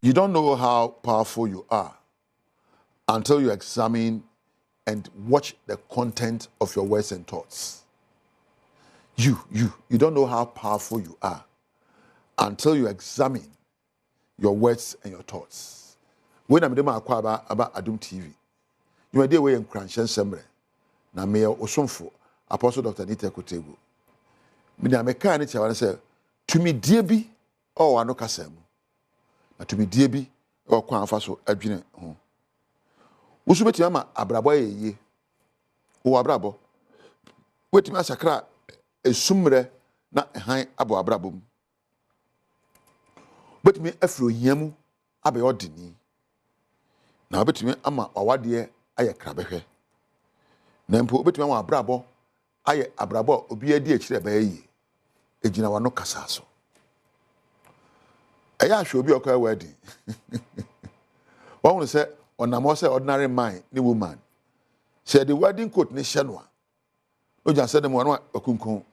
You don't know how powerful you are until you examine and watch the content of your words and thoughts. You don't know how powerful you are until you examine your words and your thoughts. When I'm doing about Adom TV, you are there way in Cranshan Sembre. Na me osomfo Apostle Dr. Nita Kotegu. Me na meka ne chawa say to me die bi o ano kasa mu. Na to me die bi o kwan afa so adwene ho. Wusu beti ama abrabo yeye. Wo abrabo. Wetimi asakra esumre na han abo abrabo mu. Betimi afro hiamu abe odini. Na betimi ama awade aye krabehwe. Na mpo betimi ama abrabo aye abrabo obi adi akire ba yi. Ejina wano kasa so. Eya hwe obi oka wedding. One say onamo say ordinary man ni woman. Say the wedding coat ni hye no just say dem wano akunkun.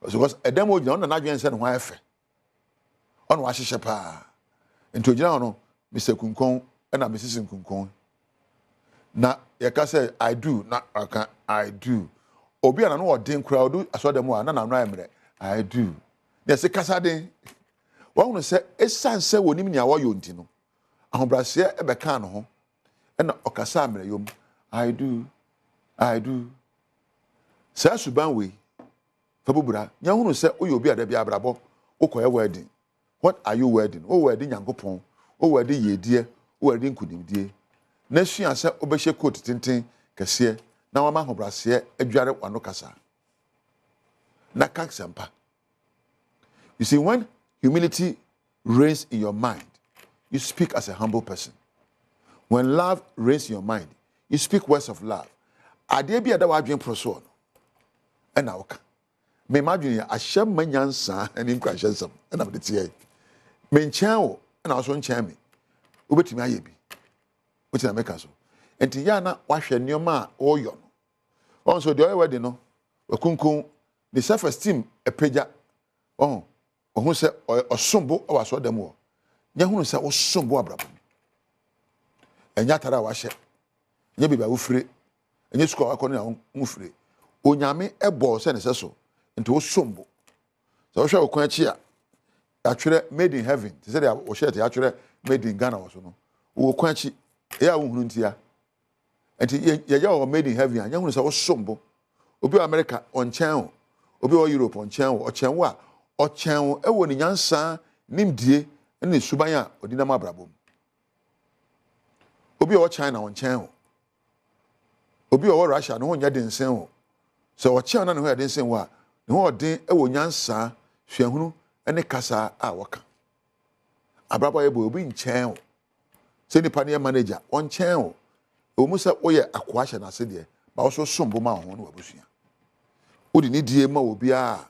Because edem o gina na adwen say no hwan efe. Ono wa hyehye pa. Enti ogina no Mr. Kunkun na Mrs. Kunkun. Na yeka say I do na aka I do. Obi ana no odin crowd aso dem wa na na no emre I do. They say kasa den. One say esan say wonim nia wo yonti no. Ahobrase e be kan no ho. E na okasa amre yom. I do. I do. Say suban we. Fabubura, nya hunu say oyobi ada bia abrabo. Okoye wedding. What are you wedding? O wedding Nyankopon. O wedding yedie. O wedding kudimdie. Na sua say obehye coat tintin kese. Na wama ahobrase adware wano kasa. Na kaksempa. You see, when humility reigns in your mind, you speak as a humble person. When love reigns in your mind, you speak words of love. Ade bia da wadwen proso no. E na woka. Me madwen ya ahyem manyansa ani nkwa hyensam. E na me tie. Me nkyɛn wo na so nkyɛn me. Obetimi aye bi. Wetin na meka so. Enti ya na wahwɛ nneɔma a oyo no. On so de oyo wedding no. Okunkun the self esteem epeja. Ohun se osombo o waso dem wo. Nya hunu se osombo abrabo. Enya tara wa hye. Nya bibia wo fire. Enya suko akọ na wo fire. Onyame ebo se ne se so. Nti osombo. So wo hwe okwan achi a atwere made in heaven. Ti se dia wo hye te atwere made in Ghana wo so no. Wo okwan achi e ya wo hunu ntia. Enti ye wo made in heaven. Nya hunu se osombo. Obi America on chen. Obi o Europe on chen. O chen wo a Ochenwo ewo ni nyansa nimdie ne suban a odinam abrabom. Obi o China on chen. Obi o Russia no nya densen o. So o chen na no ya densen wo a ne ho odin ewo nyansa hwehunu ne kasa a woka. Abrabo ye bo obi nchen o. Se ni pa ne manager on chen o. O mu se oye akwahye na se de ba wo so sombo ma ho no wabusua. Odi ni die ma obi a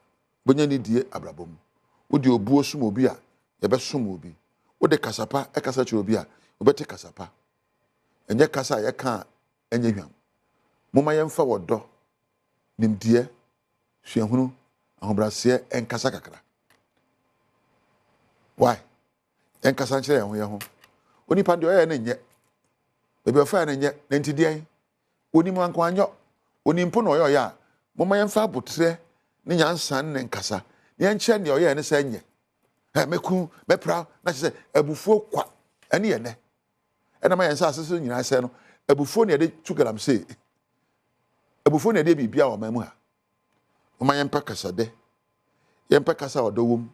bonya ni die abrabom. Wodi obuo sum obi a ye be sum obi. Wode kasapa e kasa che obi a obete kasapa. Enye kasa ye ka enye hwam. Moma ye mfa wodo nimdie hwehunu ahobrase enkasa kakra. Why? Enkasa nkyere ye ho. Oni pa de oye na nye. Bebe ofa na nye na ntidie. Oni mu anko anyo. Oni mpo na oye oya. Moma ye mfa abotre ne nyansan ne nkasa ne nche ne oye ne sa nye meku mepra na che abufuo kwa ene ye ne ena ma yensa asese nyina se no abufuo ne de tugalam se abufuo ne de bibia o mamu ha o ma yempa kasa de yempa kasa odowum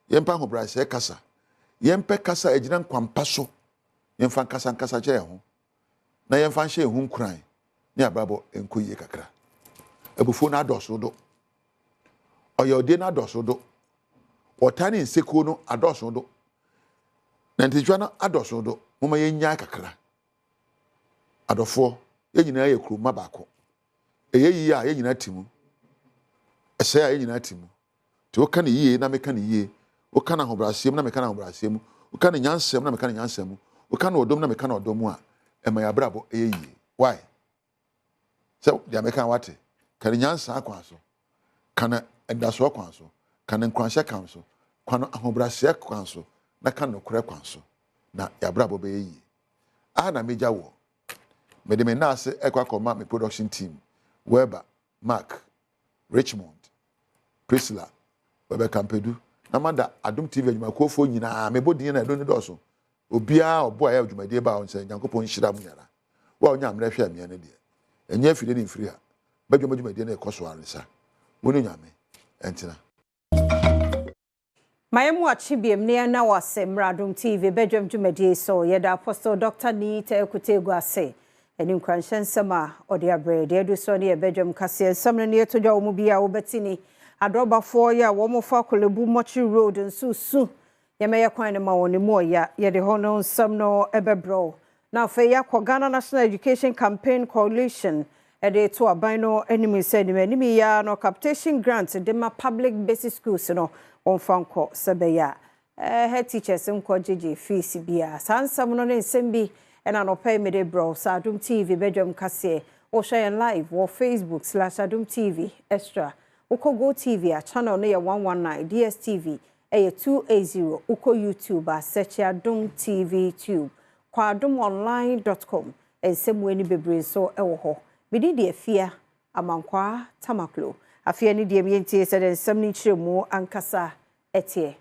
yempa hobrase kasa yempa kasa agina nkwampa so yemfa kasa nkasa che ho na yemfa hye hu nkran ne abrabo enkoyie kakra abufuo na adoso do oyode na adoso do otani nseko no adoso do na ntijwa na adoso do moma yenya kakra adofo yenyina ye kuruma baako eyeyi a yenyina timu ese a yenyina timu te oka ne yiye na meka ne yiye oka na hobrasem na meka na hobrasem oka ne nyansem na meka ne nyansem oka na odom na meka na odom a ema ya brabo eyeyi why so dia meka wate kan nyansa akwan so kana endaso akwan so kana nkwanhye kan so kwano ahobrase akwan so na kan nokure kwan so na yabrabo be yi na meja wo me de me na ase ekwa koma me production team Weber Mark Richmond Priscilla Weber Campedu na mada Adom TV adwuma kofo nyina me bodin na do ne do so obia obo aye adwumade ba on se Nyankopon hira mu nyara wa onya amre hwe ame ne de enye afide ni mfiri ha badwuma adwumade na ekoso aresa wonu nyame entina Mayemu achibiem ne na wase Adom TV Badwam dwumade so yeda Apostle Dr. Nita Ekutegu ase eni nkwanshen sama ode abre de edu so ne Badwam kase samne ne to dwa omu bia obetini adrobafo ya wo mo fa kolebu mochi road nsusu yemeye kwan ne ma woni mo ya ye de hono nsam no ebebro na fe ya ko Ghana National Education Campaign Coalition ede to aban no enemy said enemy ya no capitation grant de ma public basic schools no on fanko sebeya head teachers nko jeje fees bia sansam no ne nsem bi ena no pay me de bro Adom TV Badwam kase o share live wo Facebook/Adom TV extra uko Go TV a channel no ye 119 DSTV 280 uko YouTube a search Adom TV tube kwa adomonline.com ensem weni bebre so ewo ho bidi de afia amankwa tamaklo afia ni de mientie se den nsem ni chiremu ankasa etie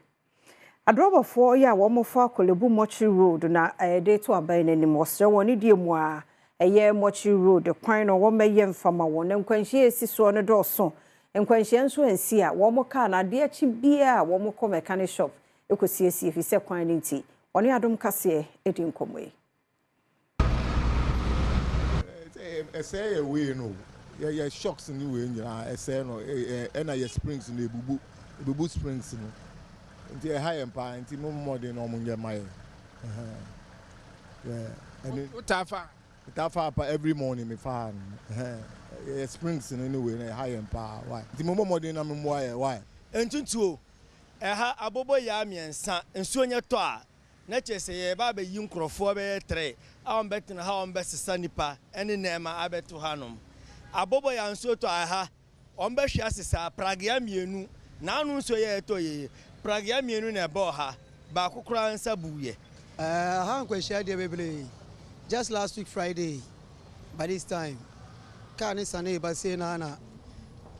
adrobafo ya wo mo fa kolebu mochi road na de to aban ni mosre woni de mu a eye mochi road kwan no wo meye mfama wo na nkwanhie esi so no do so nkwanhie nso ansi a wo mo ka na de achi bia wo mo ko mechanic shop ekosiesie fi se kwan ni nti oni Adom kase edi nkomwe say we no ya shocks ni we nyina say no na ya springs no ebubu springs no nti high empa nti mo modern no munye mai and utafa every morning me fan springs no anyway na high empa why nti mo modern na mo why entuntuo ha abobo ya miensa nsuo nye to a na chese ye ba be yi nkrofo be 3 a on betina ha on be sesa nipa ene nema abeto hanom abobo ya nsuo to ha on be hwa sesa pragya mienu na anu nsuo ye to ye pragya mienu na ebo ha ba kokora nsa buye ha nkwahia de bebele just last week Friday by this time can is an able say na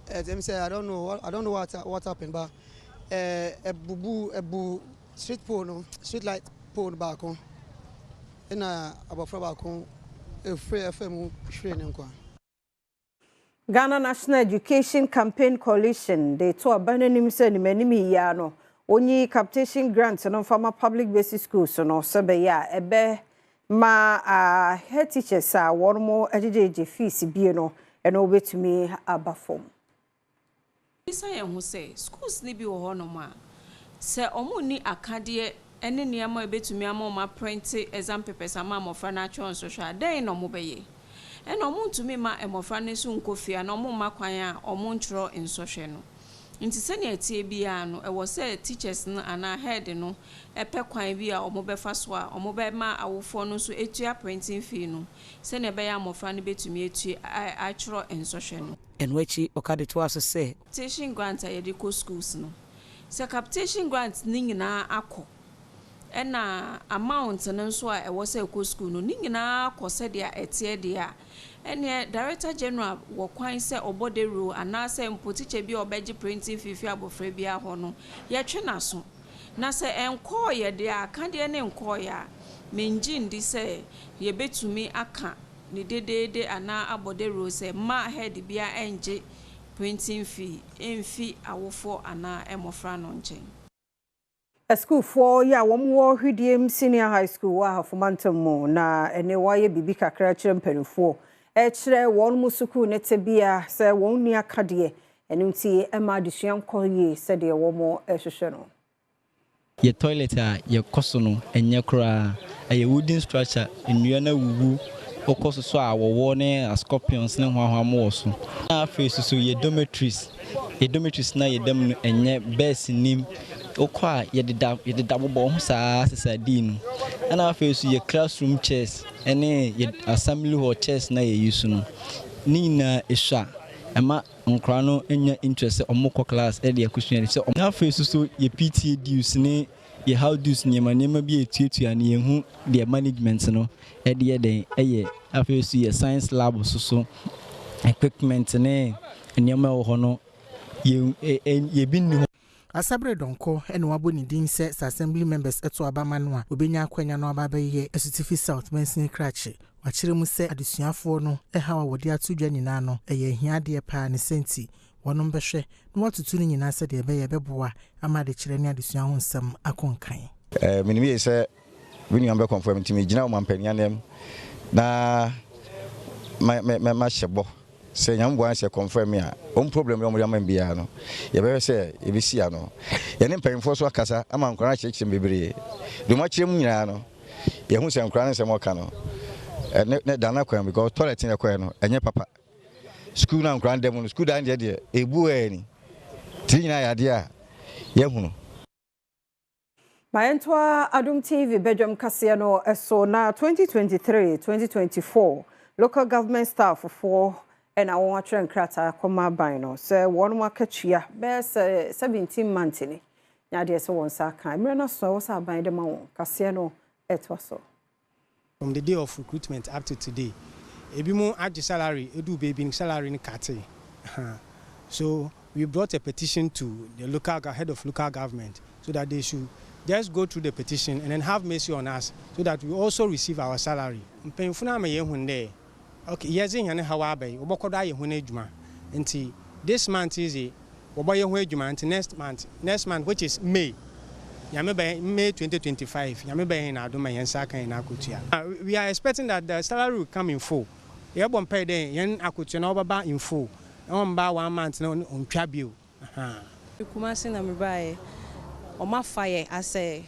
them say I don't know what happened but ebu street pole no street light pole back on na abofra back on free FM hwere ne nkwa Ghana National Education Campaign Coalition de to abanani se ni manimi ya no onyi capitation grant no former public basic schools no sebeya ebe ma head teachers a wormo ejeje fees bie no eno betumi abafom isa ye hu se schools ni bi wo ho no ma se omo ni akade ene niam ebetumi ama print exam papers ama mofra na chon social den no mo beye ene omo ntumi ma emofra ne su nkofia na omo ma kwan a omo ntro nsɔhwɛ no nti se ne atie bia no ewo se teachers no ana head no epe kwan bia omo befa so a omo be ma awofo no so etua printing fee no se ne be ya mofra ne betumi etua achro nsɔhwɛ no enwechi okade to aso se capitation grant a yede ko schools no se capitation grant ni nyina akɔ ena amount no nso a ewo se ko school no ni nyina akɔ se dia etie dia ene director general wo kwan se obodero ana se mpotiche bi obeji printing fifi abofra bi aho no ye twe naso na se enko ye de aka de ne enko ya menji ndi se ye betumi aka ni dedede ana abodero se ma head bia enje printing fee enfi awofo ana emofra no nchen a school for ya wo hwidiem senior high school wa hafomantam na ene waye bibi kakra chempenfo echre won musuku ne tebia se won ni akade enunti ema desuan koye se de wo mo ehwehwe no ye toilet a ye koso no enye kra ye wooden structure enua na wuwu okoso so a wo ne scorpions ne hwahwamo so na face so ye dormitories na ye dem no enye best nim okwa ye de dabobo ho saa sesadin ana face ye classroom chairs ene ye assembly hall chairs na ye use no ni na esha ema nkrano enya interest omoko class e de akusua so na face so ye PTA dues ne ye how do's nneɛma bi etuatua ne yehu the management no e de den eye afei so ye science lab so equipment ne nneɛma wo ho no ye bi ni Asabre Donko and Wabuni Din says assembly members eto Abamanwa, Ubenya Quenya no Abaye, Esutifi South, Mensin Cratchy, Wachimu say Adisuafo no, how would ya 2 Janinano, a ye here dear pa and senti, one umbeshe, no what to tuning in answer the Bay Beboa, Amadi Chirenia Disuan some Akonkai. Minimi say, when you are confirming to me, General Mampenianem, na my shabo. Say young ones confirm me. Problem no bia no. Ye be say e be sia no. Ye ne mpemfo so akasa ama nkora chekche bebre. Do ma kyerem nyina no. Ye hu se nkora ne se mo ka no. Ne dana kwan because toilet ne kwan no enye papa. School na nkora dem no school dan de ebu ani. Ti nyina ya de a ye hu no. Mayentwa Adom TV Badwam kase no eso na 2023-2024 local government staff for and I want to krata koma bino so one makachia best 17 months ni nya de so won sa kan mre na so was aban de ma won kase no etwa so from the day of recruitment up to today ebi mo age salary edu baby salary ni kate so we brought a petition to the local head of local government so that they should just go through the petition and then have mercy on us so that we also receive our salary mpemfuna ma ye hunde. Okay, yes, in Hawaii, Obokoda Hunejuma. And this month is a Oboya Hunejuma until next month, which is May. Yamebe May 2025. Yamebe in Adoma and Saka in Akutia. We are expecting that the salary will come in full. You have one pay day, Yan Akutia Nova in full. On by 1 month on Trabute. Kumasi na mbaye oma fire as a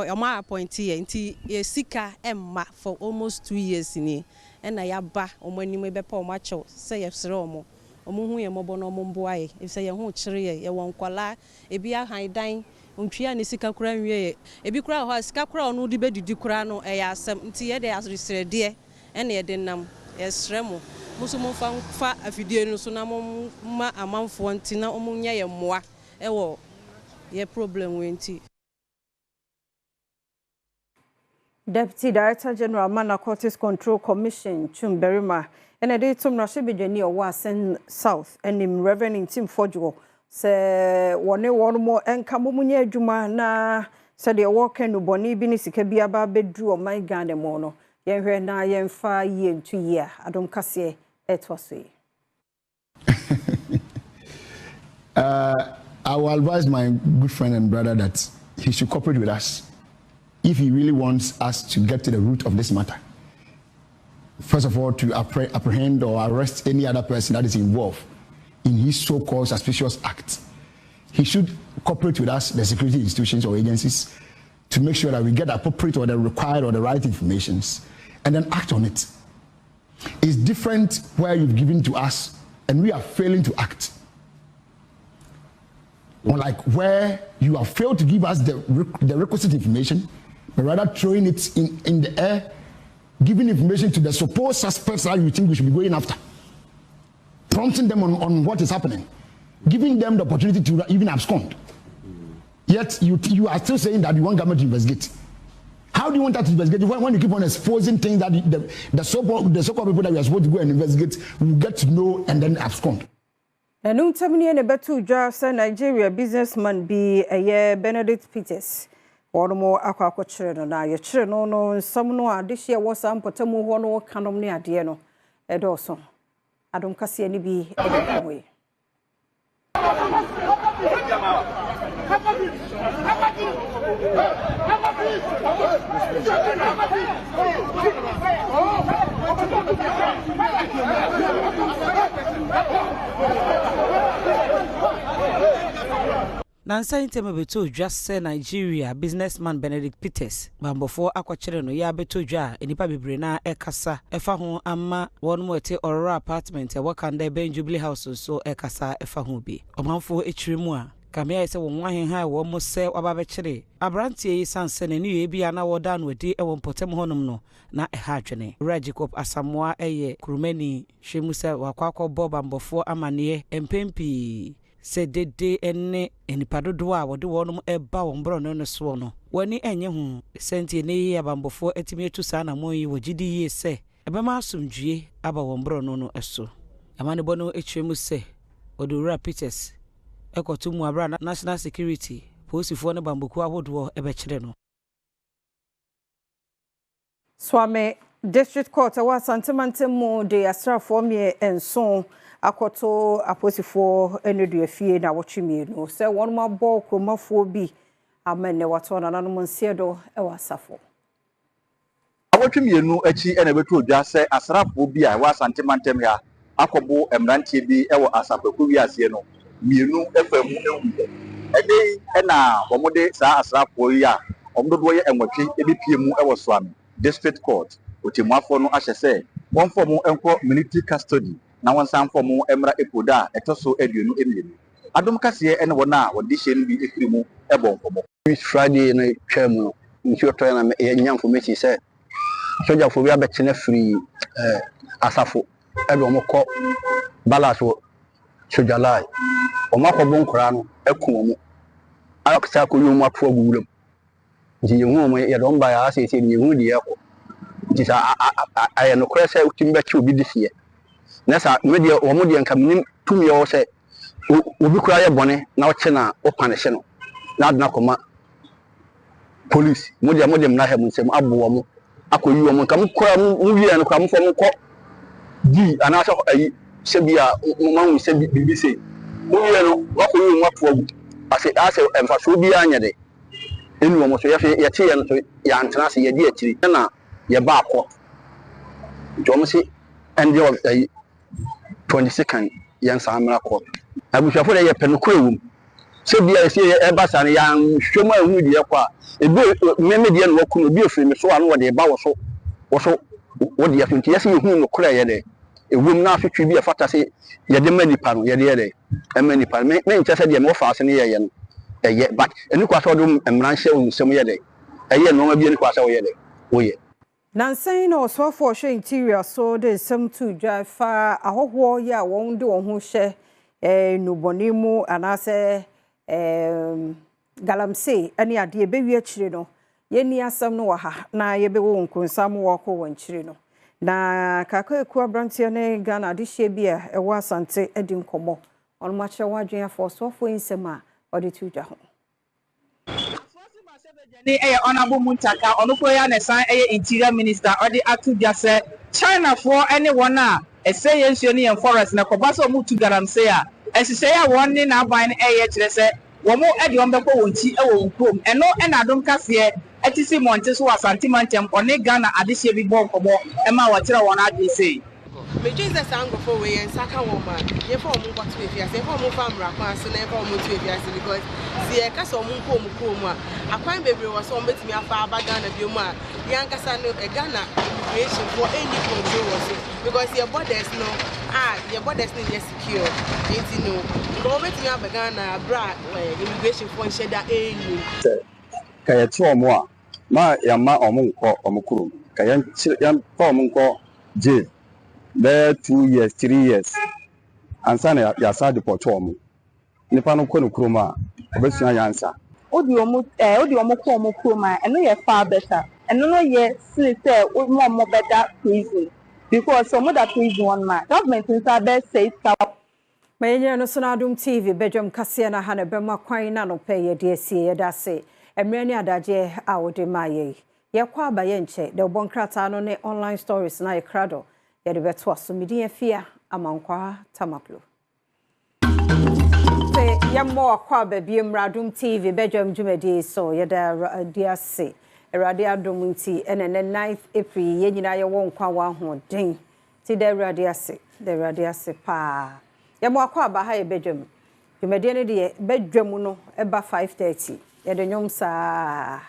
oma appointee nti ye sika emma for almost 2 years ni na ya ba omani me bepa omacho say ye sere omo hu ye mobo no momboaye if say ye hu kire ye wonkwala ebi ahan dan ontwia ne sika kura nwie ebi kura ho sika kura onu di bedidi kura no ya asem nti ye de asresere de na ye de nam ye sere mo muso mo fa afidie no so na mo ma amanfo nti na omunya ye moa ewo ye problem wenti. Deputy Director General Narcotics Control Commission Chumberima and a day to Rashibijani or Wasen South and in Reverend Tim Fojo say one more and Kamunya Juma na said the walk no boni binisika ba bedru or my garden mono. Yen na yen 5 year 2 year. Adom Kasie etwase. I will advise my good friend and brother that he should cooperate with us if he really wants us to get to the root of this matter. First of all, to apprehend or arrest any other person that is involved in his so-called suspicious act. He should cooperate with us, the security institutions or agencies, to make sure that we get the appropriate or the required or the right informations and then act on it. It's different where you've given to us and we are failing to act. Unlike where you have failed to give us the requisite information, but rather throwing it in the air, giving information to the supposed suspects that you think we should be going after, prompting them on what is happening, giving them the opportunity to even abscond. Yet you are still saying that you want government to investigate. How do you want that to investigate when you keep on exposing things that the so-called people that we are supposed to go and investigate will get to know and then abscond? And untamini ne betu jasa Nigeria businessman be a year Benedict Peters. Or more aqua children na ye children no some no this year was some potamo one canom near Diano. Edoson. I don't see any be way. Nansa intema beto just say Nigeria businessman Benedict Peters bambofo akwachere no ya beto dwa enipa bebre na ekasa efa ho ama won mo ete Aurora apartment e wakanda Ben Jubilee House so ekasa efa ho bi omanfo echirimu a kamia ese won wahenha wo mo se wababekere abrantie yi sanse ne ne bia na woda no edi e won potem honom no na eha adwene Regicop Asamoa eye kurumani hwemu se wakwakọ bambofo amane empempi sɛ dede ene enipa dodo a wɔde wɔnom ɛba wɔn bro no so no wani enye hu senti ne yi abambofo etimi etu saa na mon yi wogidi yi sɛ ɛbɛma asomdwie aba wɔn bro no ɛso amane bɔ no etwemu sɛ odowura Peters ekoto mu abra national security posifo ne bamboku ahodo ɛbɛkyere no. Swame District Court wa santimante mu de asrafo me enso akoto aposifo enedua na wotwemie no sɛ wɔn mabɔ kromafo bi amene wato na nanom nsiedo ɛwɔ asafo awotwemie no achi ena betu odwa sɛ asrafo bi a wa santimantem ya akɔbo emrantie bi ɛwɔ asafo wi asie no mienu efamu ewu ɛde ɛna wɔmode saa asrafo yi a ɔmdodo yɛ enwatwe ebipie mu ɛwɔ Swami District Court otimuafo no ahyɛ sɛ wɔn fɔm enko military custody na wɔn san fɔm emra epoda etoso aduonu emienu adom kase ene wɔna wɔde hyɛ no bi efiri mu ɛbɔ nkɔmɔ Friday no twam nti otoy na nya information sɛ soja fo bi abɛtena free asafo ɛde wɔn kɔ balaso soja lai wɔn akɔbɔ nkora no ɛku wɔn akɔsa akɔ yom ato aguwuram nti yehu wɔn yɛ dɔm ba ya asese ne yehu de ɛkɔ nti sa ayɛ no korɛ sɛ utim bɛkye obi de fie na sa media wɔn de nka minim tumi yɛ sɛ obi kura yɛ bɔne na ɔkye na ɔpanehye no na adna kɔma police modem na ha mu nsɛm abo wɔn akɔyi wɔn kam kura mu wie no kam fɔ mu kɔ di anaasɛ ayi sɛ bi a mawu sɛ bibi sɛ mu wie no wakɔyi wɔn ato agu asɛ mfaso bi anya de enu wɔn so yɛfɛ yɛte yɛ no so yɛ antena sɛ yɛdi akyiri na yɛ ba akɔ ntom se end of 22nd yɛn saa mra kɔ abusuafo de yɛ pɛnokɔ ewum sɛ bia yɛ ɛba sa no yɛn hwɛm a hu de yɛkɔ a ebi memedie no wɔkɔ no bi ofiri me so ano wɔde ba wɔ so wɔde yɛ nti yɛsɛ yɛhu no kora yɛ de ewum na afetwi bi afata sɛ yɛde ma nipa no yɛde yɛ de ɛma nipa me nkyɛ sɛ deɛ me wɔfa ase ne yɛ no ɛyɛ but ɛni kwa sɛ ɔdom mmran hyɛ wɔn nsɛm yɛ de ɛyɛ nneɛma bi ɛni kwa sɛ wɔyɛ de wɔyɛ Nansen no osofo hwe interior so de nsɛm to dwa fa ahohoɔ yɛ a wɔn de wɔn ho hyɛ nubɔne mu anase galamsey ani ade bewie akyire no yɛni asɛm no wɔ ha na yɛbɛwɔ nkonsam wɔ kɔ wɔn kyire no na kakaeku abrantie ne Ghana de hye bi a ɛwɔ asante adi nkɔmmɔ ɔno ma kyerɛ wadwen afɔ sofo nsɛm a ɔde to dwa ho ni honorable Muntaka onufo ya na san interior minister odi atu jase China for anyone a ese yensuo ni en forest na koba so mu tu galamsey a esise ya won ni na aban na kire se wo mo edi on beko wonti wo krom eno na adom kase etisi monte so asante mantem one Ghana adehye bi bon kobo e ma wo kire won ade sei me Jesus ango for we en saka wo ma ye for mo kwatu efiase for mo famra kwa so na for mo tu efiase because si e kasa mo nko mu a akwan bebre wo so mo betimi afa Ghana bi mu a yan kasa no Ghana immigration for any control was because your borders no your borders no is secure enti no mo betimi afa Ghana bra immigration for sheda any kaya to mo a ma ya ma omo nko omo kurum kaya yan pa omo nko jail there 2 years 3 years ansana ya sa deport omo nipa no kɔ no kuroma obesua yansa odi omo kɔ omo kuroma eno ye far better eno no ye say omo better prison because omo that prison one man government inside best say Mayenye no so na Adom TV Badwam kase na ha na bema kwan na no pɛ ye de asie ye da se emre ni adaje a wode maye ye kwa abaye nche de obonkrata no ne online stories na ye krado ye de beto aso midi afia amankwa tamaklo Yammo akwa baby Adom TV Badwam dwumadi so ye da dia se Erade Adom nti ene 9th April ye nyina ye won kwa wa ho den ti da Erade ase pa Yammo akwa ba ha ye Badwam dwumadi ne de Badwam no eba 5:30 ye de nyom sa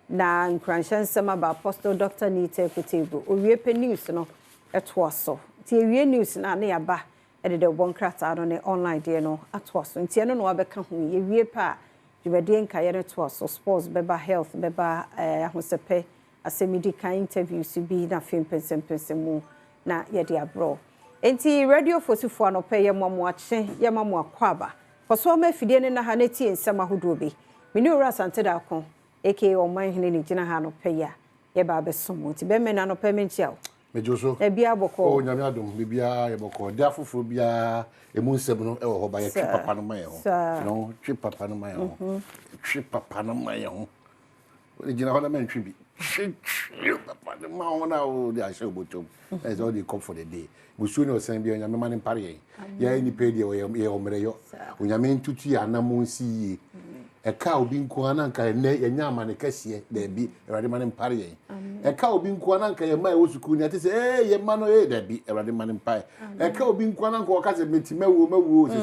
na nkranhyan sema ba Apostle Dr. Nite Kutebo owie pe news no eto so ti ewie news na ne yaba ede de bonkrata no ne online de no ato so ntie no abeka ho ye wie pa dwumadi nka ye to so sports beba health beba ahosepe asemidi kan interviews bi na film pensem mu na ye de abro enti radio fosifo no pe ye mamu ache ye mamu akwaba Poso ma fidie ne na ha na tie nsɛm ahodo bi. Mini ora sante da ko. Eke oman hene ni gina ha no peya. Ye ba besom nti be me na no pe me ntia o. Mejoso. E bia boko. O nyame adom bibia ye boko. Dia foforo bia emu nsɛm no e wo ho ba ye twi papa no ma ye ho. No twi papa no ma ye ho. Twi papa no ma ye ho. We gina ho na me ntwi bi. Papa no ma ho na o dia hye obotom. That's all they come for the day. Busu no sen bia nyame ma ne pare ye. Ye ni pe dia ye omre yo. Onyame ntutu ya na mo nsi yi. Eka obi nko ananka ye nya amane kase da bi Ewrade ma ne pare ye. Eka obi nko ananka ye ma e wosuku ni ate se ye ma no da bi Ewrade ma ne pare. Eka obi nko ananka o ka se metima wo se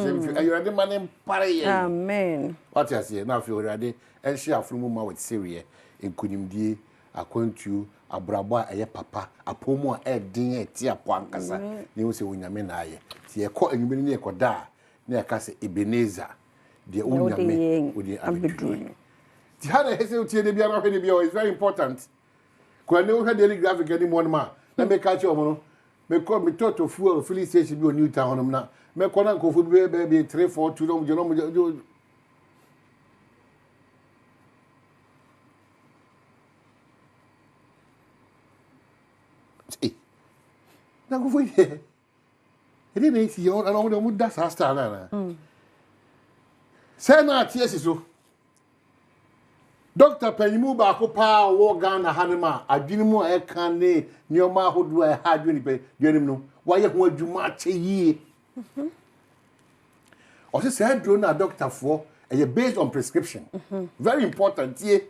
Ewrade ma ne pare ye. Amen. What you say na fi Ewrade en hye afromu ma with serie enkunimdie akwantu abrabo eye papa apomu a edin eti apo ankasa ni wo se wonyame na aye ti ye ko enyumeni ne ekoda na ka se Ebenezer de unyame odi abedu ti hana hese utie de bia na hwe de bia is very important ko ne wo hwe daily graphic any one ma na me ka che omo no me ko me toto fuel filling station bi o new town honom na me ko na nkofo bi be 342 no mo na go foi ele nem se eu não muda essa história né se na tiesi so Dr. Penyimu ba ko pa wo Ghana hanema adwini mu e kan ne nioma hodo e ha adwini pe dwenim no wa ye ho adwuma che yie o se drone na doctor for e based on prescription very important ye.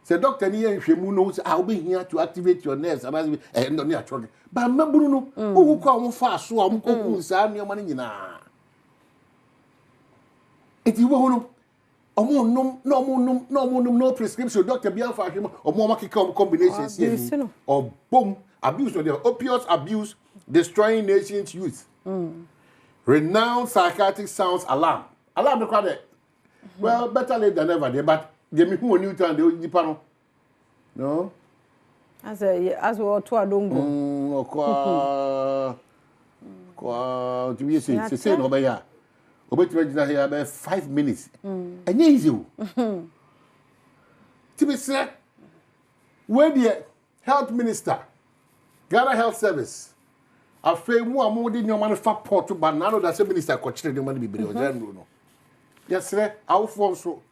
The doctor ni nhwemu no say obi here to activate your nerves and no ni atro ba maburu no wo ko am fa so am ko ku sa nioma ni nyina eti wo no no prescription doctor bia fa hwem omo makika combinations here or boom abuse of the opioid abuse destroying nations youth renowned psychiatric sounds alarm the crowd well better late than never there but they me who new town they nipa no no as we to adongo kwa to be say no be ya obetime gina here about 5 minutes enye easy o to be say when the health minister Ghana Health Service afei mu amode nyoma no fa port ba na no da say minister ko kire nyoma no bibire o jere no yesre awfo so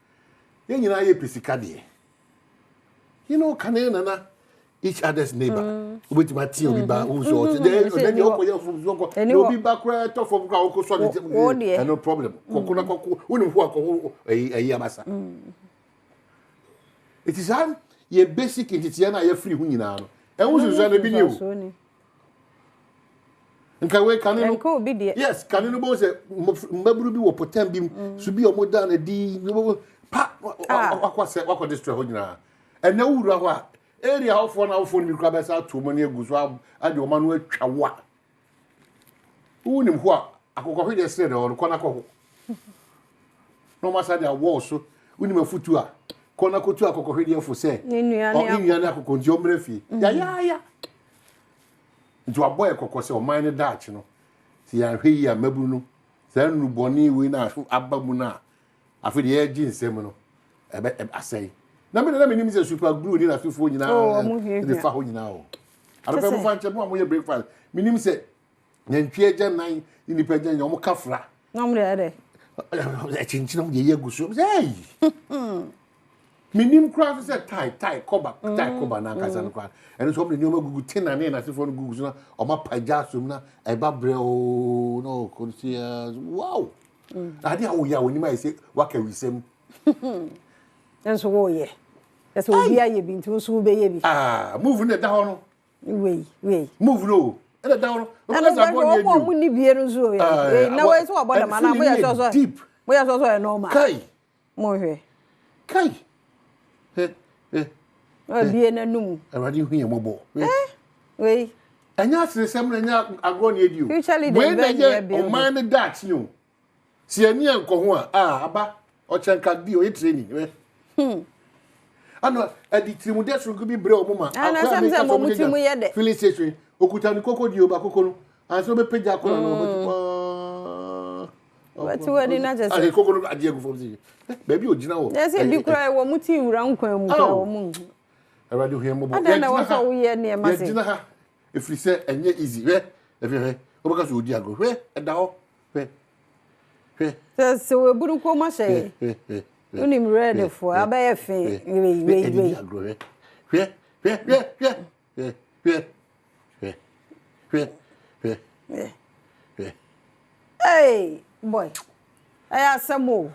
ye nyina ye pesika de you know kanena na each other's neighbor with my tea obi ba who so then you okoye from obi ba kra to from ka oko so no problem kokuna koku unu hu akọ eyi abasa it is an ye basic entity na ye free hu nyina no enwu so na bi ni o nka we kaneno yes kaneno bo se mbaburu bi wo potem bi so bi omoda na di pa akwa destroy ho nyina ena wura ho a area how for now phone mi kra be sa to money eguso ade o ma no atwa wa unim ho a akokọ hwe de sere de o kona kọ ho no ma sa de awo so unim afutu a kona kotu akokọ hwe de fo se o nnuane akokọ nti o mre fi ya nti aboy ekokọ se o man ne daach no ti ya hwe yi a maburu no sa nu boni we na abamu na afi de ye gi nsem no ebe asai na me na nim se super glue ni na fifo nyina de fa ho nyina o arabe mo fa nche mo ye breakfast minim se nyantwie agya nan ni pa agya nyom kafra na mo de chinchina mo ye gusu hey minim craft se tie cover na kasa no kwa eno so mo nyom gugu tina ne na fifo no gugu so o ma paja so na e ba bre o no ko si wow ade a wo ya woni ma ise waka wisem enso wo ye eso obi aye bi ntu so be ye bi move ne da ho no we move no e da ho no o ka sa bo ni edu mo ni bi enu so ya na we so oboda ma na mo ya so e normal kai mo hwe kai bi na num awadi hu ye mobo we anya sesem na nya agro ni edi o we na ye o man that you si ani enko ho a aba o chenka di o ye training we ano edi trimude so bi bre o mama ana samse mo mutimu ye de filling station okuta ni koko di o ba koko no anso be peja ko no What wedding na just. I kokoro ade egu from see. Baby ogina wo. Yes, e bi kura wo muti wura nkwan mu kura wo mu. Erade hu yemo bo. Ada na wo so wo ye ne ma se. Ye gina ha. Efiri se enye easy. Efi obaka so odi ago. Eda ho. So we buru ko ma se. Unim ready for abaye fe. Hey, boy. Aya samo.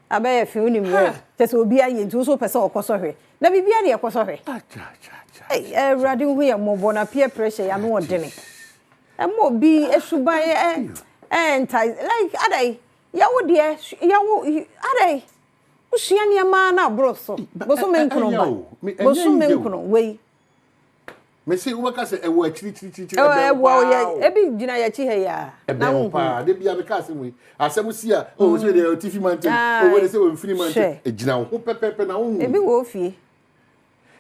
Abaye fe unim ready. Tese obi aye ntu so pese okoso hwe. Na bibia ne ekoso hwe. Hey, Erade hu ye mobo na peer pressure ya no odene. Emo bi esuban like adai yawo de yawo adai usia ne ma na broso boso menkuno ba boso menkuno we me say wo ka say ewo achiri ewo ye ebi gina ya chi he ya na wo pa de bia be ka say we asem si a o so de TV mountain o we say we mfini mountain e gina wo pepepe na wo ebi wo fie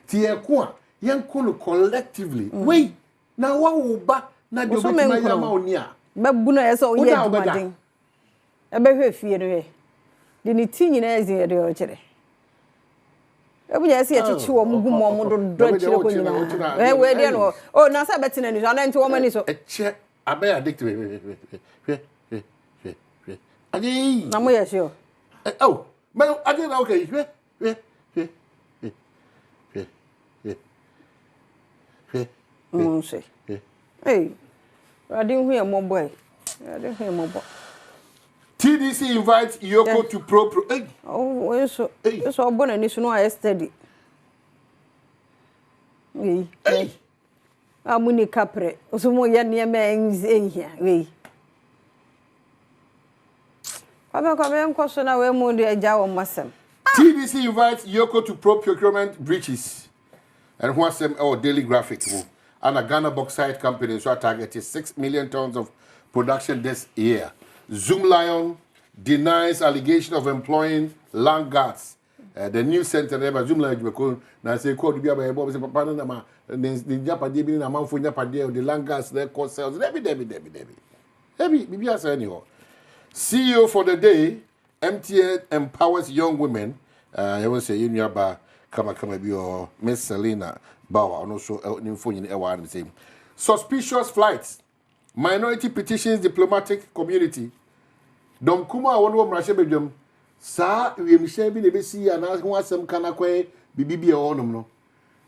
ti e ko a yen ko no collectively we na wa wo ba na de obi ma ya ma oni a babu na yeso ye dumadin ebe hwe fie no ye de ni ti nyina ezin ye de o kire ebu nya se ye chichi wo mugu mo mo do kire ko nyina we de no o na sa betina ni so na nti wo mani so eche abe addictive adi na mo ye sure oh me adi na okay say hey I didn't hear more boy. I didn't hear more boy. TDC invites Yoko to pro. Hey. Oh, so born and it's no steady. Hey. Amuni capre. Osumo ya near me here. We. Come question away more the jaw masem. TDC invites Yoko to pro procurement breaches. And what's them our daily graphic. And a Ghana bauxite company so targeted 6 million tons of production this year. Zoom Lion denies allegation of employing land guards. The news center never Zoom Lion because now say called be about papa na ma the Japade be na man for Japade the land guards their cost sales Debbie Bibi say anyhow. CEO for the day MTN empowers young women. I will say in your bar kama be or Miss Selena Bawa and also the same. Suspicious flights. Minority petitions diplomatic community. Don kuma wonu wo mrahye bedwam. Sa wiemhye bi na besi ana ho asem kana kwe bibibi e wonom no.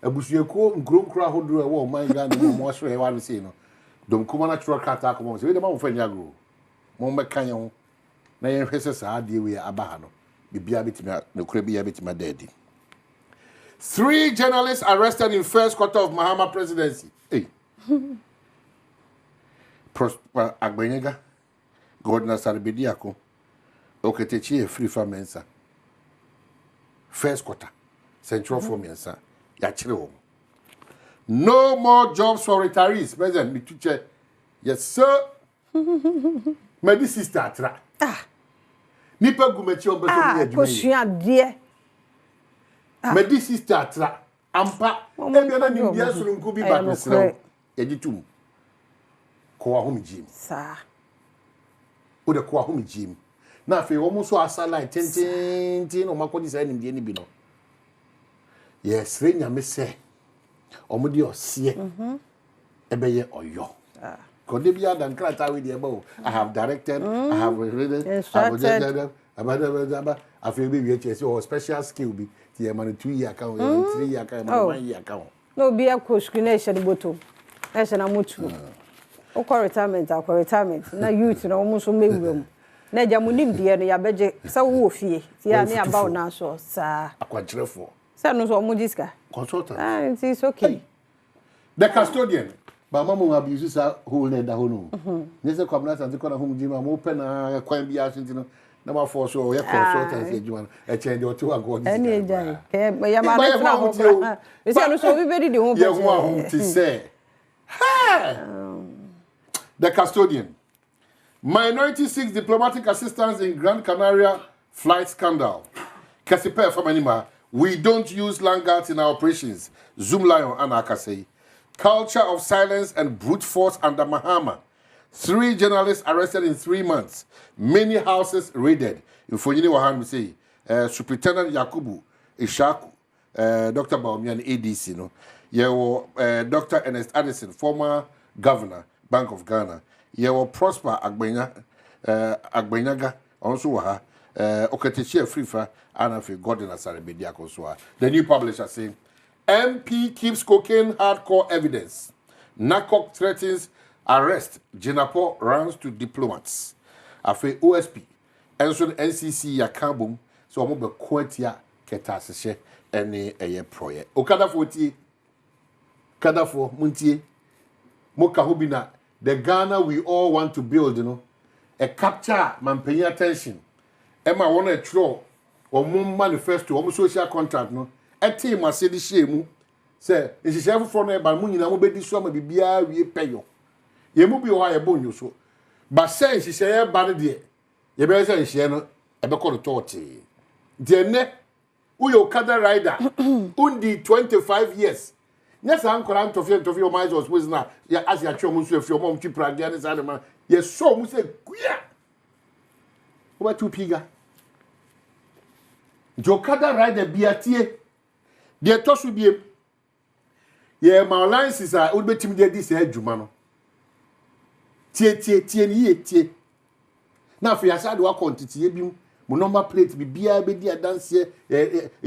Abusuako nkronkro ahodro e wo man ga na mo asro e wan sei no. Don kuma natural cat akomo se we de ma mo fanya gro. Mo meka ye ho. Na ye hwese sa ade we aba ha no. Bibia betima no kura bia betima daddy. 3 journalists arrested in first quarter of Mahama presidency. Hey. Prosper Agbenyega, Gordon Sarbediako, Oketechi free from Mensa. First quarter, Central for Mensa, Yachiro. No more jobs for retirees. President, me teacher. Yes, sir. My this is Tatra. Nipa gumechi obeso dear. Medi sister tra ampa ebiana ni bia suru nku bi ba mesrew egitum ko ahom jim sa o de ko ahom jim na afi wo mu so asala tintin o makodi sa ni bi no yes renya me se o mu di ose ebeye oyo ko de bia dan krata we de eba I have directed I have read abada afi bi wi eche so special skill bi ti e man 2 year account 3 year account 1 year account no be a ko screen e shede boto e shede na mutu o ko retirement na youth na o mu so mewuram na ja munim de no ya beje sa wo fie ti ya ne aba na so sa akwagrefo sa no so mo diska consultant it is okay the custodian ba mama abuse sa whole ne da ho no ne se kwamna santi ko na hom jima mo pe na kwan bi asenti no na ma for so ya consultant e juma e chen de o to ago ni any ejai ke ya ma na ho bra we say no so we be di ho ya ho ti say the custodian minority seeks diplomatic assistance in Grand Canaria flight scandal Kasipe Famanima we don't use land guards in our operations Zoom Lion and Akasei culture of silence and brute force under Mahama 3 journalists arrested in 3 months. Many houses raided. Infojini Wahan say, Superintendent Yakubu Ishaku, Dr. Baomian ADC, no. Dr. Ernest Addison, former governor, Bank of Ghana. Prosper Agbenyaga, also Waha, Oketechia Frifa, Anafi Gordon Asarabediako Soa. The new publisher saying, MP keeps cocaine hardcore evidence. NACOC threatens arrest. Jinapo runs to diplomats. Afe OSP. Enso NCC yakabum. So omo be kwantia ketasese ene eye proye. Okadafo tie. Kadafo muntie. Moka hobina. The Ghana we all want to build, you know. A capture man paying attention. Emma want a throw. Or manifesto. Or social contract, no. A team must say the shame. Say, if you have for me, but money now be this one be bia we pay you. You must be why a bone you so. But say she say bad dear. You better say she no. I be call authority. The ne, who you cattle rider? Undi 25 years. Yes, uncle Aunt of your mind was with now. Ya as your chum if your mom keep again is animal. Yes, so mu say queer. What two piga? Jokada rider biatie. The toss will be. Yeah, my alliances are would be timid this eduma no. Tie. Now for your side work quantity bi mo number plate bi bia be dia dance e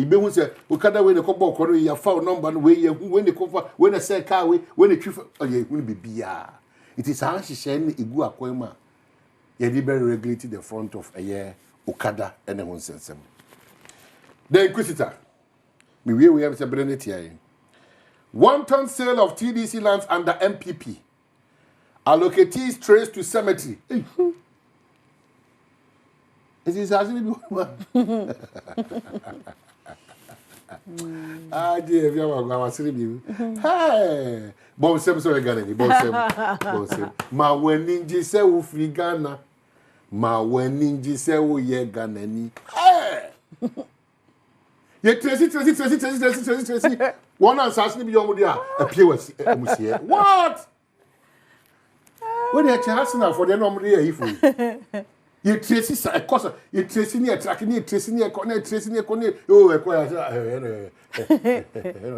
be hu say o kada we ne ko ball ko ya fa number no we ye hu we ne ko fa we ne say car we ne twi ye hu bi bia. It is how she shen igu akwema. Ye di be regulate the front of a year okada ene hu sensem. The inquisitor. Me we have say Brennet here. 1-ton sale of TDC lands under MPP. Allocatees traced to cemetery. It is actually dear, if you are going hey, Bonsem, so again, Bonsem. Ma when ninja say we free Ghana. Ma when ninja say we ye Ghana. Hey! Ye Tracy. One answer be your media appear was what? When you chance now for the number here, if you trace a course, you trace in your track, you trace in your corner, trace in your corner. Oh, a quiet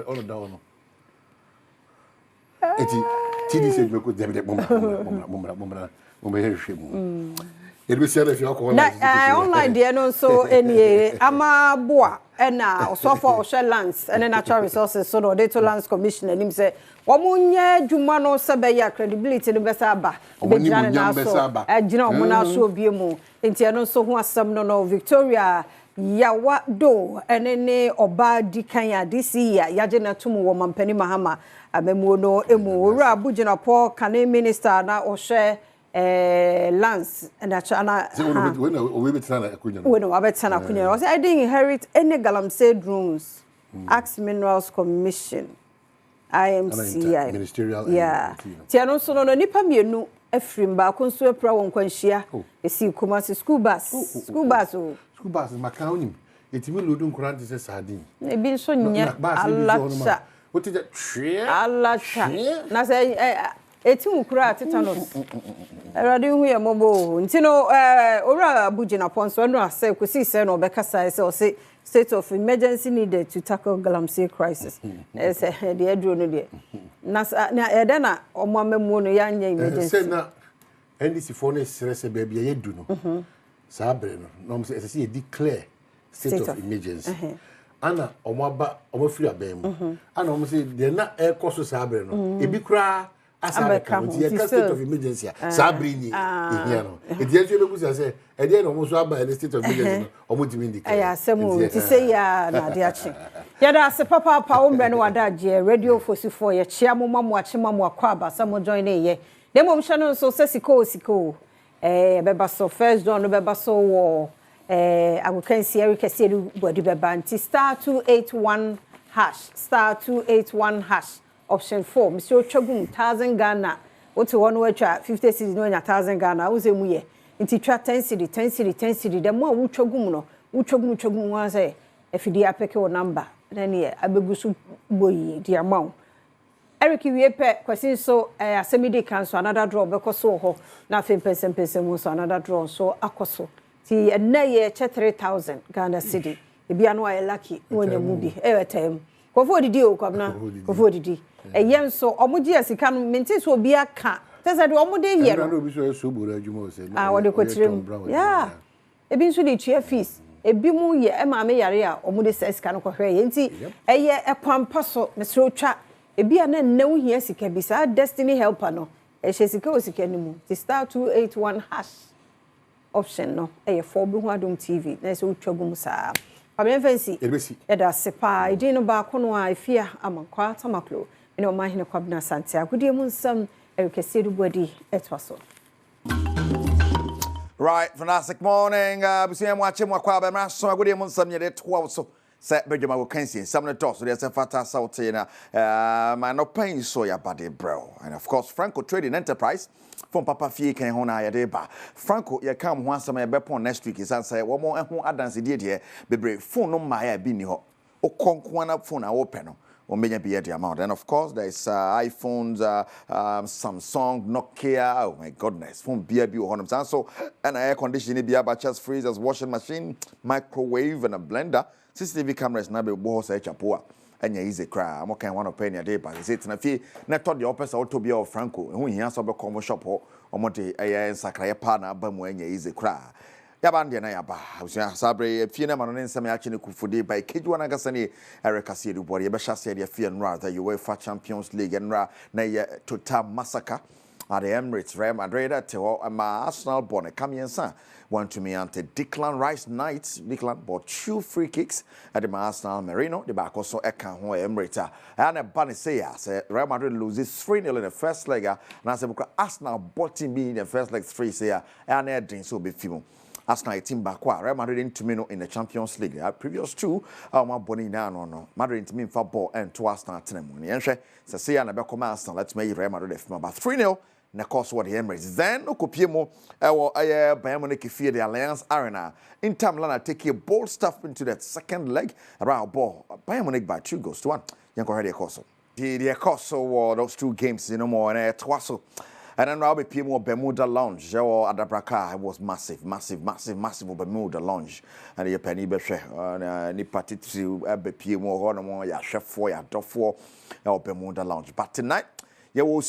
on down. TD said, we could have it was said if you're calling online, dear, no, so any Ama Boa. And now, so for Shell Lands and Natural Resources, so the to Lands Commission, and him say, Wamunya, Jumano, Sabeya, credibility, the Besaba, Benjamin, and General Monasho Biemo, Intiano, so who has some no Victoria, Yawa Do, and any Oba Dikanya, this year, Yajana Tumu, woman Penny Mahama, Abemuno, Emu, Rabujana, Paul, Kane Minister, now or share. Lance and that's Anna. We bet Sana Kunya. I didn't inherit any galamsey rooms. Axe Minerals Commission. IMCI. Ministerial. Yeah. Tiano so no nipa mienu efrim ba konso epra won kwanhia. Esi Kumasi school bus. School bus makaonim. Etimi lodu nkura ntse sardine. E bi nso nya alacha. What is that? Alacha. Na say eti ukura tetanus. Erade hu ye mobo. Ntino ora Abujina Ponso no ase kwesi se no bekasa se o say state of emergency needed to tackle galamsey crisis. Say the edro no de. Na ede na omamemu no ya nya emergency. Say na NDC for no stress baby ye du no. Sa bre no say say declare state of emergency. Ana omafiri abem. Ana omo say de na e koso sa bre no. Ebi kura Asabeka, the state of emergency. Sabrini, no. It is you say, and then almost about the state of emergency. Almost in the Samu to say, Nadiachi. Yada, se papa, Paul Benoadaji, radio for Sufoya, Chiamum, watching Mamma Quaba, someone join a ye. The mom channel so Siko, Bebaso, first John Bebaso war. I will can see Eric Sedu, body bebanti, *281#, *281#. Option 4, Mr. Chogum, 1,000 Ghana. What's one way chat? 50 cities, 1,000 Ghana. I was a muye. Into chat 10 city. The more Uchogum, Uchogum was a if you apeke or number. Then, yeah, I be good boy, the amount. Eric Wiepe kwasi so asemidi kan so another draw beko so ho na fe person mu so another draw so akoso ti na ye 3000 Ghana cedi ebia no aye lucky wonya mu bi ewetem kofo odidi o kwabna kofo odidi eyem so omoji asika no menti so obi aka tese de omode ye no obi so so buru adwuma o se wode kotirem ya ebi nso de tua fees ebi mu ye ema me yare a omode sika no kohwe ye nti eye ekwampa so mesro otwa ebi ana nnewu hia sika bi sa destiny helper no ehye sika o sika ni mu ti star 281 hash option no eye for bi hu Adom TV na so utwagum sa pamem fancy eda sepa edin no ba ko no a efia amankwa tamaklo ene o mahene kwabna sante agodie mu nsam erikese du body etwaso. Right, fantastic morning. Busia mwache mwakwa ba mraso agodie mu nsam yede twa so se Badwam will cancel some of the toss. There's a fata sauce in man no pain so ya body bro. And of course Franco Trading Enterprise from Papa Fie can hona ya deba. Franco ya come once some bepon next week is answer one more and adance did here be phone no maya bini ho o konkwana phone a open or maybe be the amount. And of course there is iPhones, Samsung, Nokia, oh my goodness, phone BB or Honum so and air conditioning be batches, freezers, washing machine, microwave and a blender. CCTV cameras na be bo so echapoa anya easy cry am kan one opinion dey ba say na fie na to the opesa auto bia of Franco hu hia so be come shop ho omode eye nsakra ye pa na ba mu anya easy cry ya ba ndie na ya ba usia sabre fie na mano ne nsem ya kye ne kufude by kejuwa na gasa ne Eric Asiedu body ye be hya se de fie nra the UEFA Champions League nra na ye total massacre at the Emirates Real Madrid at Arsenal born come yensa want to me ante Declan Rice Knights. Declan bought 2 free kicks at the Arsenal Merino. The back also eka ho Emirates. And a bunny say Real Madrid loses 3-0 in the first leg. And as Arsenal bought him in the first leg 3 say and a drink so be film. Arsenal team back Real Madrid into Mino in the Champions League. Previous 2 my boni na no. Madrid into me for ball and 2 Arsenal team. Yenhwe say na be come Arsenal let's make Real Madrid film about 3-0. Na course what the Emirates then okopiemo ewo Bayern Munich fear the Alliance Arena. Inter Milan take a bold step into that second leg around ball Bayern Munich by 2-1 yanko ready course the course those 2 games no more and twaso and then Robbie Pimo Bermuda Lounge or Adabraka was massive Bermuda Lounge and the penny be ni partitu Pimo hono mo ya chef for ya dofo Bermuda Lounge but tonight you will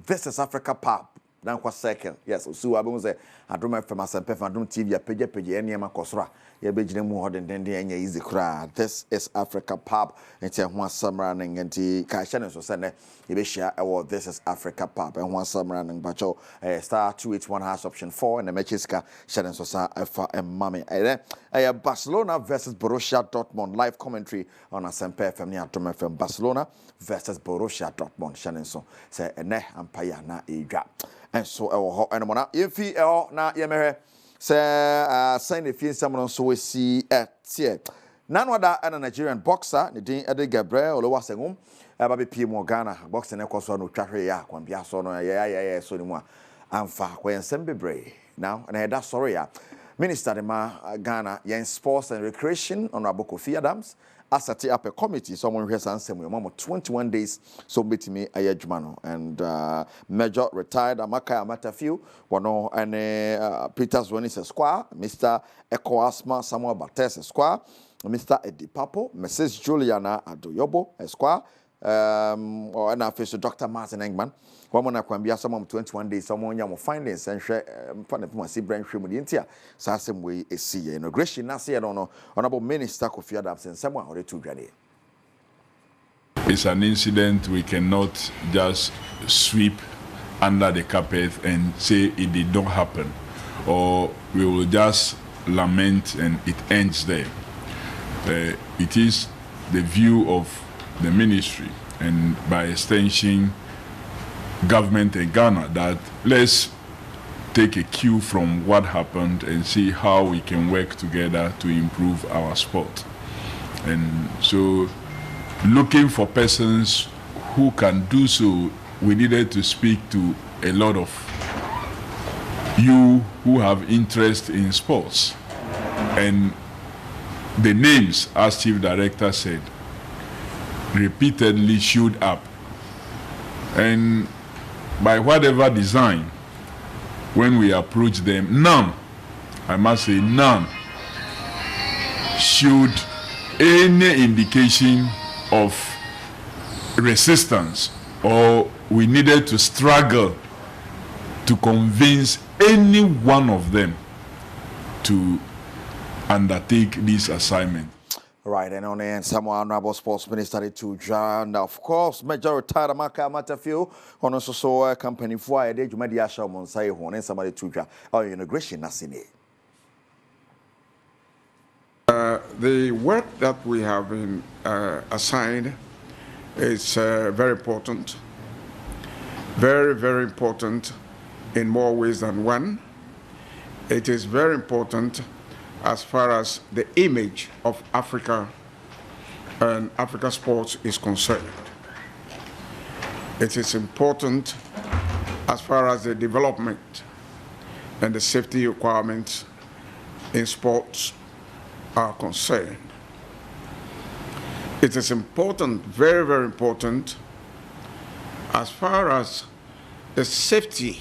this is Africa Pub. Now kwa second. Yes, so I say Adom FM Adom TV page any ma kosra. Ye be gine mu hoden den den anya easy kra. This is Africa Pub. Enti ho asamra ning enti ka hye ne so se ne ye be hia e this is Africa Pub. En ho asamra ning bacho star 281 hash option 4 and the matches ka hye ne so sa efa mame. Barcelona versus Borussia Dortmund live commentary on Asempa FM ni Adom FM Barcelona versus Borussia Dortmund hye ne so se ene ampaya na edwa. And so ho enomona yefi na yemehe se sign if someone so we see tie nanwada and a Nigerian boxer ne din Ede Gabriel Olowasengum aba be pie mo Ghana boxing e koso no twahwe ya kwambia so no ya so ni mu amfa kwensem bebre now and head that sorry ya Minister de Ghana yen sports and recreation Honorable Kofi Adams set up a committee someone here ansem we mama 21 days so betimi ayadwuma and Major retired Amaka Amatafiu wono and Peters Wenis Esquire Mr. Eko Asma Samuel Bates Esquire Mr. Eddie Papo Mrs. Juliana Adoyobo Esquire and official Dr. Martin Engman woman akwambia some 21 days someone yam findings and share mfa see brain hwemu de ntia sa asem we esi inauguration na se no Honorable Minister Kofi Adams and someone already to dwade. It's an incident we cannot just sweep under the carpet and say it did not happen, or we will just lament and it ends there. It is the view of the ministry and by extension government in Ghana that let's take a cue from what happened and see how we can work together to improve our sport. And so looking for persons who can do so, we needed to speak to a lot of you who have interest in sports. And the names, as Chief Director said, repeatedly showed up And by whatever design, when we approach them, none, I must say none, showed any indication of resistance, or we needed to struggle to convince any one of them to undertake this assignment. Right, and on the end, some honorable sports minister to John, of course, Major retired Amaka Matafio, on also so a company for a day, you media show on say one and somebody to John, or integration, nothing. The work that we have been assigned is very important, very, very important in more ways than one. It is very important as far as the image of Africa and Africa sports is concerned. It is important as far as the development and the safety requirements in sports are concerned. It is important, very, very important, as far as the safety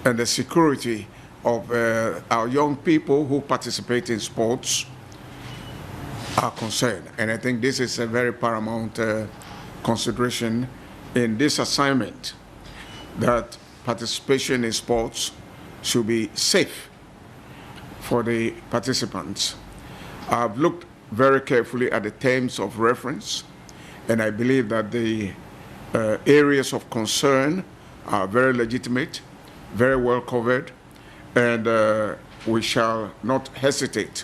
and the security of our young people who participate in sports are concerned. And I think this is a very paramount consideration in this assignment, that participation in sports should be safe for the participants. I've looked very carefully at the terms of reference, and I believe that the areas of concern are very legitimate, very well covered, and we shall not hesitate.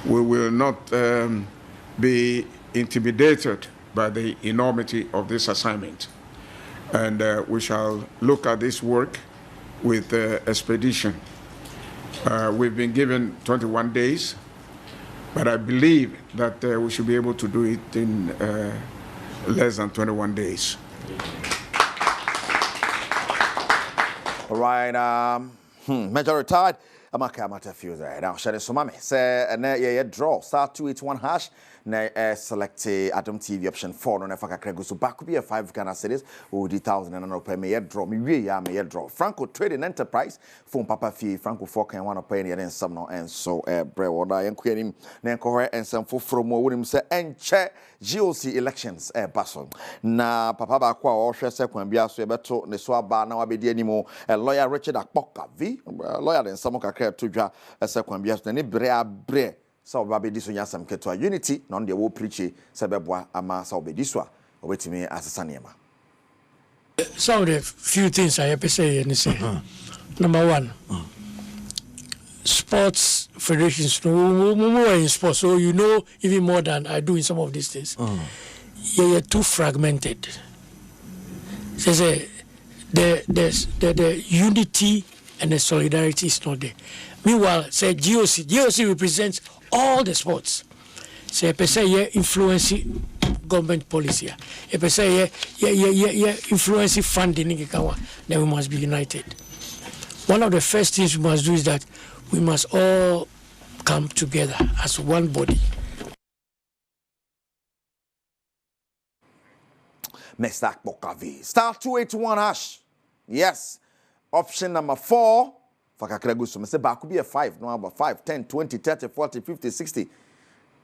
We will not be intimidated by the enormity of this assignment. And we shall look at this work with expedition. We've been given 21 days, but I believe that we should be able to do it in less than 21 days. All right, Major retired Amaka Matafio there. Now, Shade Sumame say, and yeah, draw *281# na select Adom TV option 4 no nefa kakra go so back be a 5 Ghana cedis o di 1,000 and no pay me draw me we ya me draw Franco Trading Enterprise phone papa fee Franco 4 kan one pay ne some no and so bre woda yen kwanim na enko and some from mo wonim say enche GOC elections baso na papa ba kwa o hwe se kwan bia so e beto ne so aba na wabedi animo lawyer Richard Akpoka v lawyer den some kakra to dwa se kwan bia so ne bre so baby this one some ketwa unity non de wo preach sebeboa ama so be this one obetimi asesa niema. Some of the few things I have to say and say. Number one, sports federations more in sports, so you know even more than I do in some of these things. You're too fragmented. So the unity and the solidarity is not there. Meanwhile, say GOC represents all the sports. Say per se influence government policy. Per se influence funding. Then we must be united. One of the first things we must do is that we must all come together as one body. Mr. Bokavi. *281#. Yes. Option number 4. Fakakregu so me say ba could be a 5 no about 5 10 20 30 40 50 60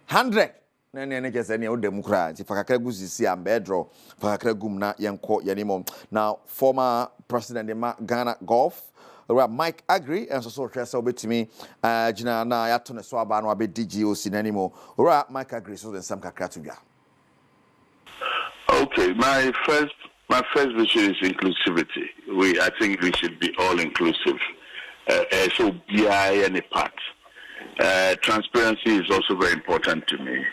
100 na just any old democrat Fakakregu sisi am bedro Fakakregu na yenko yanimo. Now former president of Ghana Golf Mike Agri and so hwese obetimi gina na ya to ne so aba no abedi GOC nanimo ora Mike Agri so den sam kakra to bia. Okay, my first vision is inclusivity. I think we should be all inclusive. So BI and a part. Transparency is also very important to me.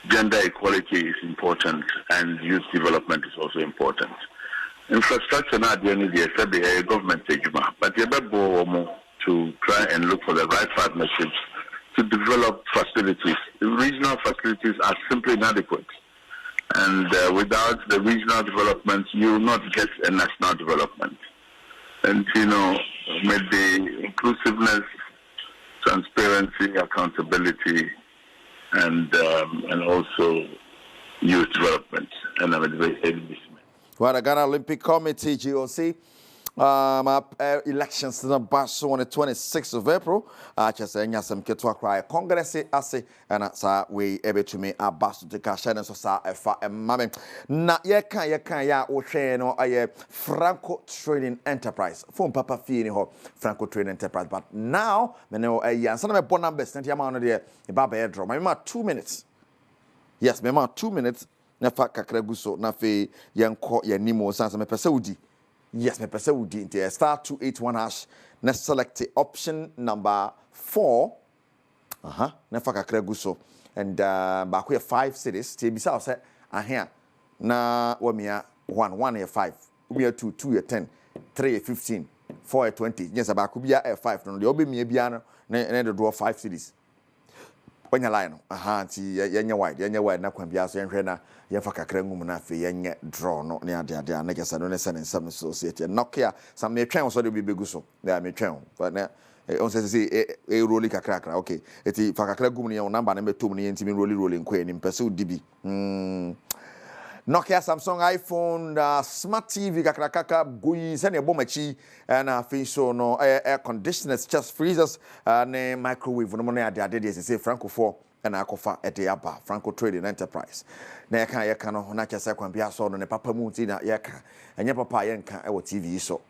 Gender equality is important, and youth development is also important. Infrastructure not the only the government but you better go to try and look for the right partnerships to develop facilities. The regional facilities are simply inadequate. And without the regional development, you will not get a national development. And, with the inclusiveness, transparency, accountability, and also youth development. And I'm very Well, the Ghana Olympic Committee, GOC, elections in the Basso on the 26th of April. Just saying, some Ketwa cry, Congress, I say, and that's how we able to me a Basso to cash and so sa a fat and mammy. Na ya o chain or a Franco Trading Enterprise. Phone Papa Fini ho Franco Trading Enterprise. But now, me know a yan, some of my bon numbers, 20 amount of the Baba airdrop. My 2 minutes. Yes, me 2 minutes. Na fa kakra guso na fe yenko yenimo sansa me pese udi. Yes, me pese udi into star 281 hash. Na select option number 4. Na fa kakra guso and ba ko 5 cities. Te bisa say ahia na wa mia 1 ye 5. Ubia 2 ye 10, 3 ye 15, 4 ye 20. Yes, ba ko bia 5 no de obi mia bia no na de draw 5 cities. When you line, ti yenye wide na kwambia so yenhwe na yefa kakra ngum na fe yenye draw no ne ade na kesa no ne sene nsam society Nokia some me twen so de bi begu so ya me twen but na on say roli kakra okay eti fa kakra gum ne number na metom ne yenti me roli nkwa ni mpese odibi Nokia, Samsung, iPhone, Smart TV, kakrakaka, goyi, send a bomachi, and fish so no air conditioners, just freezers, and microwave. No money at the idea is say Franco 4 and Akofa at the Abba, Franco Trading Enterprise. Neka no not just a quambia so no papa mutina yaka, and your papa yanka our TV so,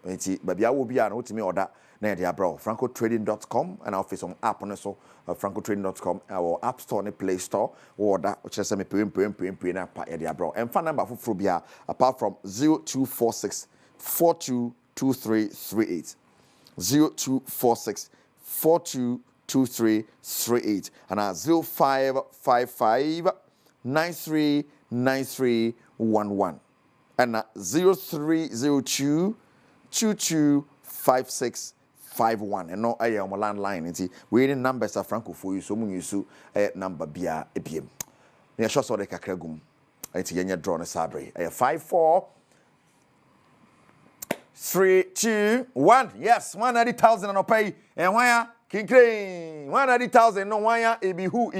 but I will be an ultimate order. Near bro, francotrading.com and office on app on so francotrading.com our app store and play store order which is me pay na pa e bro and phone number for Frubia apart from 0246 422338 0246 422338 and 0555 939311 and 0302 225651 and no aye on landline nti we need numbers of Franco for you so mun yusu number bia ebiem na sho so de kakra gum enti yenye draw no sabre 54321 yes 190,000 and pay and why kinkring 190,000 no why ibihu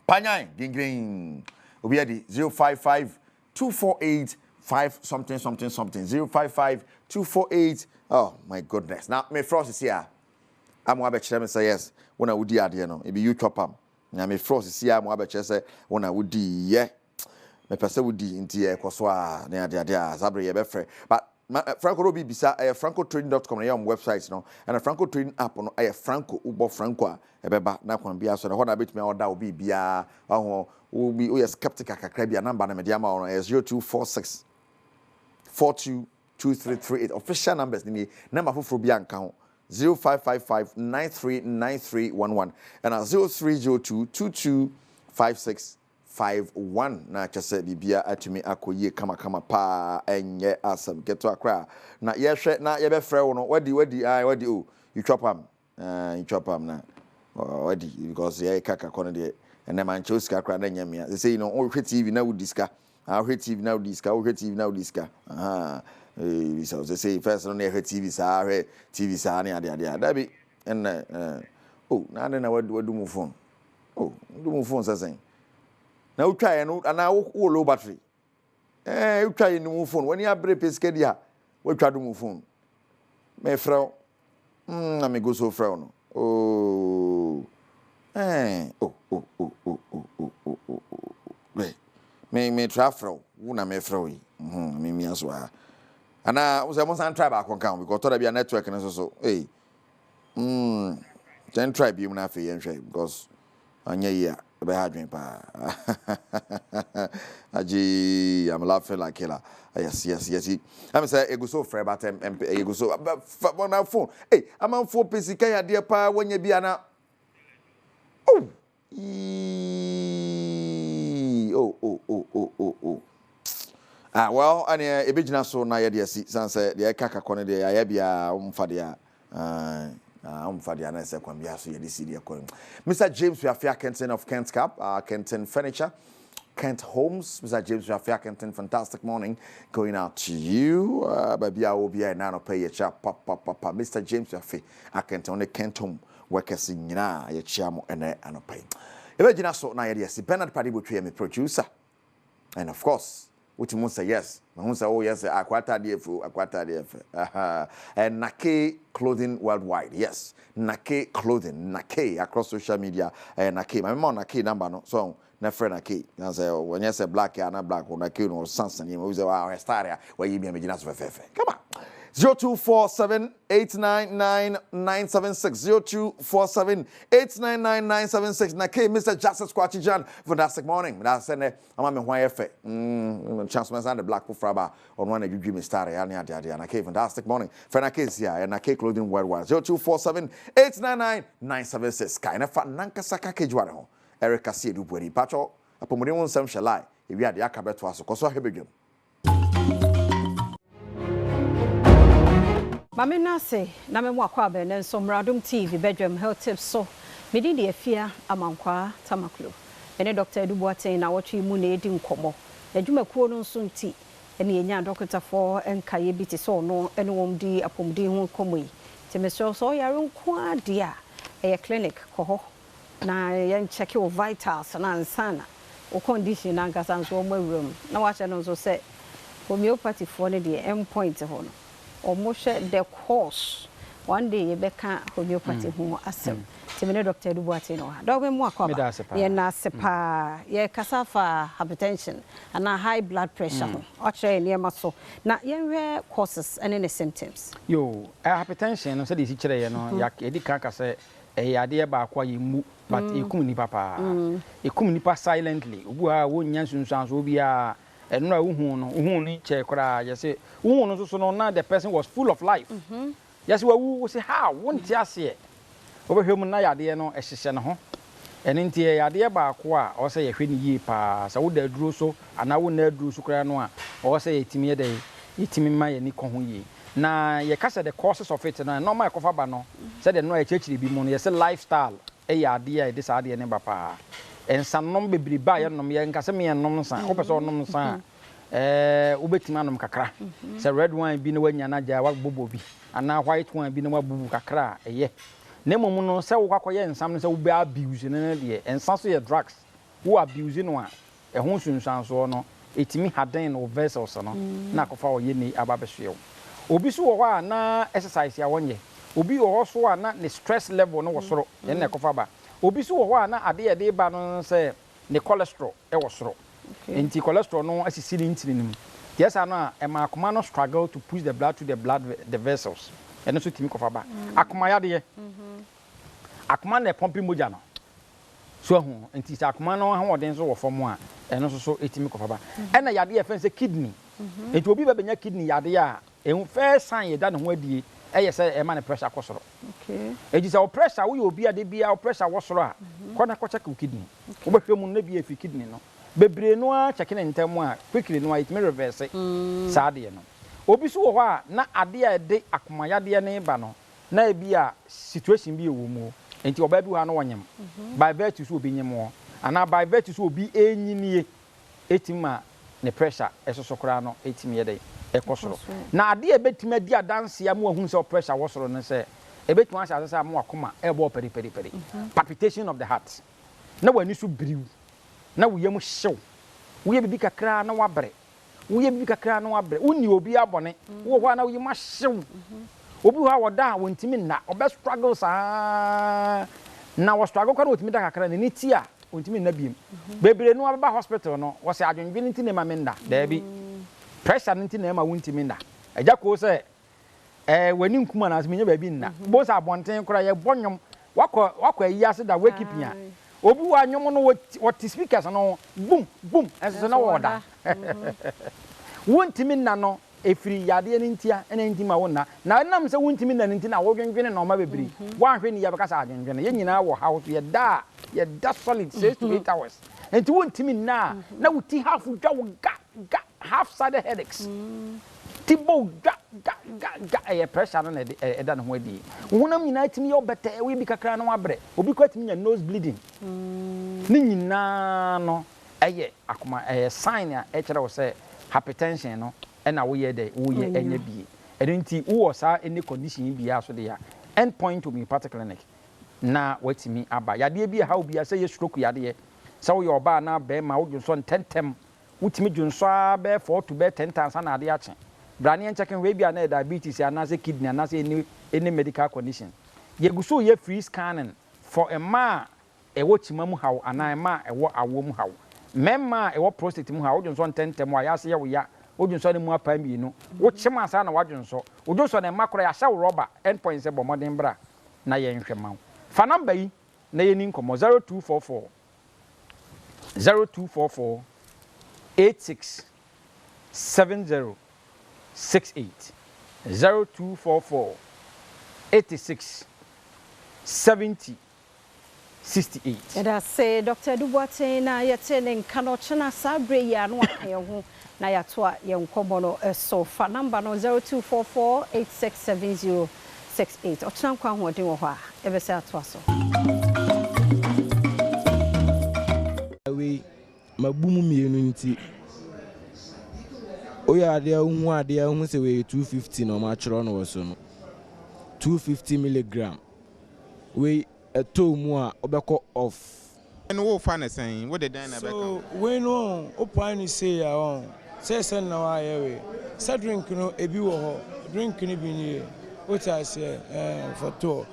panyan kinkring obi adi 055 248 5 something 055 248. Oh my goodness. Now me frost is here. I'm going to say yes. When I would do ade no, it be you chop am. Now me frost is here. I'm going to say when I would do yeah. Me pese would do into here koso a na ade sabre ye be frɛ. But Franco Robi bisa francotrading.com na your website no. And a Franco Trading app no Franco ubo Franco a ebeba na kwan bia so na ho na betumi order obi bia ho will be we skeptical kakra bia number na me dia ma no 0246 422338 official numbers ni number for bia nka ho 0555 939311 and 0302 225651 na chese bibia atumi akoye kama pa enye asam geto akra na yehwe na ye be frɛ wo no wadi oh you chop am na wadi because ye kaka kono de and then manchos kakra na nyamia they say you know oh TV na udiska TV na udiska so they say first on TV sa na ade that be and oh na wadu mu phone oh do mu phone say na utwa no ana wo low battery utwa ni mu phone when you abre pesike dia watwa do mu phone me frɛ na me go so frɛ no oh me trafro una me frɛ me mi aso a ana wo se mo san try ba kon kan because to da bia network no so then try bi mu na fe yen hwɛ because anya yi a be ha dwen pa aji I'm laughing like killer yes I'm say e go so frɛ but e go so on my phone I'm on phone pesika ya de pa wanya bia na oh well and e bigina so na ye de si sanse de kaka kone de ya bia umfade na se kwam bia so ye de si de kone Mr. James Wiafia Kenton of Kent Cap Kenton Furniture Kent Homes Mr. James Wiafia Kenton fantastic morning going out to you baby I will be na no pay your chap papa Mr. James Wiafia Kenton on the Kent Home workers nyina ye chiamo ene anopai e bigina so na ye de si Bernard Padibotwe me producer and of course which means say yes. I say, oh yes, akwata DFO. And Nake Clothing Worldwide, yes. Nake Clothing, Nake across social media. Nake, my mom Nake number no so. Na friend Nake. I say when you say black, you're not black. Or Nake no Sansan. You say wow, Estaria. Where you be making us fefe. Come on. 0247-899-976. 0247-899-976. Nake, Mr. Justice Kwachijan. Fantastic morning. That's I'm on my effort. Chance man the black fraba on one of you dream star. Nake, fantastic morning. Friend Nake is here. And Nake Clothing Worldwide. 0247-899-976. Kind of fun. Nanka Saka Kejuano. Erica C. Dupweri Pacho. Upon Sam Shalai. If you had the Akabe to us, Koso Hebegum. Mame nase na me mwakwa be ne nso Adom TV Badwam health tips so me di de afia amankwa tamaklo ene Dr. Edubuaten na wotwe mu na edi nkomo adwumakuo no nso nti ene enya doctor for enkaye bi te so no ene wom di apomdi ho nkomo yi te me so yare nko ade a eye clinic koho na yen check your vitals na ansana o condition na nkasa nso mo awuram na wa che no nso se homeopathy for ne de endpoint ho no almost the course one day you beka homeopathy who asem timene Dr. Edubuaten no ha dogwe mu akwa ye na sepa ye kasafa hypertension and high blood pressure o chere ne maso na ye hwe causes and any symptoms yo hypertension no say dey chere ye no ya edi kan ka say e ade ba akwa ye mu but ekum ni papa ekum ni pa silently obu ha wo nya sunsun so obi a eno na uhu ni che kra ye say uhu no so no na the person was full of life yes we say how won't ase obehwem na yade no ehihye ne ho ene ntie yade ba ko a o say ye hwe ni yi pa sa wo da duro so ana wo na duro so kra no a o say yetimi ye dey yetimi ma ye ni ko ho yi na ye kasa the causes of it no normal ko fa ba no say the no e chechiri bi mu no ye say lifestyle e yade a this ade ne ba pa ensanom bebiri ba ye nom ye nkase me nom nsa wo pese onom nsa ubetima nom kakra say red wine bi ne wanya na ja wa bobo bi ana white wine bi ne wa bubu kakra eye ne momu no say wo kwakoye ensam no say wo be abuse ne de ensa so ye drugs wo abuse no a ho sunsan so no etimi haden no vessels no na kofa wo ye ni ababehwe obi so wo a na exercise ya wonye obi wo so a na ne stress level no wo soro ye na kofa ba obi so wo a na ade ye de ba no say ne cholesterol e wo soro enti cholesterol no asisi ni ntini nim yes ana e ma akoma no struggle to push the blood to the vessels eno so timi kofa ba akoma ya de akoma na pompi moja no so hu enti sa akoma no ha woden so wo fom a eno so etimi kofa ba ena yade ye fen se kidney enti obi ba benya kidney yade a en first sign ye da ne ho adie eye se e ma ne pressure kosoro eji se o pressure wo ye obi ade bia o pressure wo soro a kona ko check kidney wo ba hwemu na bia fi kidney no bebre no a check ne ntem a quickly no it may reverse saade no obi so wo ho a na ade a de akoma yade ne ba no na bia situation bi ewo mu enti oba bi ho no wonyem by virtue so obi nyem ana by virtue so obi enyinie etima ne pressure esoso kra no etimi yede ekosoro na ade e betima di adanse am ahun se pressure wosoro no se e betima asase am akoma e bo peri palpitation of the heart na wani so briw na wo yam hyew wo ye bibi kakra na wabre wo ye bibi kakra na wabre woni obi abone wo ho na wo yim hyew obi ho awoda wo ntimi na obe struggle sa na wo struggle kwa wo ntimi da kakra ni ti a wo ntimi na biem bebre no aba hospital no wo se adwonwe ni ntine ma menda da bi pressure ni ntine ma wo ntimi nda eja ko se wani nkuma na aseminya ba bi nna bo sa abonten kora ye bonyom wakọ yi ase da wake pia obi wa nyom no what speakers no boom boom eso na woda wontimi nna no efiri yade ne ntia ene ntima wona na nam se wontimi nna ne ntina wodwenwene na oma bebiri wanhwe ni ya beka sa adwenwene ye nyina wo house ye da solid 6 to 8 hours enti wontimi nna na wuti half dwa wo ga half side headaches tibo ga e pressure no e da no ho adi wonam nyina timi yo beta e we bi kakra no abre obi kwatimi nya nose bleeding ni nyina no eye akoma sign a e kire wo se hypertension no e na wo ye de wo ye enya bi edenti wo sa any condition bi aso de ya end point to me particular clinic na watimi aba yade bi ha obi ase ye stroke yade ye se wo ye oba na be ma wo so tentem wutimi dwonso a be 4 to be 10 times na ade ache brane checking we bia na diabetes anase kidney anase any medical condition yeguso ye free scanning for a ma e wo chima mu hawo ana ma e wo awo mu hawo memma e wo prostate mu hawo dwonso ntentem wa ya se ye wo ya odwonso ne mu apa mienu wo chima asa na wadwonso odwonso ne makoro ya hya wo rubber endpoint se bomodin bra na ye nhwema fa number yi na ye ni nkomo 0244 86 70 68 0244 86 70 68. And I say, Dr. Dubois, na yetene kanochana sabre ya no akayehu na yatwa yenkomono so fa number no 0244 86 70 68. Ochana kwa hoden wo ho a ebese atwa so. We mabumu mienu nti oya ade hu se we 250 no ma chiro no wo no 250 milligram we eto mu a obeko off and wo fa na sen wo de dan na beka so we no opani say ya on say sen na wa ye we sa drink no ebi wo ho drink ni bi ni o ta say photo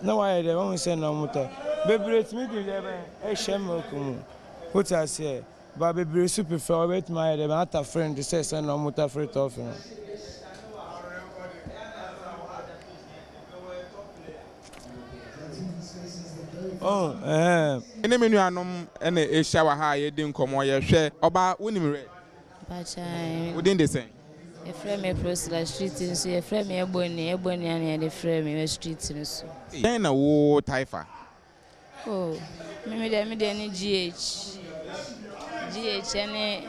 na wa ye de won say na muta bebre timi di de e shem ko o ta say ba bebre super for wait my de ata friend say sen na muta free off no. Oh, ene menu anom ene e shower ha ye din komo ye hwe oba wonim re bachai wodin de sen e frame me prosla street nso e frame me eboni an de frame me street nso den na wo taifa oh me de ni GH ene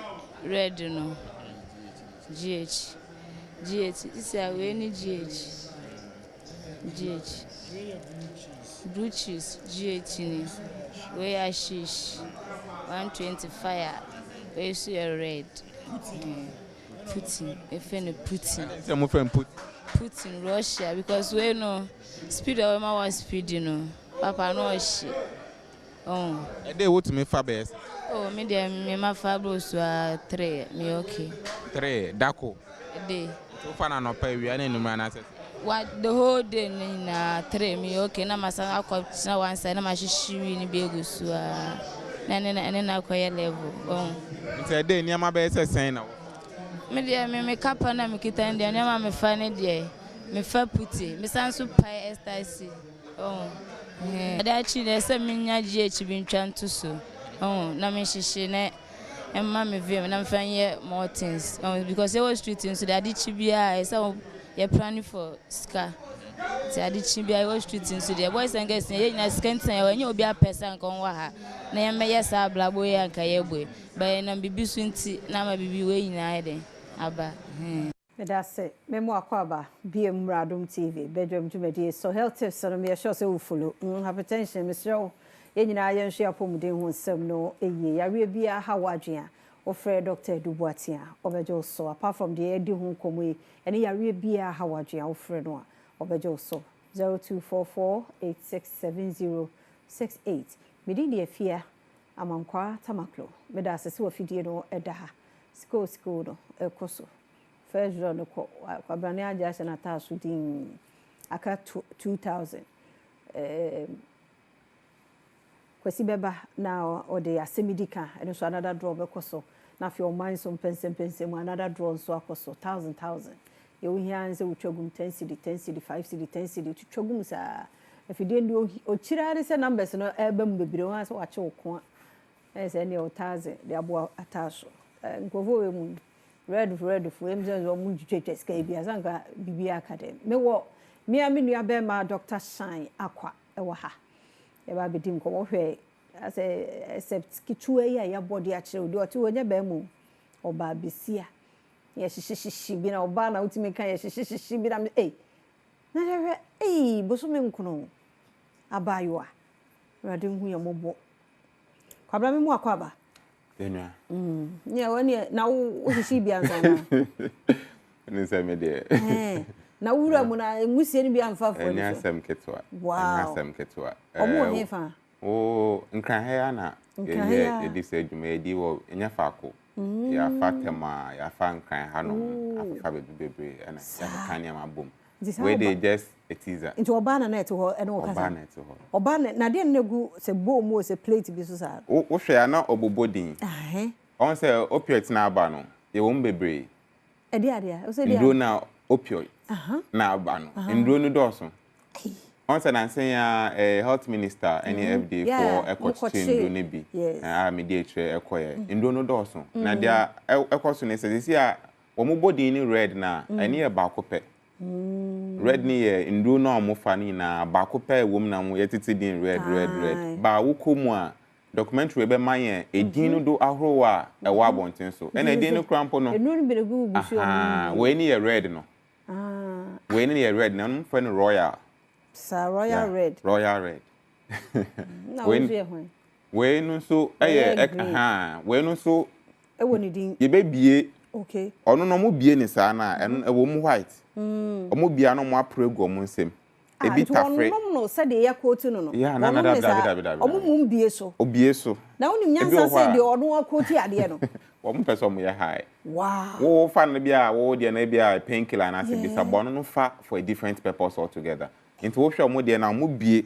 red no GH is a we ni GH blue cheese GH ni we ashish 120 fire we see a red Putin if any Putin some friend Putin Russia because we know speed of my was speed you know papa no shit oh they what me fa best oh me dem me ma fa bro so 3 me okay 3 dako day so fa na no pa wi ana enum na access what the whole day na 3 me okay na masa akọ na one side na ma hihiri ni begu so na akoye level oh nti day ni ama be sen na me dey me kapa na me kita ndi na ma me fa ne dey me fa puti me sanso pai ecstasy oh ada chi na se me nya GH bi ntwa nto so oh na me hihiri na emma me vim na me fa ye more things oh because it was street so the adi chi bia e say you planning for ska ti adi chi bia was street so the boys and girls ye na skantan ya wenye obi a person kon wa ha na ye me yes ablabo ya nka ye boy ba na bibi so nti na ma bibi we nyina ye den aba that's it memo akwaba BM Adom TV Badwam Jumedi so health tips so me sure say we follow hypertension me sure ye nyina ye nhwe apomuden ho nsem no eye yare bia ha wadwea ofre Dr. Dubois obejo so apart from the edi ho komo ene yare bia ha wadwea ofre no a obejo so 0244867068 medi de afia amankwa tamaklo meda asese wafidie no edaha school no ekoso first run ko kwabrane aja se na taso din aka 2000 kwesi beba na ode asemidika eno so another draw bekoso na fi o man so pense mu another draw so akoso 1000 ye hia nse utwagum 10 cedi 5 cedi 10 cedi utwagum sa afidie ndi o chirare se numbers no eba mu bebre ho ase wache okon ese ne o 1000 de abo ataso nkofo we mu red for emze zo mu twetwe ska bia zanka bibia academy mewo me nua be ma Dr. Shine akwa ewo ha e ba bedim ko wo hwe ase except kichuwe ya body a kire odi oti wonya ba mu oba besia ye shishishi bi na oba na utimi kan ye shishishi bi na na hwe boso me nkuno abayoa rade hu ye mobo kwabra me mu akwaba enua nya woni na wo shishi bi ansa na ni se me de na wura mu na engusie ni bi amfa fo ni asem ketwa asem ketwa omo he fa o nkran he ya na ye di se dwuma ye di wo enya faako ya fatema ya fan hano afa bebre and ya kan ya mabom we dey just a teaser into obana net ho ene okasa obana net ho obana na de negu se bom o se plate bi so sa wo hwe ya na obobodin on se opioid na aba no ye wo bebre ade o se dia ndro na opioid na aba no ndro no doso on se na sen ya health minister any FDA for ecochange ndro ne bi mediatre ekoye ndro no doso na dia ekoso ne se si a wo mo bodin ni red na ene ye ba ko pe red ni ye ndro na omo fa ni na ba ko pe wo na mo yetiti din red ba wo komu a documentary be maye edin no do ahoro a ewa abonten so ene edin no krampo no enu ni beregu busu we ni ye red no we ni ye red na no fa no royal sa royal red na we no so we no so ewo ni din ye be bie okay ono no mo bie ni sa na ewo mu white omo bia no mo aprego mo nsem ebi tafre no se de ya quote no ya na da omo mu bie so obie so na woni nyansa se de ono quote ade no omo pese omo ye high wow wo fa no bia wo de na bia painkiller na se bisa bono no fa for a different purpose altogether into wo hwe omo de na omo bie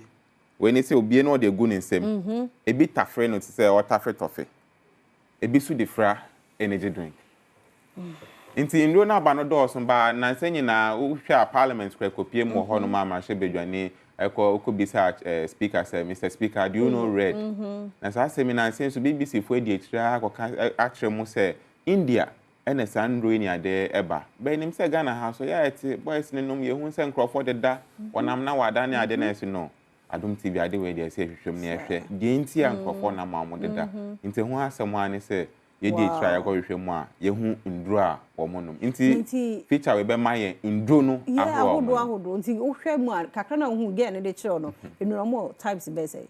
we ni se obie no de gu ni nsem ebi tafre no se o tafre tofe ebi su de fra energy drink inti ndo na ba no doso ba na nsenyi na uhwa parliament kwa kopie mu ho no mama hye bedwane ekobisa speaker say Mr Speaker do you know red na sa seminar nsen so BBC fo edi etira akre mu say India ene sandro ni ade eba be nim say Ghana ha so ya eti boys ne nom ye hu say nkrofo deda wonam na wada ne ade na esi no Adom TV ade we dey say hwehwem ne ehwe de nti an nkrofo na mamu deda nti hu asem ani say ye dey try akọ mu a ye hu ndro a omonum nti feature we be maye ndro no ahodo nti ohwe mu a kakra na hu ge ne de kire no enuramo types be say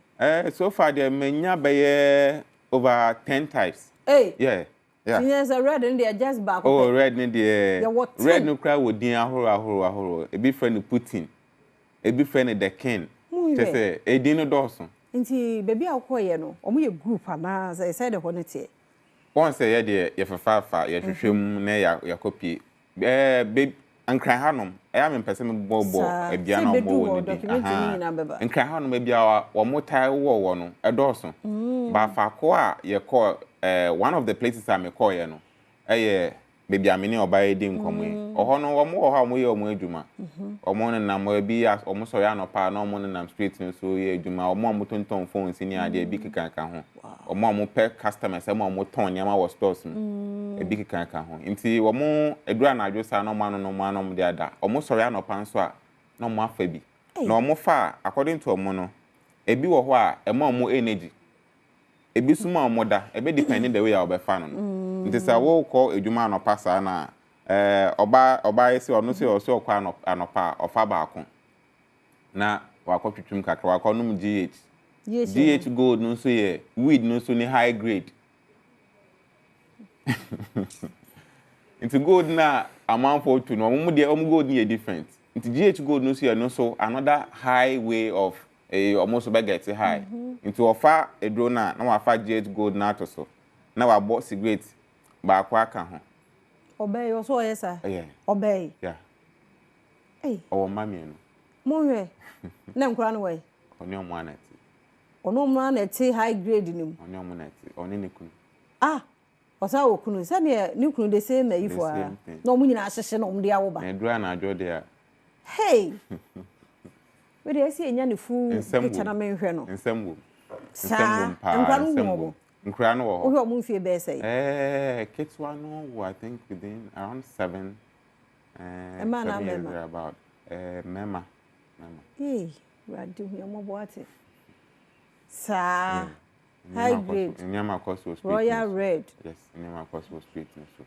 so far there menya be over 10 types yeah yes a red and they just back red in the red no cry wo din ahoro e be friend Putin e be friend the king just say e din no doso nti baby akoye no omo ye group ana say the honete one say ye de ye fafafa ye hwehwem na ya copy be ankran hanom ya me pese me bobo e bia na omo wo ni ankran hanom e bia wo motai wo no e doso ba fa ko a ye call one of the places I me call ye no baby amini obaye di nkomo yi oho no wo mo ho mo ye omo adwuma omo ne nam bi omo so ya no pa na omo ne nam street no so ye adwuma omo tonton phones ni ade bi kika ho omo pe customers omo ton niam wo stores no e bi kika ho nti omo edura na adwosa no ma no de ada omo so ya no pa nso a na omo afa bi na omo fa according to omo no e bi wo ho a omo energy ebi suma omoda ebe depending the way ya obefa no nti sa wo ko edwuma no pasa na oba esi onu si o so kwa anopa ofa ba ko na wakotwetwum kakra wakonum GH gold no so ye weed no so ni high grade nti gold na amount for to no omo gold ni different nti GH gold no so ye no so another high way of almost be get high into offer a drone na wafa GH gold na to so na wa bought cigarette ba kwa aka ho obey o so yesa obey yeah o mami no mo hwe na nkura no we oni omo anati ono mo anati high grade nim oni omo anati oni ne kunu osa okunu se ne kunu de same na ifo ara na omo nyina ahyehye na omo de awo ba na dura na ajo de a hey we dey see enya ne fu picture na menhwe no nsemwo nkra no wo ho mo mfie be say kitwa no I think within around 7 about mema radio here mo boate sa high grade nyama cost was royal red yes nyama cost was street so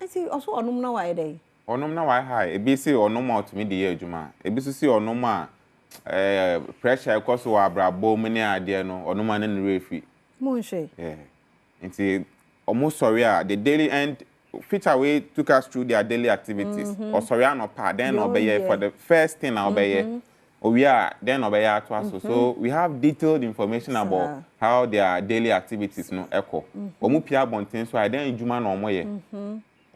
I see also onum na why dey onum na why high ebi si onum out me dey adwuma ebi so si onum a pressure cause wa brabo me ne ade no onum na ne refi mo nhwe nti almost sorry the daily end feature we took us through their daily activities or sorry no pa then obey for the first thing obey we are then obey to us. So we have detailed information about how their daily activities no echo. Omu pia bonten so I then juma no omoye.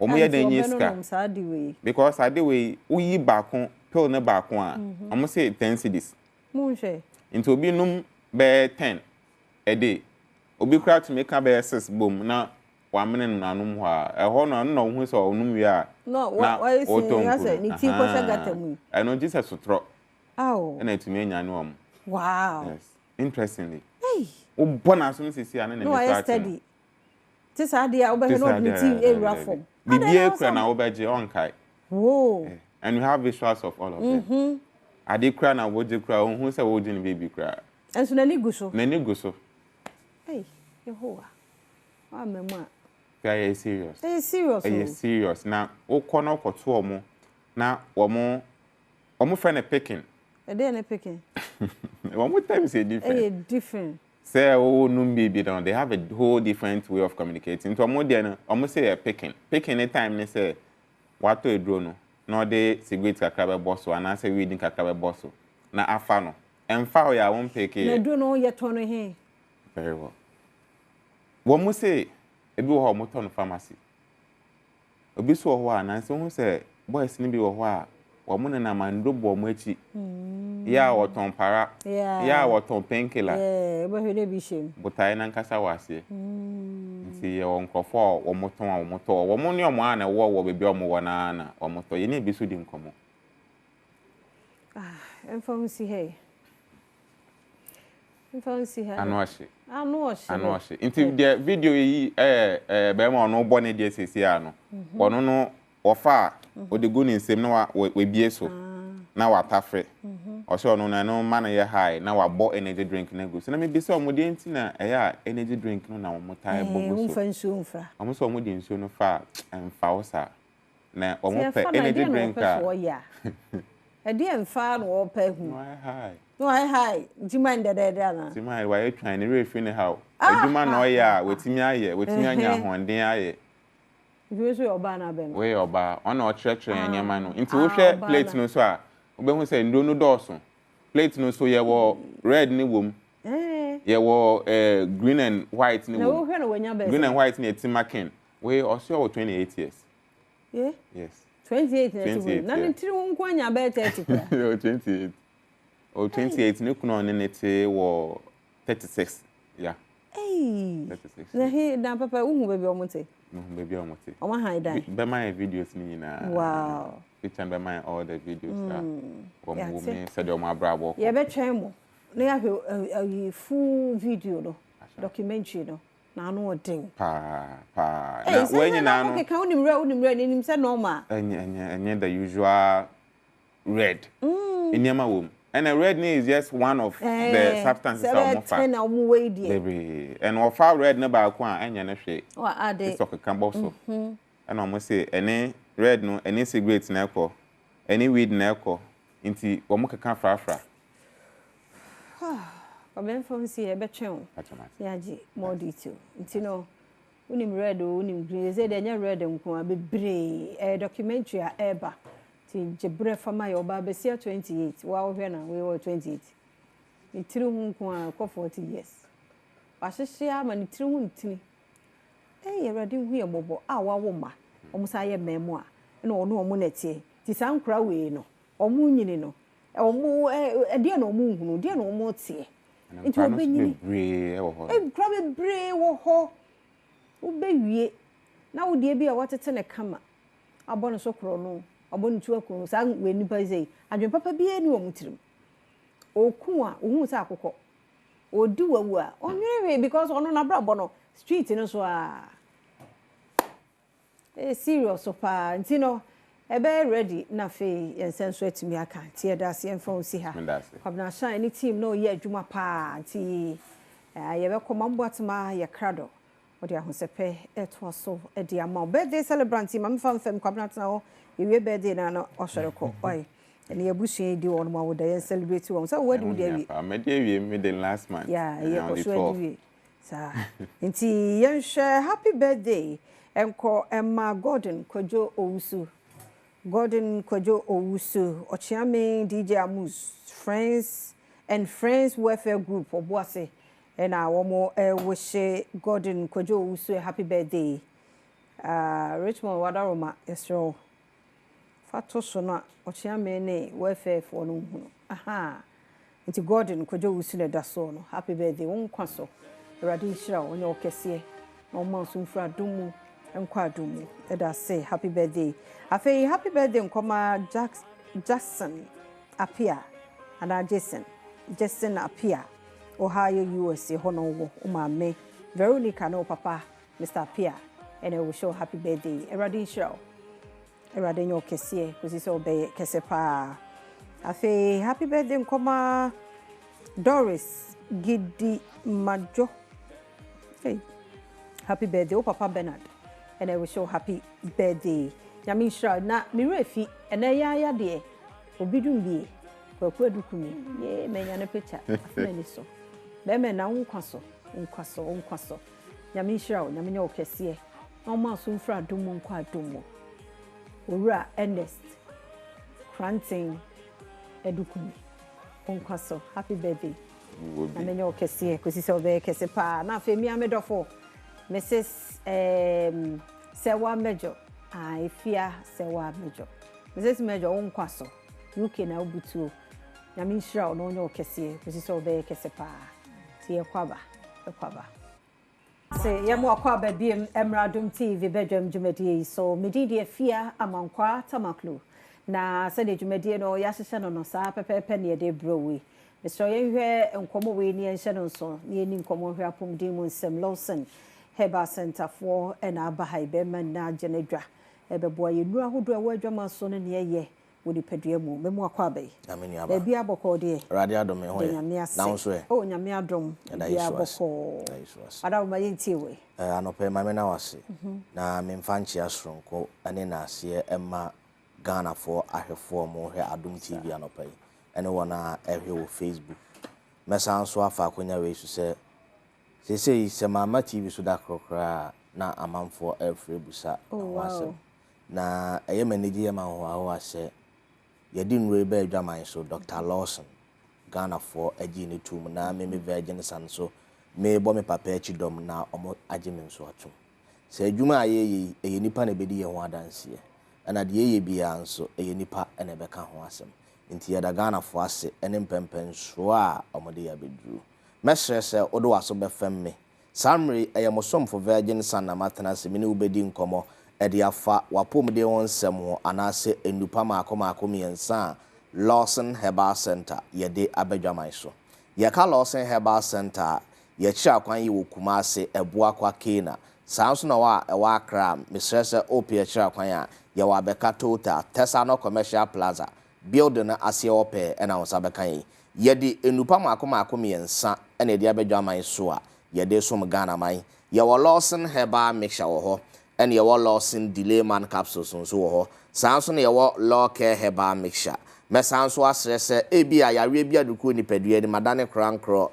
Omoye den yeska. Because I way uyi baako pill ne baako a. Omo say 10 cedis. Munche. Into obi num be 10 a day. Obi kra to make be 6 boom na 1 minute na num ha. E ho no hu so onum wi a. No, why is it ni ti ko gatamu. I know Jesus sutro. Oh. And it me nya no. Wow. Yes. Interestingly. Hey. O bona so sisi ane na no, I study. This idea obe no routine area form. Bibie kra na obeje on kai. Whoa. And we have visuals of all of them. Ade kra na woje kra ohun se woje ni baby kra. Enso na ni guso. Na ni guso. Hey, Yehowa. Wa mema. They are serious. They are serious. They are serious. Now, o kono koto omo na omo friend picking. They are picking. One time say different. They different. Say oh no baby down. They have a whole different way of communicating. To omo there omo say a picking. Picking any time they say what to drone no they cigarette kakra be bosso and I say weeding kakra be bosso. Na afa no. Emfa o ya won pick. Na do no ye tono he. Very well. What mo say ebi wo ho mo ton pharmacy. Obi so ho a na so hu say boys ni bi wo ho a wo mo na mando bo mo achi. Ya wo ton para. Ya wo ton painkiller. Yeah, bo hwe bi shem. Butai na nkasa wase. Nti ye wo nkofo wo mo ton wo mo to. Wo mo ni o mo ana wo bebi o mo wo na na wo mo to. Ye na bi so di nkomo. Enfam si hey. Anoashi. Into the video yi be ma no bone de sesi ano. Ono no ofa o de go ni nsem na we bie so. Na wa tafre. O se ono na no man ye high na wa bo energy drink na go. So na me bi se o mo de nti na energy drink no na o mo tai bo so. Mfa nsu mfa. O mo so o mo de nsu no fa emfa o sa. Na o mo pe energy drink a. E de emfa no o pe hu. No, hi. Do you mind that? Do you mind why you trying to refine how? Do you mind no ya? Wetimi aye, wetimi anya honden aye. You say oba ben. We oba, on our church nyama no. Nti wo hwe plate no so a, obehu say ndo no dooso. Plate no so ye wo red ni wom. Ye wo green and white ni wom. Na wo hwe no wanya be. Green and white ni etimaken. We also 28 years. Yeah? Yes. 28 years. Na ntiri wo nkwanya be 30 kwa. 28. Oh, 28 no kuno nete wo 36. Yeah. Hey. 36. Na he na papa uhu baby omote. No baby omote. O ma han dan. Be my videos ni na. Wow. Which and be my all the videos that. Wo me said o ma brabo. Ye be twen mo. Na ya hwe full video no. Documentary no. Na no odin. Pa. Na when you na no. Okay, ka unimre nim say normal. Enye the usual red. Inyama wom. And a red knee is just one of the substances of Mofa. And of our red number one and Yanashe. What are they? It's okay, Camboso. And almost say any red no, any cigarettes neco, any weed neco, into Omoka can fra. But then from see a better. Yaji, more detail. It's no, unim red or unim green, they are red and come be a documentary ever. Jebre fama yo ba besia 28 wa ohwe na we were 28 ni tiri hu nko a 40 years wa hyehyɛ ama ni tiri hu ntini erade hu ye bobo a wa wo ma omo sa ye memo a na ono omo na tie ti san kra we no omo nyini no omo de na omo hunu de na omo tie nti obenyini kra be bre wo ho obewie na wo de bi a watete ne kama abɔ so kro no abontu akun sa we nipa zei adwen papa bia ni omutirim oku a ohun sa akokɔ odi wawu a onwere because ono na bra bono street no so a serious so pa nti no ebe ready na fe yensenso atimi aka tie da se emfa osi ha kwabna shine ni team no ye adwuma pa nti ye be komambo atma ye krado odi ahosepe eto so edi ama birthday celebrant mam fam kwabna tna ho yewe birthday na no osoreko oi ene yebusu di won ma wo da yen celebrate won so what do we me dey we the last month yeah ye sa nti yen share happy birthday enko Emma Gordon Kojo Owusu Gordon Kojo Owusu, Ochiame DJ Amus, Friends and Friends Welfare Group of Boise. And I want wish Gordon Kojo Owusu a happy birthday. Richmond Wadaroma, yes, ro. Fato sona, Ochiame ne welfare for no. Aha. Into Gordon Kojo Owusu ne dasono. Happy birthday, one kwaso. Radisha, on your kese. No man soon for a dumu. Nkwadumu eda say happy birthday afei happy birthday nkoma Jackson Apia and Jason Apia Ohio USA hono wo umame Veronica no papa Mr. Apia and I will show happy birthday eradi show eradi nyo kese kusi so be kese pa afei happy birthday nkoma Doris Gidi Majo hey happy birthday o papa Bernard and I wish you happy birthday. Yami shra na mirefi and ya de obidum bi kwaku edukumi ye menya ne picture afani so be me na unkwaso Yami shra nyame ne okese no ma so mfra dum nkwa dum owura Ernest Cranting edukumi unkwaso happy birthday nyame ne okese kosi se obe kese pa na fe mi amedofo Mrs. Sewa Major, I fear Sewa Major. Mrs. Major, on kwaso. UK na ubutu. Yami shra no nyo kese, kusi so be kese pa. Tie kwaba. Say yamu akwaba biem Adom TV Badwam dwumedie so medidi afia amankwa tamaklu. Na sede dwumedie no yahyehyɛ no sa pepepe ne de browi. Mr. Yenhwe nkomo we ni enhye no so, ne ni nkomo hwe apom din mu nsem Lawson. Heba Center for and Abahai Beman na Genedra. Ebeboa yenu ahodo a wadwama so ne ye wodi padua mu memu akwabe. Da bia boko de. Radio Adom ho ye. Na wo so e. O nyame adom. Bia boko. Ada wo maye ntie we. Anope mame na wase. Na memfa nchi asronko ane na ase emma Ghana for ahwefo mo hwe Adom TV anope. Ene wona ehwe wo Facebook. Mesa nso afa akonya we su se se mama TV so da krokra na amanfo every busa wasem na eye manage ye man ho ase ye di nwe be adwaman so Dr. Lawson Ghana for agi ni tum na me virgin san so me bo me papa echi dom na omo agi me so atum se adwuma aye eye nipa na bedi ye ho adanse na de ye bia nso eye nipa na be ka ho asem nti ye da Ghana for ase ene mpempen so a omo de ya bedru mesrese odo waso befem me samre eyemosom for virgin san na matana se mini ubedi nkomo ede afa wapom de wonsem ho anase enupa maako miensa Lawson Herbal Center yede abadwaman so ye ka Lawson Herbal Center ye kira kwan yi wokuma ase eboa kwa kena sanso na wa akra mesrese opie kira kwan ya ye wa beka total Tesano Commercial Plaza building ase ope ena wonsabeka yi yedi enupa maako miensa ene ede abadwaman so a yede som Ghana man ye wo Lawson Herbal mixture wo ho ene ye wo Lawson delay man capsules so wo ho sanso na ye wo law care herbal mixture mesanso asrese ebia yare bia duku nipadua ni madane krankro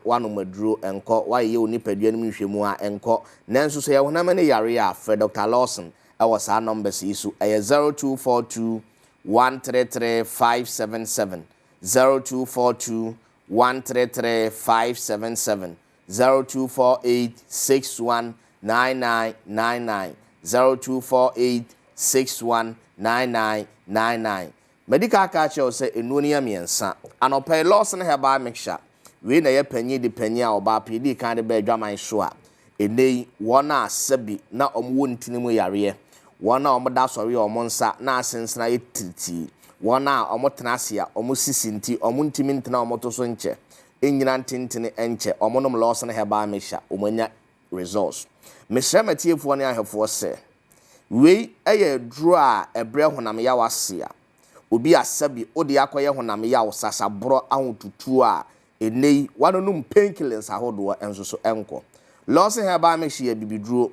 wanu maduro enko waye onipadua ni nhwemu a enko nanso so ye honam ne yare a Fred Dr. Lawson e wo sa numbers isu e 0242 133 577 0242 133 577 0248 61 9999 0248 61 9999 medical catcher say enuonia miensa anopai Lawson Herbal mixture we na ye panyi de panyi a oba pidi kan de be adwaman so a enei wona asabi na omwo ntinimu yare wona omda sori omonsa na asensena etiti wona omotena a omosisi nti omuntimi ntena omotoso nche enyina ntintini enche omonom Lawson Herbal mixture omanya results mesramatifo ne ahefo se we eye dro a ebre honam ya wase a obi asabi odi akoye honam ya wosasabro ahotutu a enei wanonum painkillers ahodo enso so enko Lawson Herbal mixture bibidro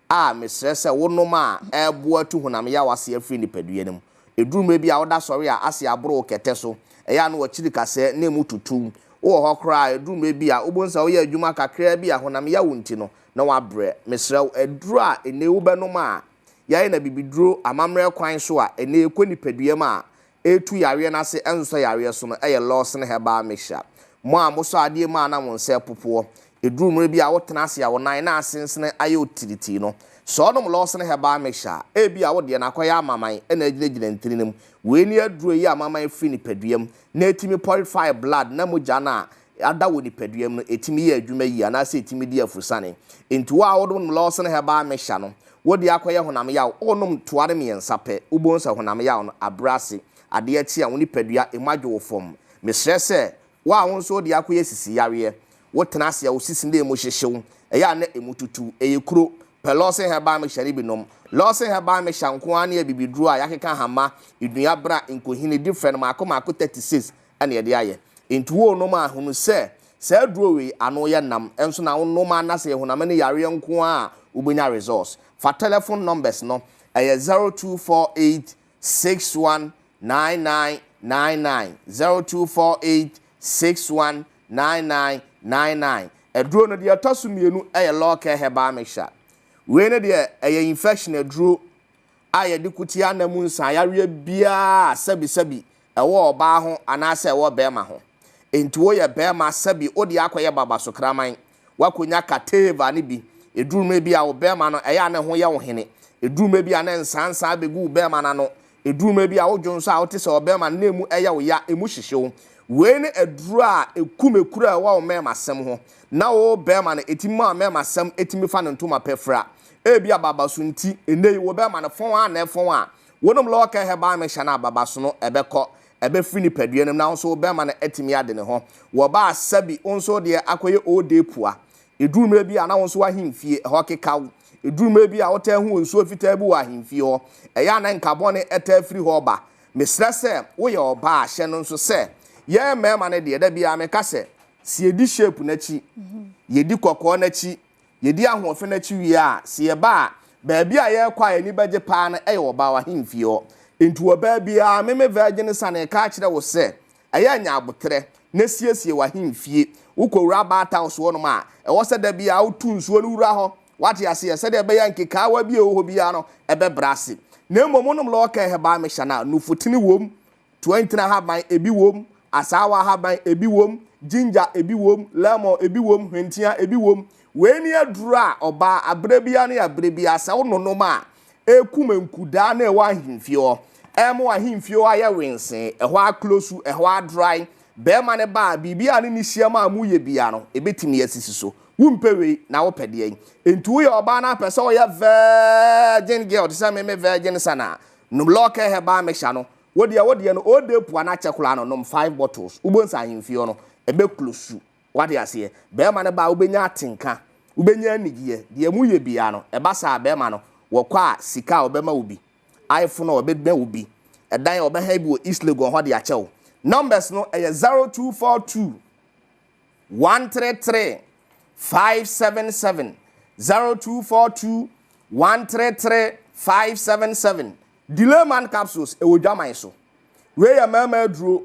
a mesrese wonom a ebo atu honam ya wase afri ni paduanem edrum bi a woda sori a ase abro kete so eya no wachiri kase na emu tutu wo hokra edrum bi a obonsa wo ya adwuma kakra bi a honam ya wonti no na wabre mesrew edru a enewu benom a yae na bibiduro amamre kwan so a ene ekɔ nipaduam a etu yare na se enso yare so no eye Lawson Herbal Mixture mo a mo so ade ma na mo nse popo eduru mre bi a wotena ase a wonan na asensene aye otiriti no so onom Lawson Herbal Mixture e bi a wode na akoya amaman e na agilagila ntirinam we ni aduro yi amaman free nipaduam na etimi purify blood na moja na ada wo nipaduam no etimi ye adwuma yi ana se etimi di afusane enti wa wodom Lawson Herbal Mixture no wodi akoya honam yaw onom toare miensa pe ubonsa honam yaw no abrase ade achi a woni padua emadwo fom mesrese wa won so de akoya sisi yare wotena ase a wosisi na emo hyehyew eya na emututu eyekuro pe Lawson Herbal Mixture binom Lawson Herbal Mixture nko an ya bibiduru a yakeka hama idua bra nkohini different makoma 36 ane ye de aye enti wo no ma hunu se duro we ano ye nam enso na no ma na se honam ne yare nko a ubenya resource for telephone numbers no 0248619999 0248619999 eduro no de atosu mienu Lawson Herbal Mixture we ne de infection eduro aye de kutia na mu nsan yare bia sabi ewo oba ho anase ewo bema ho enti wo ye bema sabi odi akoye baba so kraman wakonya kateva ne bi eduruma bi a wo bema no eya ne ho ye wo hene eduruma bi a ne nsansa begu bema na no eduruma bi a wo dwonso a wo te se wo bema na emu eya wo ya emu hyehyew we ne eduru a ekumekura wo mema sem ho na wo bema na etimma mema sem etimi fa ne ntoma pefra ebi ababa so nti enei wo bema na fon a na fon a wonom Lawson Herbal Mixture na ababa so no ebekọ ebe free ni paduanum na nso bema na etimi ade ne ho wo ba sabi onso de akoye ode pua eduruma bi ana nso ahimfie ho kekaw eduruma bi a wota hu nso fitaa bi wa ahimfie ho eya na nkabone eta free ho ba mesrese wo ye oba ahye no nso se ye mema ne de da bi a meka se si edi shape na chi yedi kokko na chi yedi ahofe na chi wi a si ye ba baabi a ye kwa ani baje pa na eye oba wa ahimfie ho entu oba bia meme virgin sane ka kire wo se aya nya abotre na siesie wa himfie ukowura ba ta so no ma e wo se da bia utu nsuo no wura ho wate ase se da be ya nkeka wa bia ho bia no ebe brase na momonum Lawson Herbal Mixture na nufutini wom 20 na haban ebi wom asawa haban ebi wom ginger ebi wom lemon ebi wom hwentia ebi wom we ni aduru a oba abre bia na abre bia sa wo no ma ekumenkuda na e wa himfie emo ahimfio aye wense ehwa aklosu ehwa dry bema ne ba bibia ne nihia ma mu ye bia no ebetimi asisi so wumpewe na wo pede entu ye oba na pese o ye virgin girl de say me virgin sana no Lawson Herbal Mixture no wodi no ode pu na chekula no 5 bottles ubonsa ahimfio no ebe klosu wade ase bema ne ba ubenya atenka ubenya anigie de mu ye bia no eba sa bema no wo kwa sika obema ubi iPhone or bed be a die or behavior East Legon hodi achew. Numbers no 0242 133 577 0242 133 577 delay man capsules e wodwa man so we ya mama duro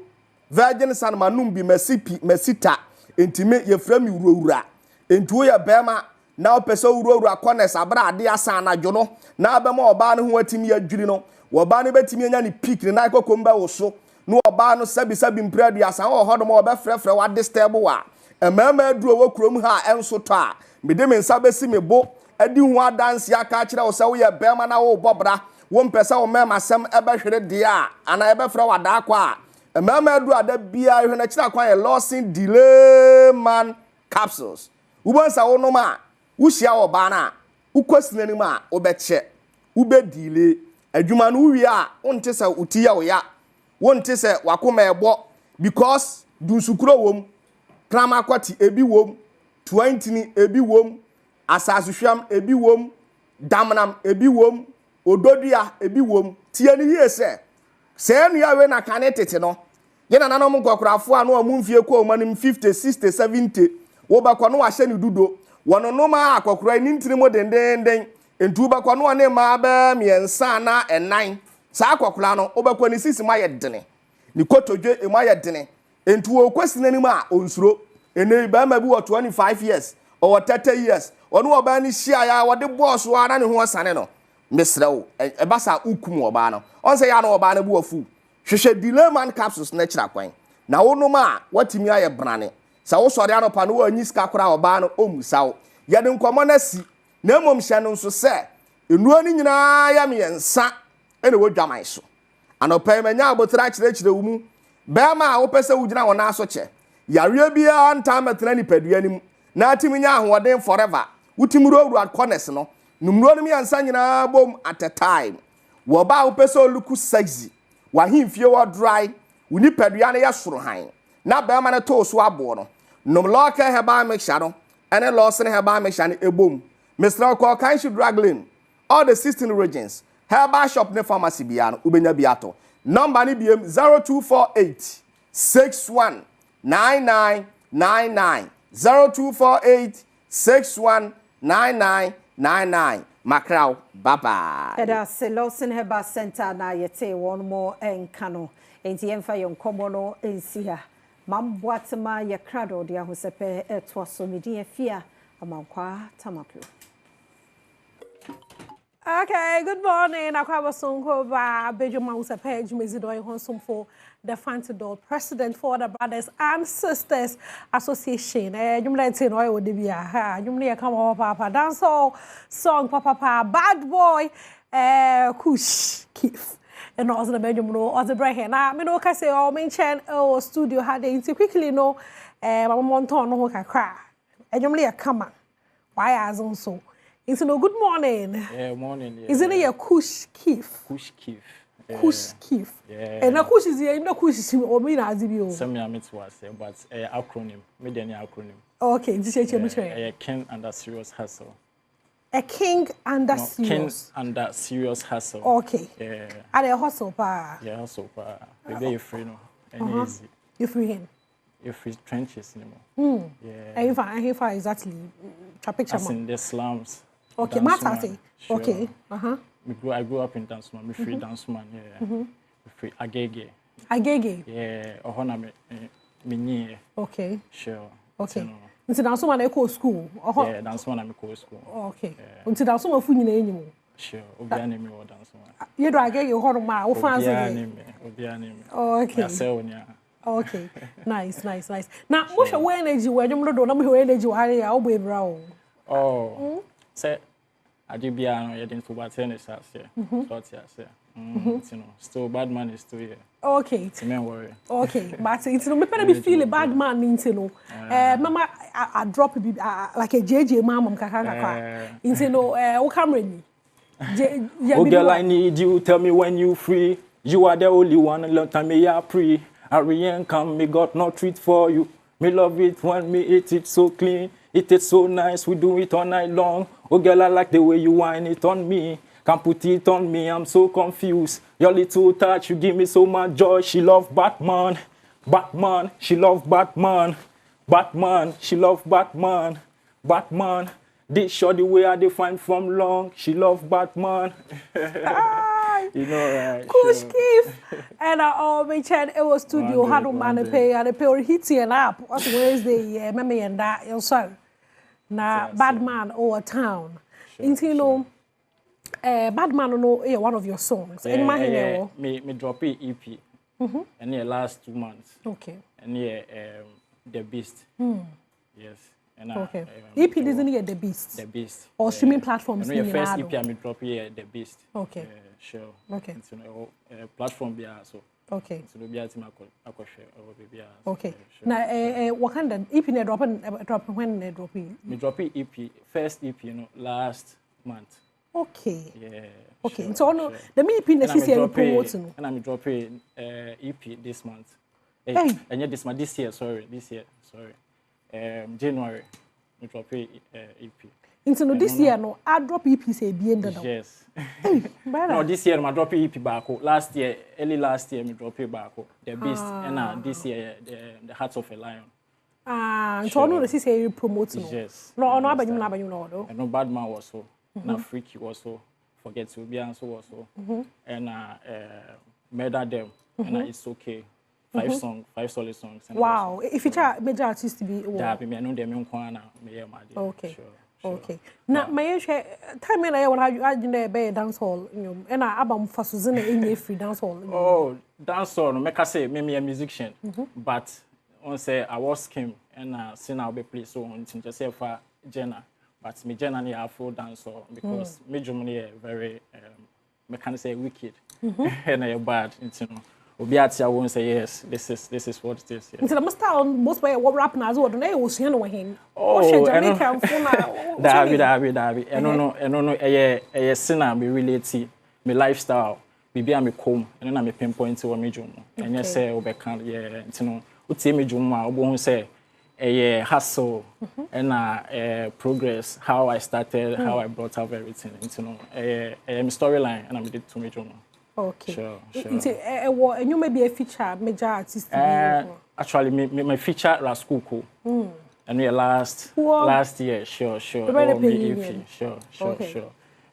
virgin san manum bi mesita entime ye frame wurawura entu ye bema na opese wurawura corners abra ade asa na dwo na abema oba ne ho atimi adwiri no oba ne betimi anya ni peak ne na kokomba wo so no oba no sabi mpradi asa wo hodom oba frefre wa disturb wa emama duro wo krom ha enso to a mede me nsa besi me bo adi hu adanse aka kire wo se wo ye bema na wo bobra wo mpesa wo mema sem ebe hwere de a ana ebe frɛ wa da kwa emama duro ada bia hwe na kira kwa ye Lawson delay man capsules ubonsa wo no ma wuhia wo ba na ukosina ni ma obeche ubedile adwuma no wi a wonte se utiya wo ya wonte se wakoma ebo because dunsukuro wom krama kwati ebi wom 20 ni ebi wom asasuhwam ebi wom damnam ebi wom ododua ebi wom tie ni yie se nu ya we na kanetete no ye na nanom nkokrafo anu amumfie ko manim 50 60 70 wo ba ko no wa hye ni dudo wono no ma akokora ni ntiri mo dendenden entu ba ko no ne ma ba miensa na enan sa akokora no wo ba ko ni sisi ma ye dene ni kotodwe e ma ye dene entu wo kwasina ni ma onsuro ene ba ma bi wo 25 years or 30 years ono wo ba ni hia ya wo de boss wa na ne ho sane no mesrew e basa ukum oba no on say ya no oba na bu afu hwehwe delay man capsules na kira kwan na wonum a watimi aye brane sa wo sori anopa no anyi sika kora oba no omusaw ye de nkomo na si na mom hye no nso se enuo ni nyina ya me yensa ene wodwaman so anopa manya abotra kire wumu bema a wo pese wugina wona aso che yare bia anta metena ni padua nim na atimi nya ahoden forever utimuro owru corners no numuro nim yansa nyina bom at a time wo ba wo pese oluku sexy wa himfie wo dry uni padua na ya soro han na bema na to so abo no num loka heba mixture no ene losene heba mixture ne ebom Mr. Ko kan should draglin all the 16 regions heba shop ne pharmacy bia no ubenya biato number ni biem 0248 61 9999 0248 61 9999 Macrao baba Eda Selosin Heba Center na yete one more enkano enti yemfa yonkomo no ensia mamboatema ye krado dia hosepe etwaso medi afia amankwa tamaklo. Okay, good morning. Akwa sonko ba Badwam hosepe jumezidoi honsum for the Fantidol president for the Brothers and Sisters Association. Jumla tin oil de bia ha. Jumla come papa dance song papa bad boy kush kif. And also the Badwam no or the break na me no ka say o mention o studio had it quickly no mama monton no kakra. Jumla come why as so. It's no good morning. Yeah, morning. Yeah. Isn't it a kush kif? Kush kif. Kush kif. Yeah. And a kush is here, no kush is or mean as you. Some of it was, but acronym, median acronym. Okay, this is a king under serious hustle. A king under serious. King under serious hustle. Okay. Yeah. And a hustle pa. Yeah, hustle pa. Maybe you're free no. And easy. You free him. You free trenches anymore. Yeah. And if I exactly picture. As in the slums. Okay, Matati. Sure. Okay. I grew up in dance man. Me free dance man. Yeah. Free agege. Agege. Yeah. Ohona me. Okay. Sure. Okay. Nti dance man e ko school. Yeah, dance man am ko school. Okay. Nti dance man fu nyina enyim. Sure. Obi anime wo dance man. You do agege ho ma wo fans again. Obi anime. Okay. Ya se onya. Okay. Nice. Now, what's your energy when you don't know energy ya obo bra o. Oh. Say Adibia no you didn't forget any shots here. Thought here say. You know, still bad man is still here. Okay. It's me worry. Okay, but it's no me pena be feel a bad man into no. Mama I drop like a JJ mama kakaka. Into no o camera ni. Oh girl, I need you. Tell me when you free. You are the only one. Long time me ya pre. Ariane come, me got no treat for you. Me love it when me eat it so clean. It is so nice, we do it all night long. Oh girl, I like the way you whine it on me. Can't put it on me, I'm so confused. Your little touch, you give me so much joy. She love Batman. Batman, she love Batman. Batman, she love Batman. Batman, this short the way I define from long. She love Batman. You know, right? Kush Kif. And I mentioned it was studio had man pay and pay hitting up. What Wednesday, memory and that yourself. Na Badman or town. Into you know, Badman no one of your songs. Me drop it EP. And the last 2 months. Okay. And The Beast. Yes. And okay. EP isn't here The Beast. The Beast. Or streaming platforms. And the first EP I drop here The Beast. Okay. Sure. Okay. It's platform be so. Okay. So the be team okay. Now what kind of EP na drop when na drop it? Me drop it EP first EP last month. Okay. Yeah. Okay. Sure, so no the me EP na this year promoting. And I'm dropping EP this month. Hey. And yet this year, sorry. January me drop EP. Into no this year no I drop EP say be end now. Yes. Hey, no, this year I drop EP back. Last year, early last year, me drop it back. The Beast, and this year the Hearts of a Lion. So no, this say promoting. Yes. No, abanyu no. And no Badman also. Na Freaky also. Forget to be also also. And Murder Them. And It's Okay. 5 songs, 5 solid songs. Wow. If you try major artist to be that be me know them in Kwana. Okay. Okay. Na my time when I want to be dance hall, and I abam for Susan in free dance hall. Oh, dance hall. Make I say, me a musician, but on say I was Kim and sing I'll be played so on to just say for Jenna, but me Jenna ni Afro dance hall because me Germany very me can say wicked and I bad, you know. Obiati won't say yes. This is what it is. Until I must tell most way what rap now. What they was saying with him. Oh, Jamaican David. I don't know. A sinner me relate me lifestyle. Maybe I'm a comb and then I'm a pinpoint to a medium. And yes, say Obekan. Yeah, you know. Uti medium. Obo say a hustle and progress. How I started, how I brought up everything. You know, a storyline, and I'm did to medium. Okay. Sure. And you may be a feature major artist. Actually, my feature last school. And we last year, sure. Sure.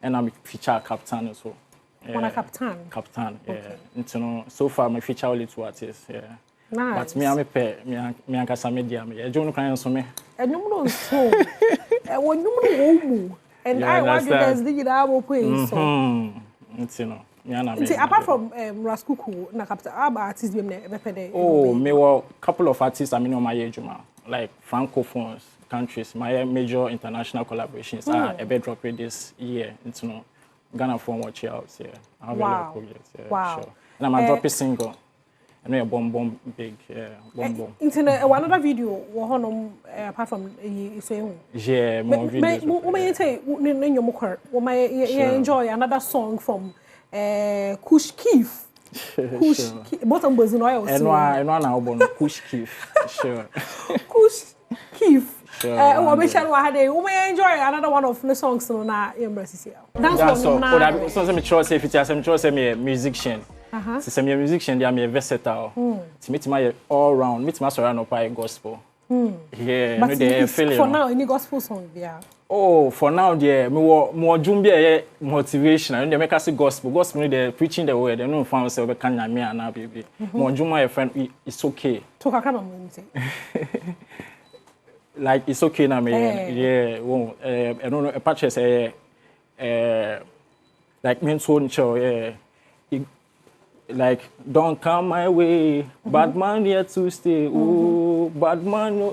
And I'm a feature captain as well. On a captain. Captain, yeah. You know, so far my feature only 2 artists, yeah. Nice. But me a pay, me and Kasa media, me. Don't cry on me. And you know so. And when you know, and I want you guys to get our place. You know. Apart from Raskuku, na captain, artists be me. Oh, me were couple of artists I mean on my age, like francophones countries. My major international collaborations are a bit dropped this year. You know, Ghana from watch out. Yeah, I have a lot of projects. Yeah, wow. Sure. And I'm a dropping single. And we are bomb big, bomb. Internet another video. Apart from saying. Yeah, more videos. You enjoy another song from. Kush Keef. Bottom was in oil. And one album, Kush Keef. Sure. Kush Keef. Sure. We enjoy another one of the songs on our embrace here. That's all. So I'm sure if it's I'm sure I'm a musician. Since I'm a musician, they are a versatile. To meet my all round, meet my surround up by gospel. Yeah, but for now, any gospel song, yeah. Oh, for now, dear, more jumbia motivation. And they make us gospel. Gospel, they're preaching the word. They don't find themselves can me and now, baby. More juma, friend, it's okay. Talk a camera, like it's okay now, me. Yeah, well, I don't know. A patch say, like me so show, yeah. Like don't come my way, bad man here to stay. Oh, bad man,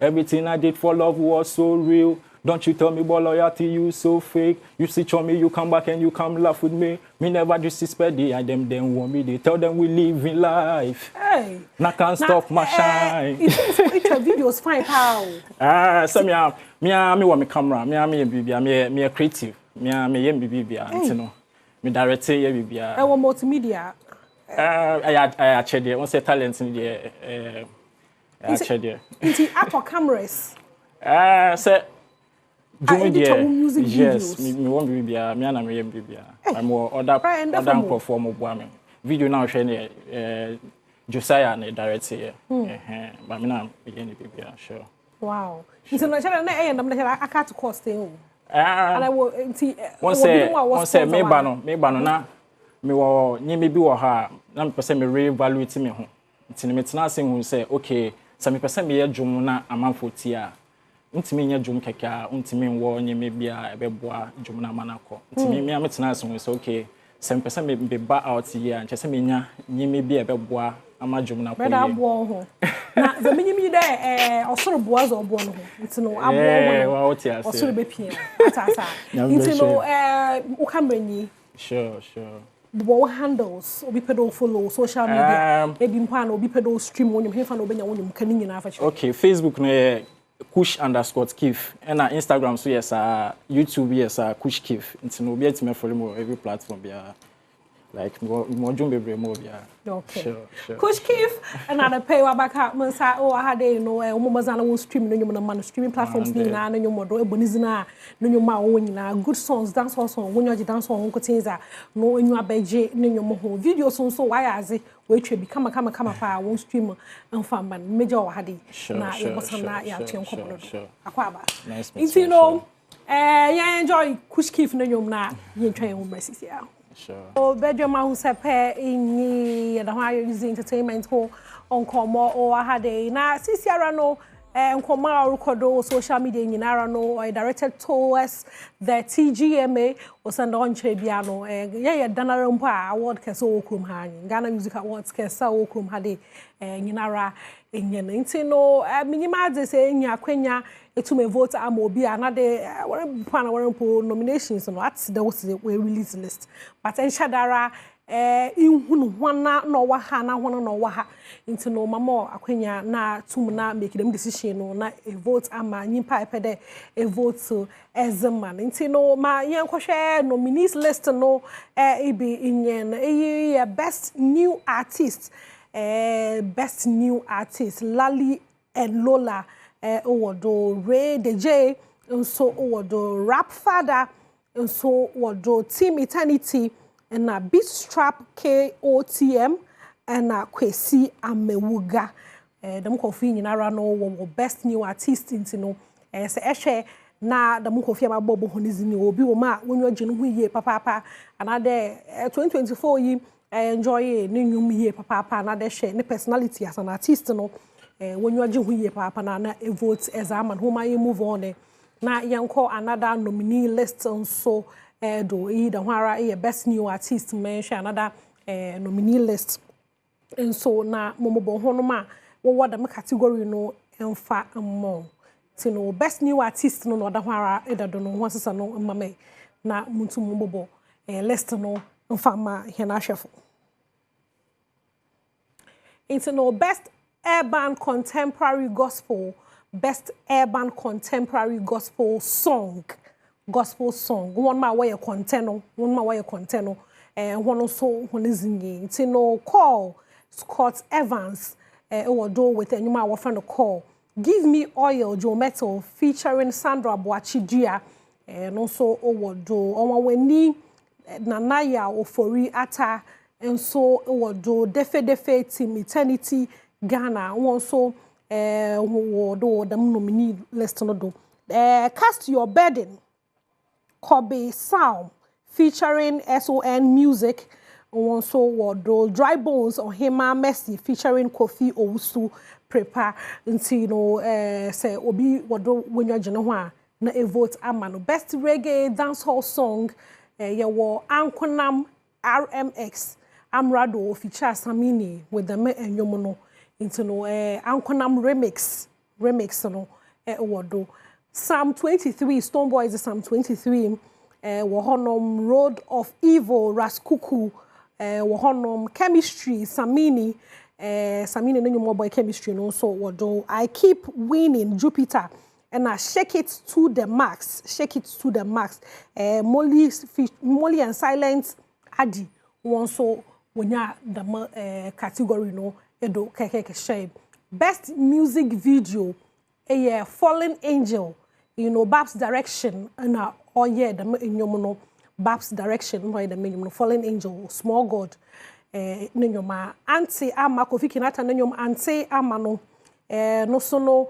everything I did for love was so real. Don't you tell me about loyalty, you so fake. You switch on me, you come back and you come laugh with me. Me never disrespect the them want me. They tell them we live in life. Hey, I can't stop my shine. It's a videos fine how. So me want me camera. Me a creative. Me baby. You know, me director baby. I want multimedia. I actually there. Once talent in there. Actually there. It's actor cameras. Say. Music yes, videos. me want baby. Me and me baby. I'm more other perform boy. Video now share Josiah and director. But me now baby sure. Wow. So na channel na I'm na I can't cost thing. And I will once say me bano na me wo nyime bi wo ha na me pese me re-evaluate me ho. Nti me tena se hu say okay, so me pese me ye dwom na amanfo ti a. Ntimi nya dwom keka, ntimi wo nyime bia ebeboa dwom na manakọ. Ntimi me tena se hu say okay, so me pese me be ba out here and chese me nya nyime bia ebeboa ama dwom na ko ye. Brother abo ho. Na the nyime de osoro boa zo obo no ho. Nti no abo ho. Wa oti ase. Osoro be pia. Atasa. Nti no u kamranyi. Sure. The handles obi pedo follow social media ebi mpa na obi pedo stream wonyum hefa na obenya wonyum kan nyina afa. Okay, Facebook no Kush_Keef and Instagram so yes YouTube yes Kush Keef. Nti no obi atime follow me every platform bia like more jumbe bre more bia. Okay. Sure. Kush Keef and na pay wa baka mensa o ha dey no omomazana won stream no nyum na man streaming platforms ni na no nyum do ebonizina no nyum ma wo nyina good songs dance song wonyo dance song ko tinza no enyu abeje no nyum ho video so why aze we twa bi kama pa won stream amfamba major wa ha dey na e bosana ya twen ko no do akwa ba you know ya enjoy Kush Keef no nyum na ye twa ye mercy ya. Sure. Oh, Badwam who sepe in the higher using entertainment ho on Como or Hade. Na Sisiara no nkoma record social media nyinara no directed towards the TGMA or send on chebiano yeah danara mpa award kesa okrum ha Ghana Music Awards kesa okrum ha de nyinara enyen nti no minima de say nya kwenya etume vote am obi anade warempo nominations no at the we release list but enshadara inhunu hwana no wa ha na hwana no wa ha nti no mama akwenya na tum na make them decision no na a vote ama nyimpa epede a vote to ezman nti no ma yenkwohwe nominees list no be inyen best new artist Lali and Lola owodo Ray DJ nso owodo Rap Father nso owodo Team Eternity na Beatstrap KOTM na Kwesi Amewuga dem kofi nyinara no wo best new artist ntino se ehwe na dem kofi amabobo honizini obi wo ma wonyo gye no hu yie papa anade 2024 yi enjoy ne nyum yie papa na de hwe ne personality as an artist no wonyo gye hu yie papa na vote exam ho ma ye move on na yanko another nominee list nso do either whara best new artist mention another nominee list and so na momobo honoma wo the category no emfa mo ti no best new artist no other whara do no ho sesa no mame na muntu momobo list no emfa ma hena hwefo into no best urban contemporary gospel song one ma way content one so one is in no call Scott Evans do with a new our friend call Give Me Oil Joe Metal featuring Sandra Boachidia and also do on when ni Nanaya Ofori Ata and so do Defe Team Eternity Ghana one so do the nominee list no do Cast Your Burden Kobe Sound featuring SON Music also wodo Dry Bones or Hema Messi featuring Kofi Owusu Prepare until say obi wodo wenyo gye ho a na e vote amano best reggae dancehall song wo Ankonam RMX Amrado feature Samini with the enyomo no into no Ankonam remix no wodo Psalm 23 Stone Boys is Psalm 23 Wohonom Road of Evil Raskuku Wohonom Chemistry Samini no more boy chemistry no so wodo I Keep Winning Jupiter and I Shake It to the Max Molly and Silence Adi one so wonya the category no edo keke shame best music video Fallen Angel Babs Direction and the no Babs Direction no the Fallen Angel Small God nenyoma Auntie Ama Kofi Kinata nenyom Auntie Ama no no so no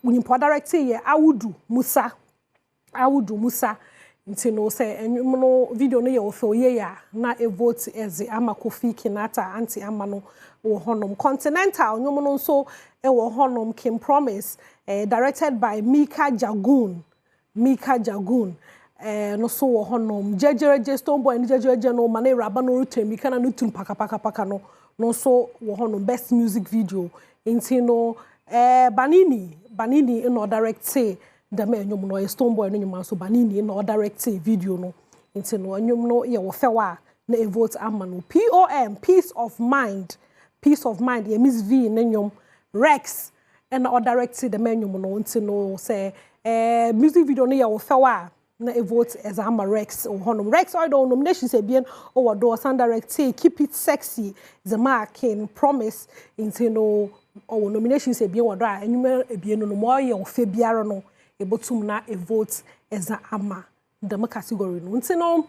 unimpo director ye Awudu Musa nti no say no video no ye ofo ye ya na e vote as Ama Kofi Kinata Auntie Ama no wo honom Continental nyom no so e wo honom Kim Promise directed by Mika Jagun no so wo honom Jejereje Stone Boy and Jejereje no mane raba no rutemi kana no tun paka no so wo honom best music video nti no Banini no direct say the man nyom no Stone Boy no nyom so Banini no direct say video no nti no nyom no ye wo fewa na e vote amano POM Peace of Mind ye Miss V no nyom Rex and or directed the menu no nti no say music video no ye wo fewa na e vote as Ama Rex or honom Rex or do nominations e bien or do sound direct Keep It Sexy the marking Promise nti no or nominations e bien or da enyuma e bien no mo ye wo fe biara no e botum na e vote as Ama the category no nti no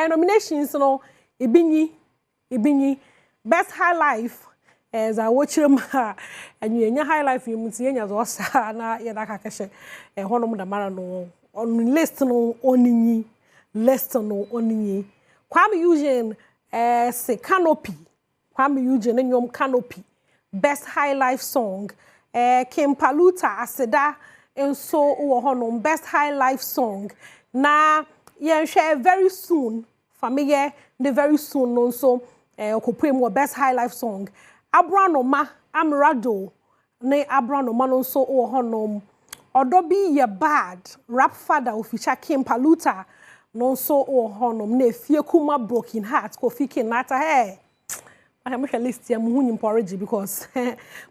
nominations no e binyi best high life as I watch them and you high life you must nya zo sa na ye da ka keshe honom da mara no on list no oninyi Kwame Eugene say Canopy Kwame Eugene nyom Canopy best high life song Kim Paluta aseda enso wo honom best high life song na yen share very soon familiar the very soon no so okopem best high life song Abranoma Amrado ne Abranoma no so wo honom odobi ye bad rap father official Kim Paluta no so wo honom na fie kuma broken heart ko fike nata hey I have a list here porridge because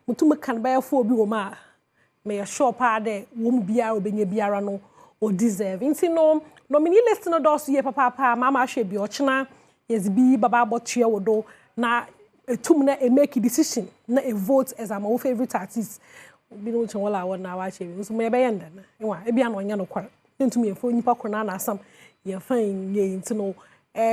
mutume can buy a 4 bi woma me sure pa de wom bia obenye biara no o deserve nti no nominee list no do so ye papa mama hwe bi ochena yes bi baba botue wodo na etum na e make decision na e vote as my favorite artist bi no chen wala wona wa hwe so me be yenda na enwa e bia no nya no kwar ntum ye fo nipa kona na asam ye fan ye nti no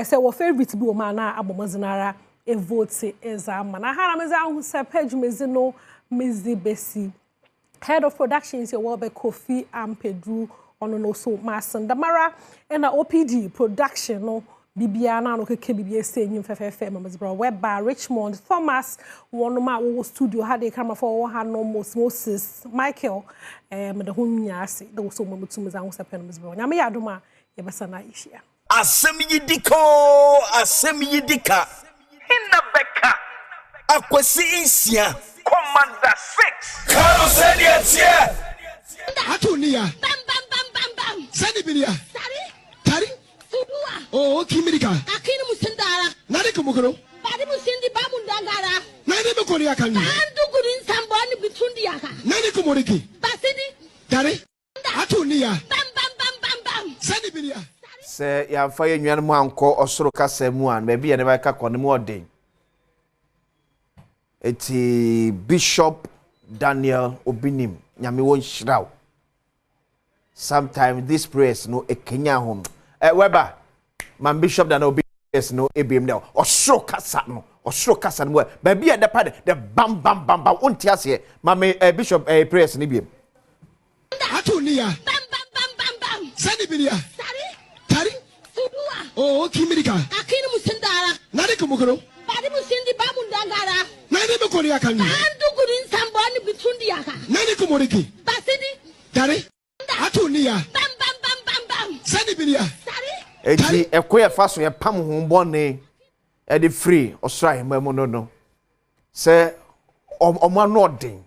say wo favorite bi woma na abomazinara e vote exam na hana meza hu se page mezino mezi besi head of productions your world Kofi Ampedru ono no so masan damara na OPD production no bibia na no keke bibia senyim fefefe mamaz bro web by Richmond Thomas one ma wo studio had a camera for ha no Moses Michael me de hunya ase de so mamutu meza hu se pen mamaz bro nyame yadoma ye besa na ishia asem yidika Hinna Becca Akwasi Insia Commander 6 Carlos said it's here Atunia Bam Sani bilia Tari Oh Kimirika Akini musindara Nani kumukoro Badi musindi bamundangara Nani mukori akani Andu kurin sambani bitundi yaka Nani kumoriki Basidi Tari Atunia Bam Sani bilia Se ya faye nwan mu anko osoro kasa mu an be bia ne ba ka kone mu odin eti Bishop Daniel Obinim nyame won shiraw sometimes this prayers no ekenya hom weba man Bishop Daniel Obinim no ebiem now osoro kasa no ba bia de pade the bam onti ase mame Bishop prayers ni biem atunia bam sani bilia Oh, Kimirika. Akini musindara. Nani kumukoro? Badi musindi bamundangara. Nani mukori akani? Andu kurin sambani bitundi yaka. Nani kumoriki? Basidi. Tari. Atunia. Bam. Sani bilia. Tari. Eti ekoye faso ye pam ho bone e de free osrai mamu no. Se omo anodin.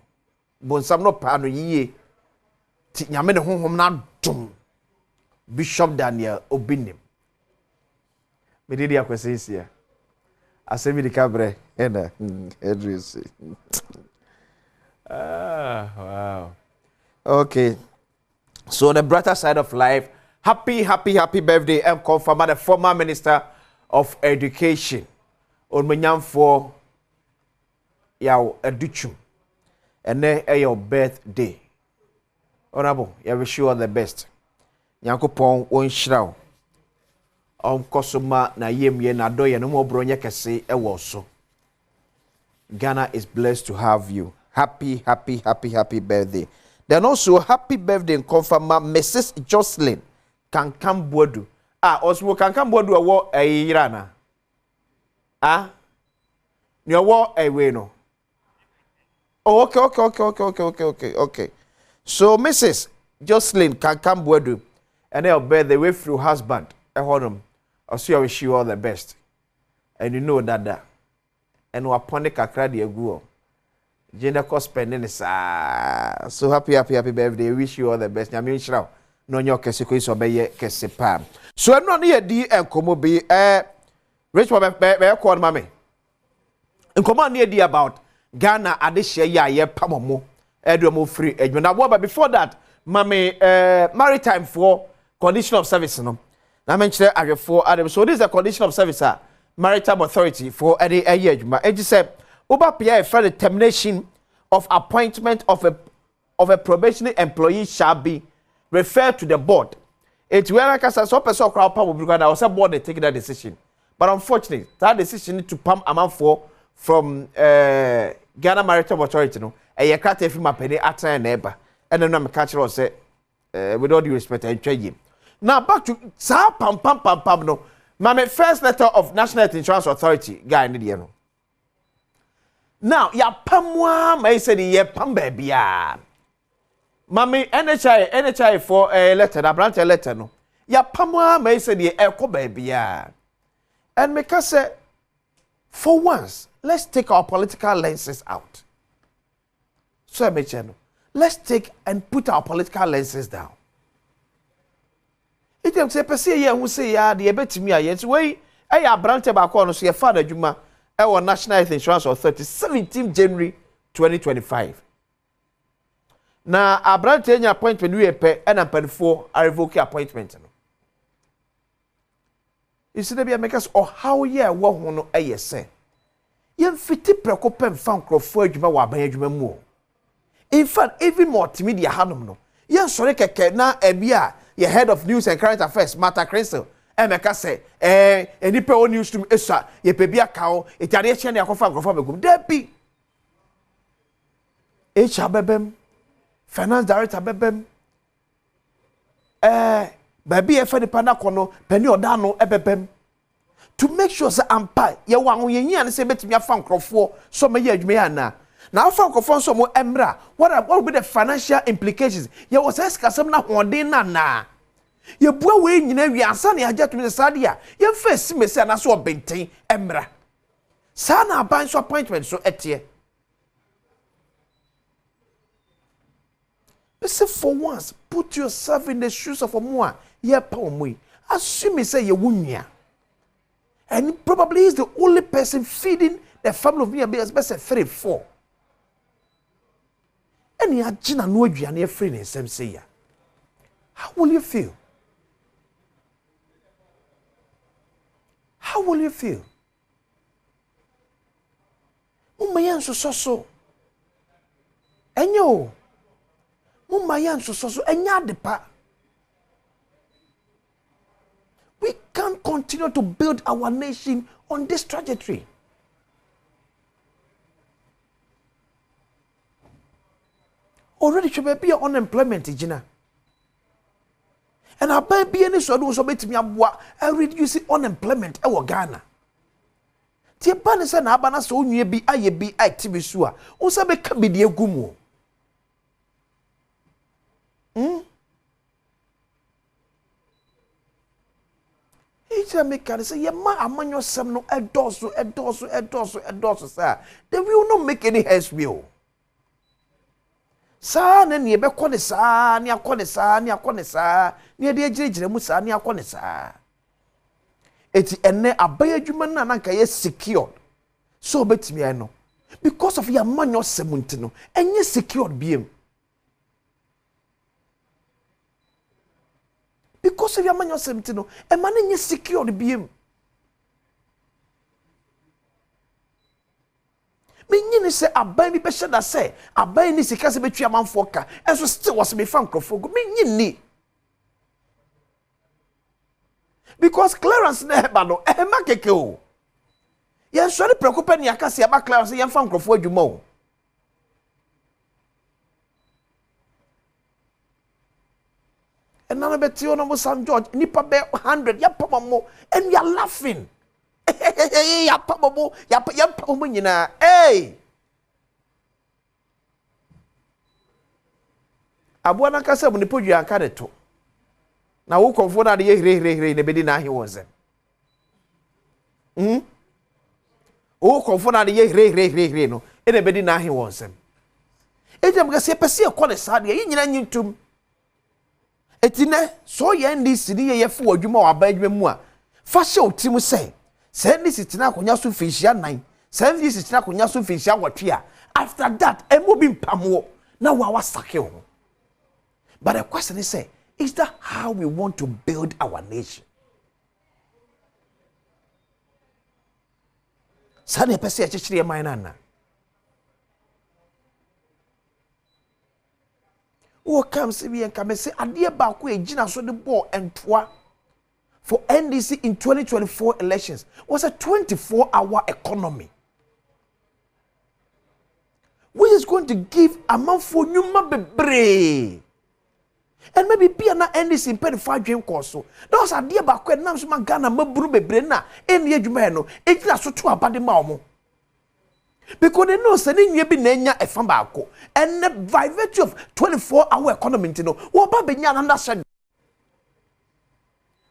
Bonsam no pa no yiye. Ti nyame ne honhom na dum. Bishop Daniel Obinim. Medidi akwese isia. Asemi di kabre ena Edris. Wow. Okay. So the brighter side of life, happy birthday and confirm the former Minister of Education. On menyamfo yaw educhum. Ene your birthday. Honorable, I wish you all the best. Nyankopon won shiraw. Kosoma na yemye na doye no mo bronye kese ewo so. Ghana is blessed to have you. Happy birthday. Then also happy birthday in confirm Mrs. Jocelyn Kankam-Boadu. Also Kankam-Boadu awo irana. Ni awo ewe no. Oh, okay. So Mrs. Jocelyn Kankam-Boadu and her birthday way through husband. Also, I wish you all the best. And you know that. And we upon the kakra de agu. Gender cost spending is so happy birthday. Wish you all the best. Nyame nhyira. No nyo kese ko iso beye kese pam. So no na ye di enkomo bi rich be call mame. Enkomo na ye di about Ghana adehye ya ye pamomo. Edumo free edwuna. But before that, mame maritime for condition of service no. Na mention for Adam. So this is a condition of service, Maritime Authority for any year. And you said, Uba Pierre for the termination of appointment of a probationary employee shall be referred to the board. It's where like I said, so person crowd power because I was a board they take that decision. But unfortunately, that decision need to pump amount for from Ghana Maritime Authority. No, and you can't take my penny at a neighbor. And then I'm catching us say, with all due respect, I trade him. Now back to sa pam no. My first letter of National Health Insurance Authority guy in the now ya pamwa mai say ye pam bia mami NHI for letter na branch letter no ya pamwa mai say ye ekọ bia and make us say for once let's take our political lenses out. So let's take and put our political lenses down. It am say person here who say ya the betimi aye way I branch back on so your father adwuma our National Health Insurance Authority 17 January 2025. Na a branch any appointment we pay and ampanfo a revoke appointment no. You see there make us or how ye wo ho no aye say. Yen fiti preko pem fan krofo adwuma wa ban adwuma mu. In fact, even more media hanum no. Yen sori keke na ebia ye head of news and current affairs Martha Crystal emeka say enipa o news to esa ye pebia kawo etade che na yakofa grofo begum debi bebem finance director bebem baby e fa nipa na kono pani oda no ebebem to make sure say ampa ye wa ho ye nyia ne say betimi afa nkrofo so me ye adwuma ya na afa nkrofo so mo emra what will be the financial implications ye was eskasem na hoden na ye bua we nyina wi ansa na agya tumi sade a ye face mesi na so obenten emra sa na ban so appointment so etie say for once put yourself in the shoes of a more ye pa omui assume say ye wunya and probably is the only person feeding the family of me as best 3-4 and ya gina no aduane free ne nsem say ya how will you feel? How will you feel? Mumayan so enyo mumayan so enya depa. We can't continue to build our nation on this trajectory. Already should be unemployment jina. And our baby any so do so betimi aboa reduce unemployment e wo Ghana. Tie ba ne se na aba na so onwie bi aye bi active so a wo se be ka bi de agumu. Each make can say ye ma amanyo sem no edoso say they will not make any heads will. Sa na ne be kɔ ne saa ne akɔ ne saa ne akɔ ne saa ne de agirigire mu saa ne akɔ ne saa eti enne abaya adwuma na nka ye secure so betimi ai no because of your manyo semunti no enye secured biem because of your manyo semunti no e man enye secured biem menyini se aban bi be sheda se aban ni sika se betwa manfo ka enso still was me fan krofo go menyini because clearance na heba no ehema keke o ye so ni preocupa ni akase aba clearance ye fan krofo adwuma o enana beti ono mo San George nipa be 100 ya papa mo and you are laughing. Ya pabo ya pabo nyina eh abua na kasa mu ne podua aka de to na wo konfo na de ye hire ne bedi na ahe wonse wo konfo na de ye hire no e ne bedi na ahe wonse ejem ga se pese e kɔ ne sa de yi nyina nyintum etine so ye ndi sidi ye fo adwuma wa ba adwuma mu a fa hye otim sɛ sɛndi sitina akonya so fihia 9 sɛndi sitina akonya so fihia watwe a after that emo bi mpamo na wa wasake ho. But the question is that how we want to build our nation? Sane pese achichiri man na wo kam se bi en kam se ade ba ko ejina so de ball entwa for NDC in 2024 elections was a 24-hour economy, which is going to give a man for Numa Bebre. And maybe be an NDC in 25 dream course. Those are dear back when Namsman Ghana Mabru Bebrena, and Yajumano, it's not so to a body mamo. Because they know sending you be nenya a fambako. And by virtue of 24-hour economy, you know, what about Benya understand?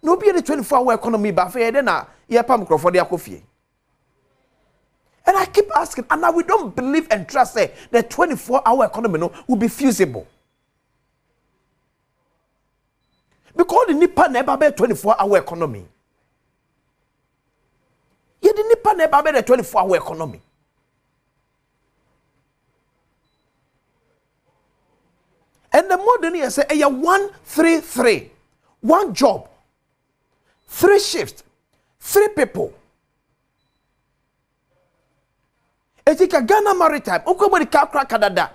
No be the 24-hour economy, but for then ye pam for the coffee. And I keep asking, and now we don't believe and trust that the 24-hour economy no, will be feasible. Because the Nipa never be 24-hour economy. Ye the Nipa never be the 24-hour economy. And the modern year say, 1-3-3. 1 job. 3 shifts. 3 people. Etika Ghana Maritime. Uko the Kakra Canada.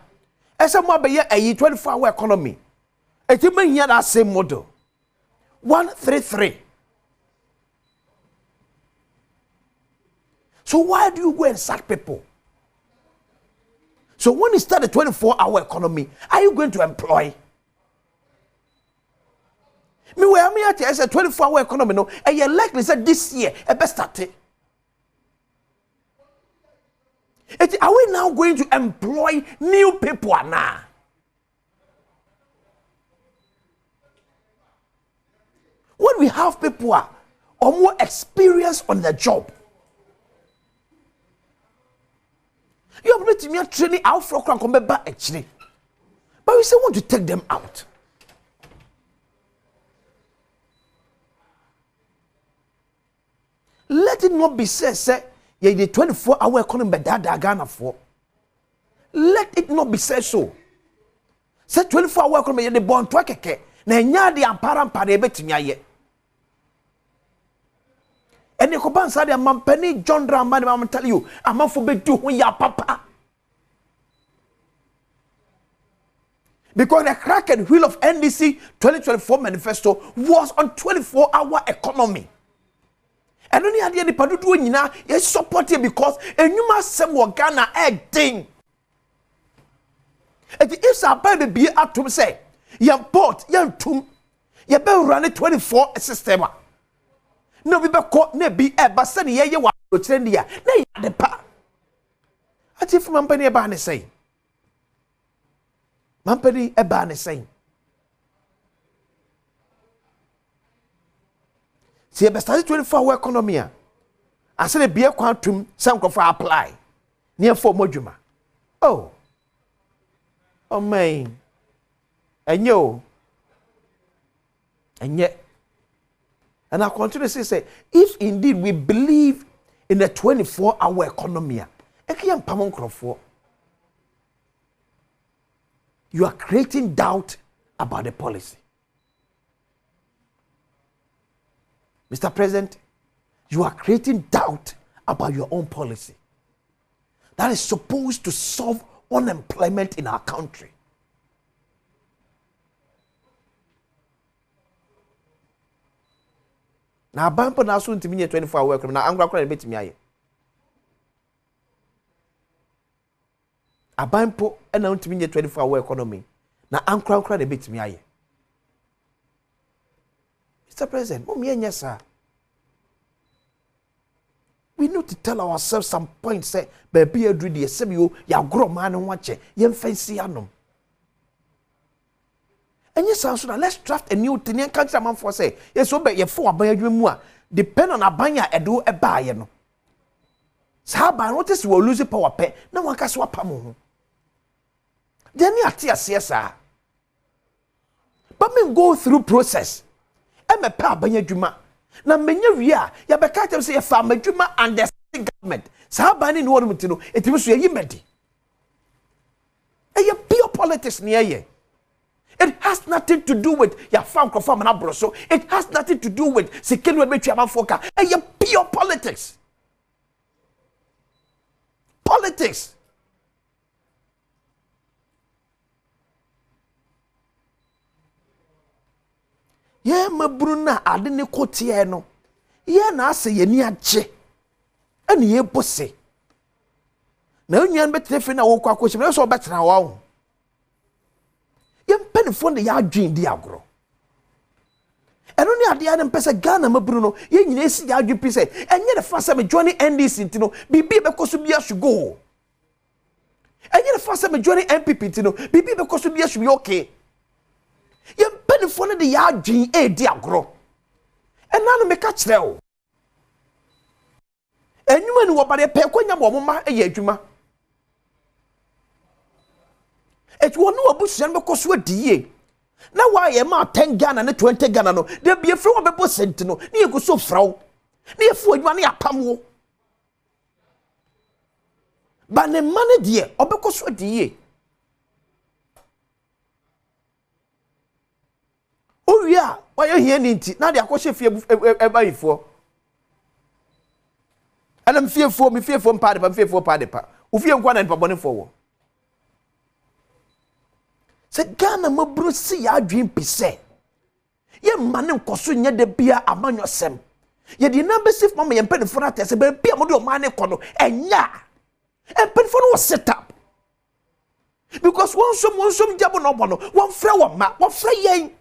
Esa mo be a 24-hour economy. Eti me here that same model. 1-3-3. So why do you go and sack people? So when you start a 24-hour economy, are you going to employ? Me where me at as a 24-hour economy no, and you likely said this year a best start. Are we now going to employ new people now? When we have people who are more experienced on the job, you have let me training out for come back actually. But we say want to take them out. Let it not be said, say, yeah, the 24-hour economy that Ghana for. Let it not be said so. Say 24-hour economy the born to keke. Na nya de ampara mpare betimi aye. Ene ko ban sa de mampani John Drama de am tell you, amafo bedu ho ya papa. Because the crack and wheel of NDC 2024 manifesto was on 24-hour economy. And only had the Padudu nyina is supported because enuma sem wo Ghana thing. And if sa baby be atom say, yan port, yan tum, ye be run 24 system. No be ko na bi e ba se ne ye wa trend ya. Na ya de pa. Ati fu mampani e ba ne say. Mampani e ba ne say. See, the 24-hour economy. I said, be a quantum, some for apply. Near 4 moduma. Oh, man. And yet, and I continue to say, if indeed we believe in the 24-hour economy, you are creating doubt about the policy. Mr. President, you are creating doubt about your own policy that is supposed to solve unemployment in our country. Now, Bampo now soon to me 24-hour economy. Now, I'm going to bet me. A Bampo and now to me 24-hour economy. Now, I'm going to bet me. Mr. President, we need to tell ourselves some points. Say, baby, you do the same. You grow man and watch it. You fancy anum. And yes, so let's draft a new thing. Country man for say, yes, so be you for a buy you more. Depend on a buyer and do a buy. You know. So by notice you will lose power pay. No one can swap amu. Then you are CSR. But me go through process. I'm a pa buy you. Na menye wia ya beka tem say fa madwuma and the government sa ba ni no mutino etimi so yi medi e pure politics ne ye. It has nothing to do with ya fa nkofam na broso. It has nothing to do with sekenu betwa amanfoka. E pure politics. Politics. Ye mabruna ade ne kotie no ye na ase ye ni agye ene ye bose na onyan betrefe na wo kwa kochi na so betena wa ho ye mpanifo ne ya adwen di agro eno ne ade ade mpese Ghana mabru no ye nyina esi ya adwen pise enye de fa se me join NDC ntino bibi be koso bia should go And you first time joining MPP, you know, people because should be okay. You penny for the yard gene a dear grow. And now make catch there. And you know about a pequena woman a year juma. It won't know a bush and because we're DA. Now why am I 10 Ghana and 20 Ghana? No, there be a few of a sentinel near go so frau. Near 4 money a pamo. But the money dear, or because we're DA. Oh, yeah, why are you here? Now they are question fear for. And I'm fearful, me fearful party, but fearful party. If you want and for forward. Say Ghana mo bro si ya adwen pise. Ye mane nkoso nya de bia amanyo sem. Ye di na besif mama ye mpedifo na tese be bia mo de o mane kono enya. Mpedifo no set up. Because one some jabo no bono, one fra wa ma, one fra yen.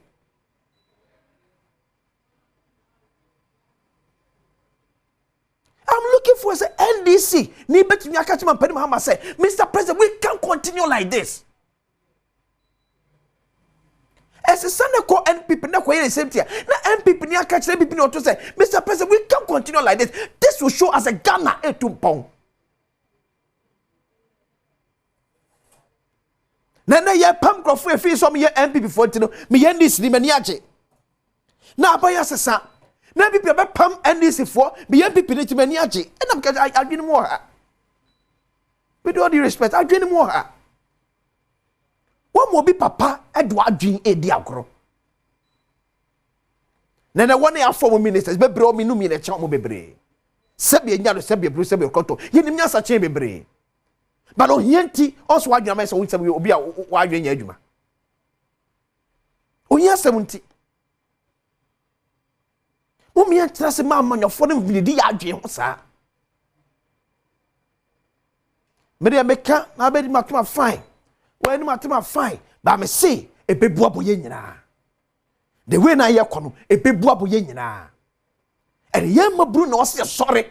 I'm looking for say NDC. Ni betimi akachi man pedima hama say, Mr. President, we can't continue like this. As a son of NPP, not quite the same thing. Now, NPP, near catch NPP, not to say, Mr. President, we can't continue like this. This will show us a Ghana a 2 pound. Nana, ya pam crop for a fee, some year NPP for to know me and this Limaniache. Now, by us, sir. Now, people about pam and this for me and NPP to Maniache. And I'm getting more. With all due respect, I'm getting more. One more be papa Edward Jean a diagro. Nana one year former ministers, be bro me no me a chamo bebre. Sebi nyalo sebi bro sebi koto. Ye nimnya sa chen bebre. But on yenti also wadwa me so we sebi obi a wadwa nya adwuma. Onya 70. Wo me antra se ma amanyofo no mbilidi ya adwe ho sa. Me dey meka na be di matuma fine. When you are fine, but I say a baby boyena. The way na ya kono a baby boyena. And yam Bruno was sorry.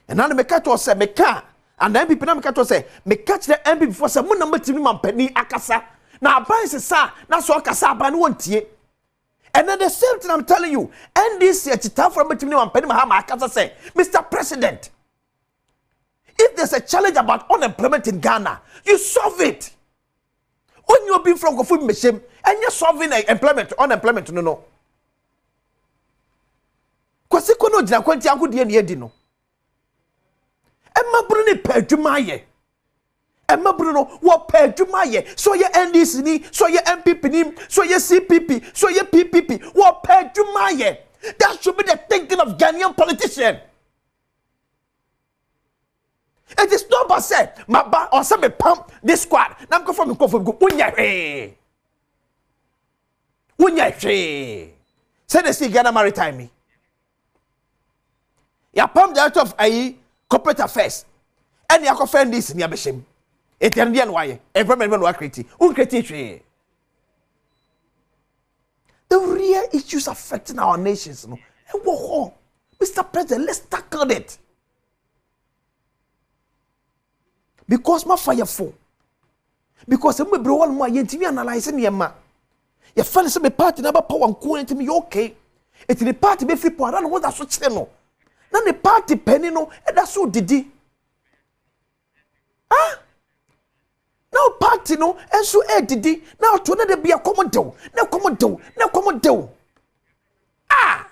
And now the catch say meka and then people na say me catch the MB before some number to man penny akasa. Now buy se sa na so akasa ba no wontie. And then the same thing I'm telling you, and this year chita from between man penny ma akasa say, Mr. President, if there's a challenge about unemployment in Ghana, you solve it. When you're being from Kofu Meshim and you're solving unemployment, no. Kwasi kono jina kwanti yangu diye ni edi no. Emma Bruno pejumaye. Emma Bruno wo pejumaye. So ye NDC ni, so ye MPP ni, so ye CPP, so ye PPP. Wo pejumaye. That should be the thinking of Ghanaian politician. It is not about say, my ba or some pump this squad. Now go from go. Unya say the see Ghana Maritime me. Ya pump the out of a corporate affairs. And ya confirm this in your beshim. It can be an why. Environment will create. Uncreate. The real issues affecting our nations. No, and what Mr. President, let's tackle it. Because my fire full. Because I'm bro one more yenti analyze me ma. You find some party never power and cool into me okay. It's the party be free power. I don't know what that's so channel. Now the party penny no and that's so didi. Ah? Now party no and so didi. Now to another be a commando. Now commando. Ah.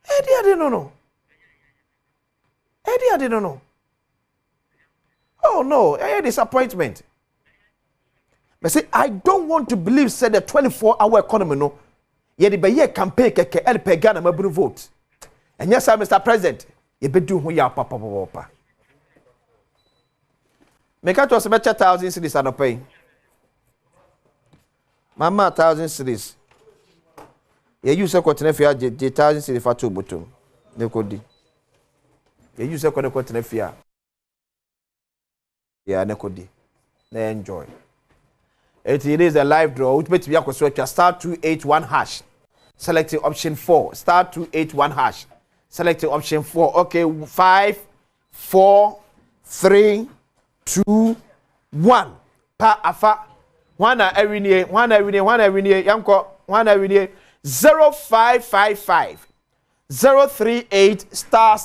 Eddie, I don't know. Eddie, I didn't know. Oh no, I had disappointment. But say, I don't want to believe, said the 24-hour economy, no. Yet the year campaign, LP Ghana, my vote. And yes, sir, Mr. President, you be doing who you are, papa. Make out was a better 1,000 cedis and pay. Mama, 1,000 cedis. You use a continent for 1,000 cedis for 2 bottom. They could do. You use a continent for yeah, nekodi. They enjoy. It is a live draw. Which makes me star 281 hash. Selecting option 4. Star 281 hash. Select option 4. Okay, 5, 4, 3, 2, 1. Pa afa. One every year. Yanko. One every year. 0555 038 star.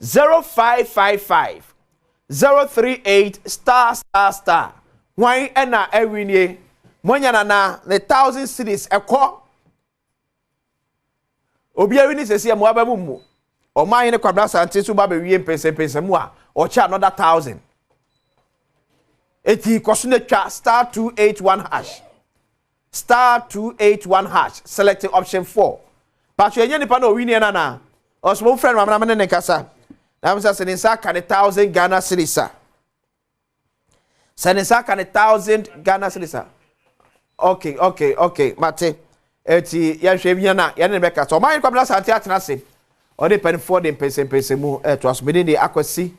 0555 038 star. Why ena every year? Mwanya na 1,000 cities ekọ. Obi awini sese mo abamu mu. O man ne kwabra sante so ba be wie pese mu a o cha another 1,000. Eti koso na twa star 281 hash. Star 281 hash. Select option 4. Patcho enye nipa na o wini na. Osmo friend mama na ne kasa. Na msa se nsa ka 1,000 Ghana cedis. Se nsa ka 1,000 Ghana cedis. Okay. Mate. Eti ya hwe bia na ya ne beka so man kwabla sante atena se. O de pen for de pese mu to aso me de akwasi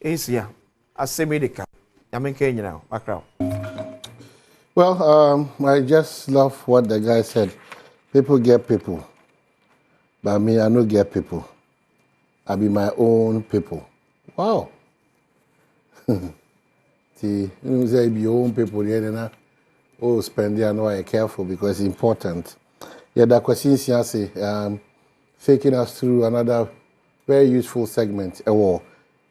ensia asemedika. Ya menke nyina bakra. Well, I just love what the guy said. People get people. But me, I don't get people. I be my own people. Wow. See, you say be your own people, yeah, oh, spend there, no, I careful because it's important. Yeah, that question is taking us through another very useful segment. Or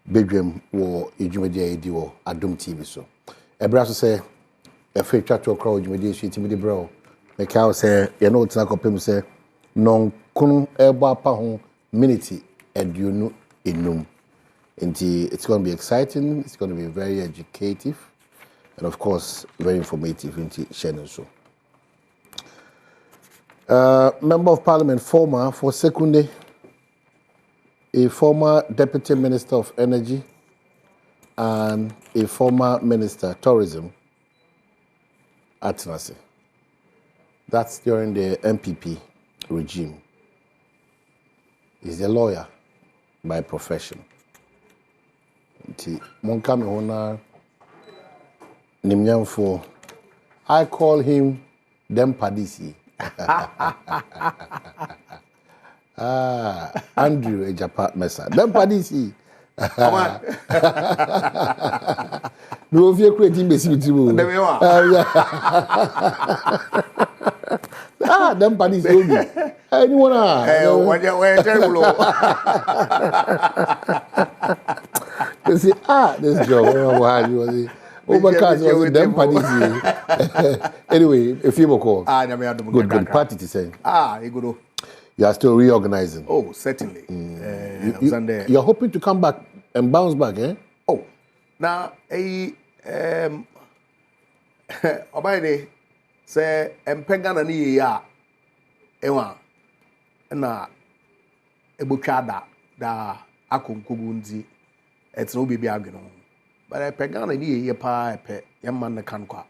Badwam or Ijumedi or Adom TV. So, a brother say, a fake chat to a crowd, Ijumedi, she timid bro. The cow say, you know, it's not a pim say, non kun eba pa minute eduno enum. It's going to be exciting, it's going to be very educative, and of course, very informative into sharing so. Member of Parliament, former for Secunde, a former Deputy Minister of Energy, and a former Minister of Tourism at Nasi. That's during the MPP regime. He's a lawyer by profession. I call him Dem Padisi. Andrew Ejapa Mesa. Dem Padisi. No, if you're creating basic with you. Dem Padisi. Anyone? Where terrible. You see, this job. Dem Padisi. Anyway, a few more calls. Good. Party to say. You You are still reorganizing. Oh, certainly. You're hoping to come back and bounce back, eh? Oh, now, Obaide say, Mpengana ni ya, ewa, na ebuchada da akunkugunzi, it's no baby agino. But Mpengana ni ya pa epe, yamman na kankwa.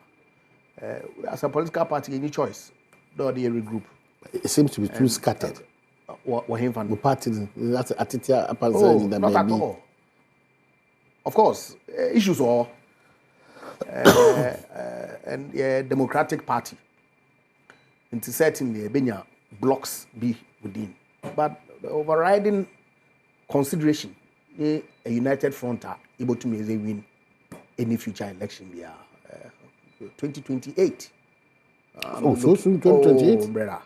As a political party, any choice, do the group. It seems to be too scattered. What him fan? The parties, that's Atitia Apanzani that may be. Of course, issues are and Democratic Party. And certainly, Benya blocks be within. But the overriding consideration, a united front are able to make win any future election. 2028. So soon, 2028? Oh, brother.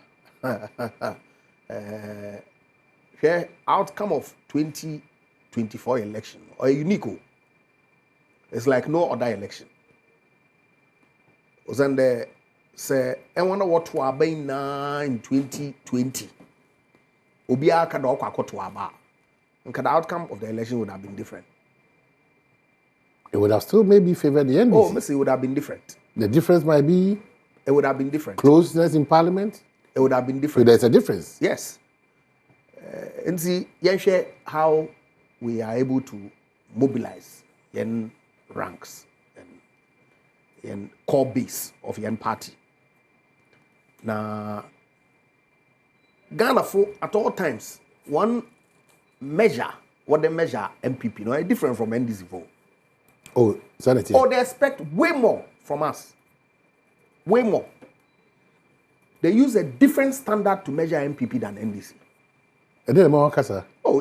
Here, outcome of 2024 election or a unique. It's like no other election. Ozande say, I wonder what we are buying now in 2020. Obia kada okwa to aba. And the outcome of the election would have been different. It would have still maybe favored the NDC. Oh, Messi, it would have been different. The difference might be. It would have been different. Closeness in Parliament. It would have been different. So there's a difference. Yes. And see, share how we are able to mobilize yen ranks and core base of yen party. Now, Ghana for at all times one measure what they measure MPP no is different from NDC vote. Oh, sanity. Or they expect way more from us. Way more. They use a different standard to measure MPP than NDC. And then more kasa. Oh,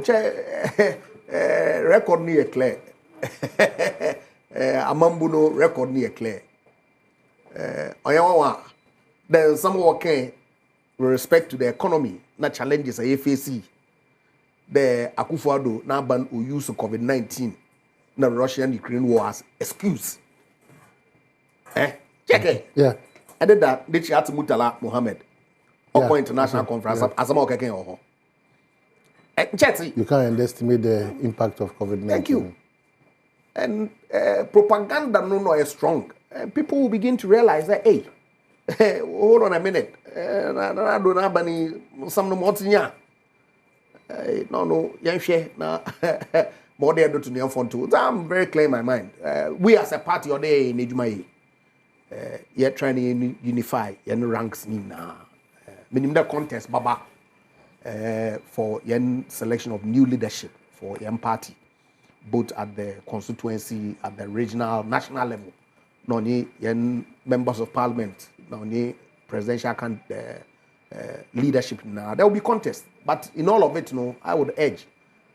record near clear. Amambuno record near clear. Oyawa. Then some working with respect to the economy, not challenges a FAC. The Akufo-Addo now ban who use COVID-19 na Russian-Ukraine war as excuse. Check it. Yeah. I did that. Did she have to Mutala Mohammed? Or international conference as a more keken. You can't underestimate the impact of COVID-19. Thank you. And propaganda no is strong. And people will begin to realize that, hey, hold on a minute. I don't have any some more no, more there to near phone too. I'm very clear in my mind. We as a party or they in Ejumai, yet trying to unify yen ranks now. Minimum the contest, Baba, for yen selection of new leadership for yen party, both at the constituency, at the regional, national level. No ni yen members of parliament, no ni presidential leadership now. There will be contest, but in all of it, I would urge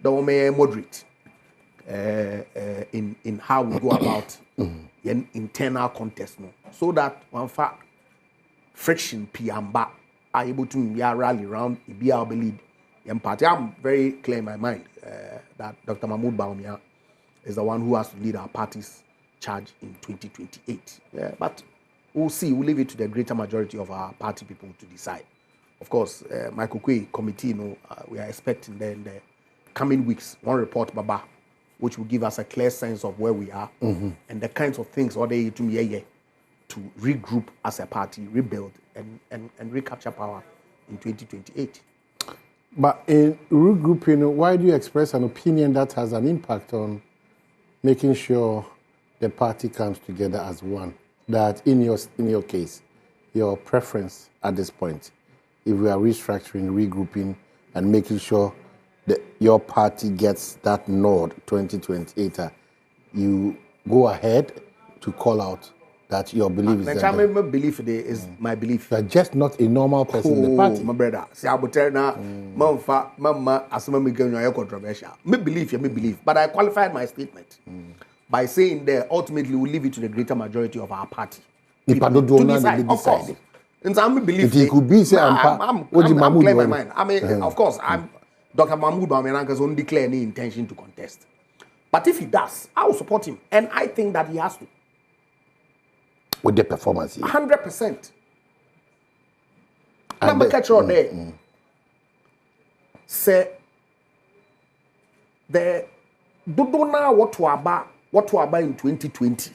the may moderate in how we go about an internal contest, so that one fact friction piamba are able to rally around Ibia lead and party. I'm very clear in my mind that Dr. Mahmoud Bawumia is the one who has to lead our party's charge in 2028. But we'll see. We'll leave it to the greater majority of our party people to decide. Of course, Michael Kwe committee, we are expecting in the coming weeks one report, Baba, which will give us a clear sense of where we are and the kinds of things or they to regroup as a party, rebuild and recapture power in 2028. But in regrouping, why do you express an opinion that has an impact on making sure the party comes together as one? That in your case, your preference at this point, if we are restructuring, regrouping, and making sure that your party gets that nod 2028, you go ahead to call out that your belief is that. My belief is my belief. You are just not a normal person in the party. My brother. See, I tell now, Mama, as my controversial. Me believe. But I qualified my statement by saying that ultimately we leave it to the greater majority of our party. People to decide, of course. And I believe if he could be say I'm clear my mind. I mean, of course, I'm Dr. Mahmoud Bawumia has only declared any intention to contest. But if he does, I will support him, and I think that he has to. With the performance, 100%. Number catch on there. Say the Dodona what to about in 2020.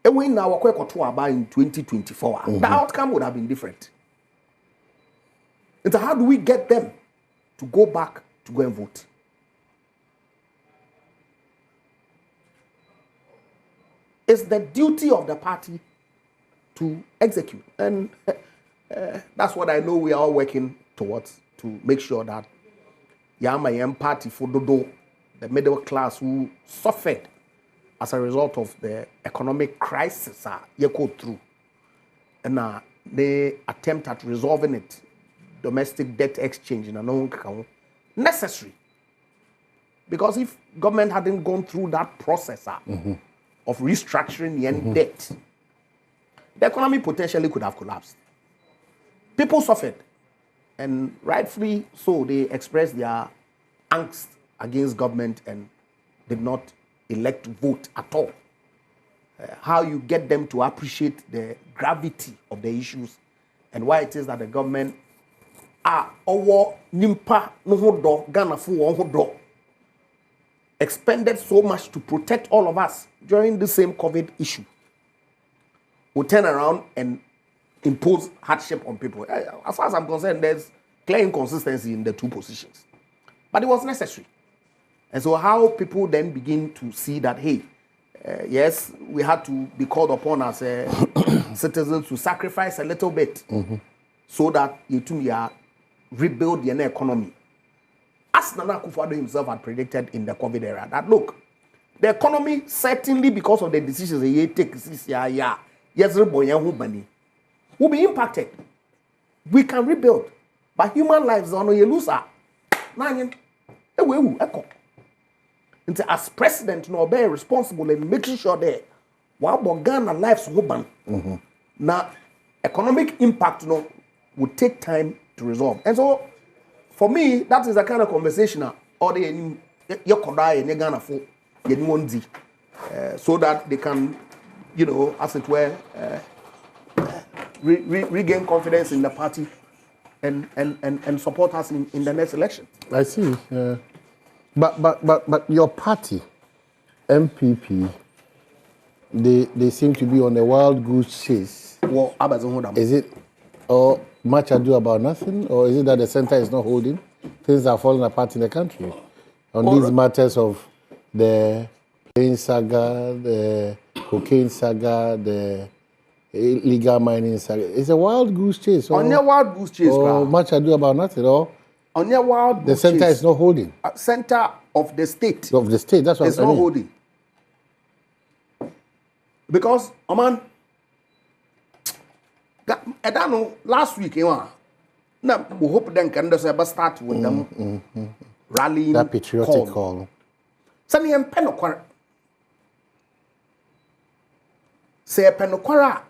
And we now what to about in 2024. The outcome would have been different. And so how do we get them to go back to go and vote? It's the duty of the party to execute. And that's what I know we are all working towards, to make sure that Yama party for Dodo, the middle class who suffered as a result of the economic crisis, you go through. And they attempt at resolving it, domestic debt exchange in a necessary. Because if government hadn't gone through that process of restructuring the debt, the economy potentially could have collapsed. People suffered, and rightfully so, they expressed their angst against government and did not elect to vote at all. How you get them to appreciate the gravity of the issues and why it is that the government expended so much to protect all of us during the same COVID issue, will turn around and impose hardship on people. As far as I'm concerned, there's clear inconsistency in the two positions. But it was necessary. And so how people then begin to see that, hey, yes, we had to be called upon as citizens to sacrifice a little bit so that you rebuild the economy. As Nana Akufo-Addo himself had predicted in the COVID era, that look, the economy, certainly because of the decisions he takes this year, will be impacted. We can rebuild, but human lives on you lose. nanyen e wewu eko nti as president no be responsible in making sure that wa Ghana lives ho ban na economic impact no would take time to resolve. And so for me that is the kind of conversation all the yokodai in Ghana for yenuondi so that they can, you know, as it were, regain confidence in the party and support us in the next election. I see. But your party, MPP, they seem to be on a wild goose chase. Well, is it or much ado about nothing, or is it that the center is not holding? Things are falling apart in the country on these matters of the plane saga, the cocaine saga, the illegal mining saga. It's a wild goose chase. On your wild goose chase, or much ado about nothing, or on your wild the center is not holding. Center of the state. Of the state, that's what it's not holding. Because, man, I don't know, last week, we hope then can start with them rallying. That patriotic call. Sani en penokwara. Say penokwara.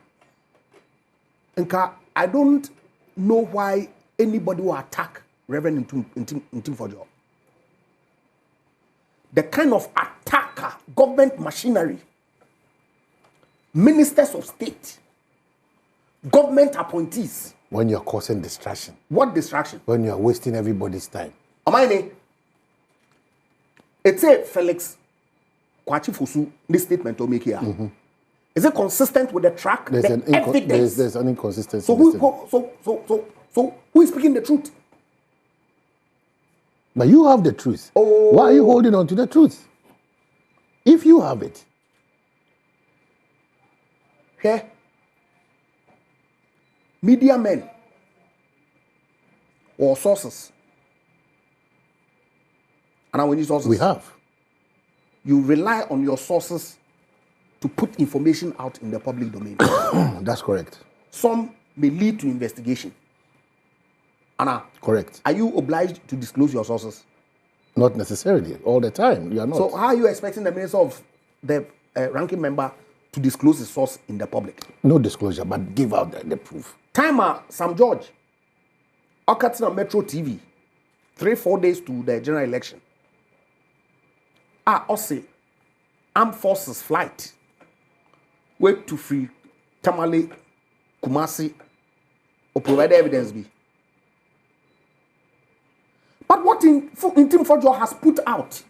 Nka, I don't know why anybody will attack Reverend Ntim Fojo. The kind of attacker, government machinery, ministers of state, government appointees. When you're causing distraction. What distraction? When you're wasting everybody's time. Amine, it's a Felix Kwachi Fosu, this statement to make here. Is it consistent with the track? There's an inconsistency. So who is speaking the truth? But you have the truth. Oh. Why are you holding on to the truth? If you have it. Okay. Media men or sources. And when you sources, we have. You rely on your sources to put information out in the public domain. That's correct. Some may lead to investigation. Anna, correct. Are you obliged to disclose your sources? Not necessarily. All the time. You are not. So how are you expecting the minister of the ranking member to disclose his source in the public? No disclosure, but give out the proof. Timer, Sam George, Okatina Metro TV, 3-4 days to the general election. Ose, Armed Forces flight, wait to free Tamale, Kumasi, or provide evidence be. But what Tim Fojo has put out,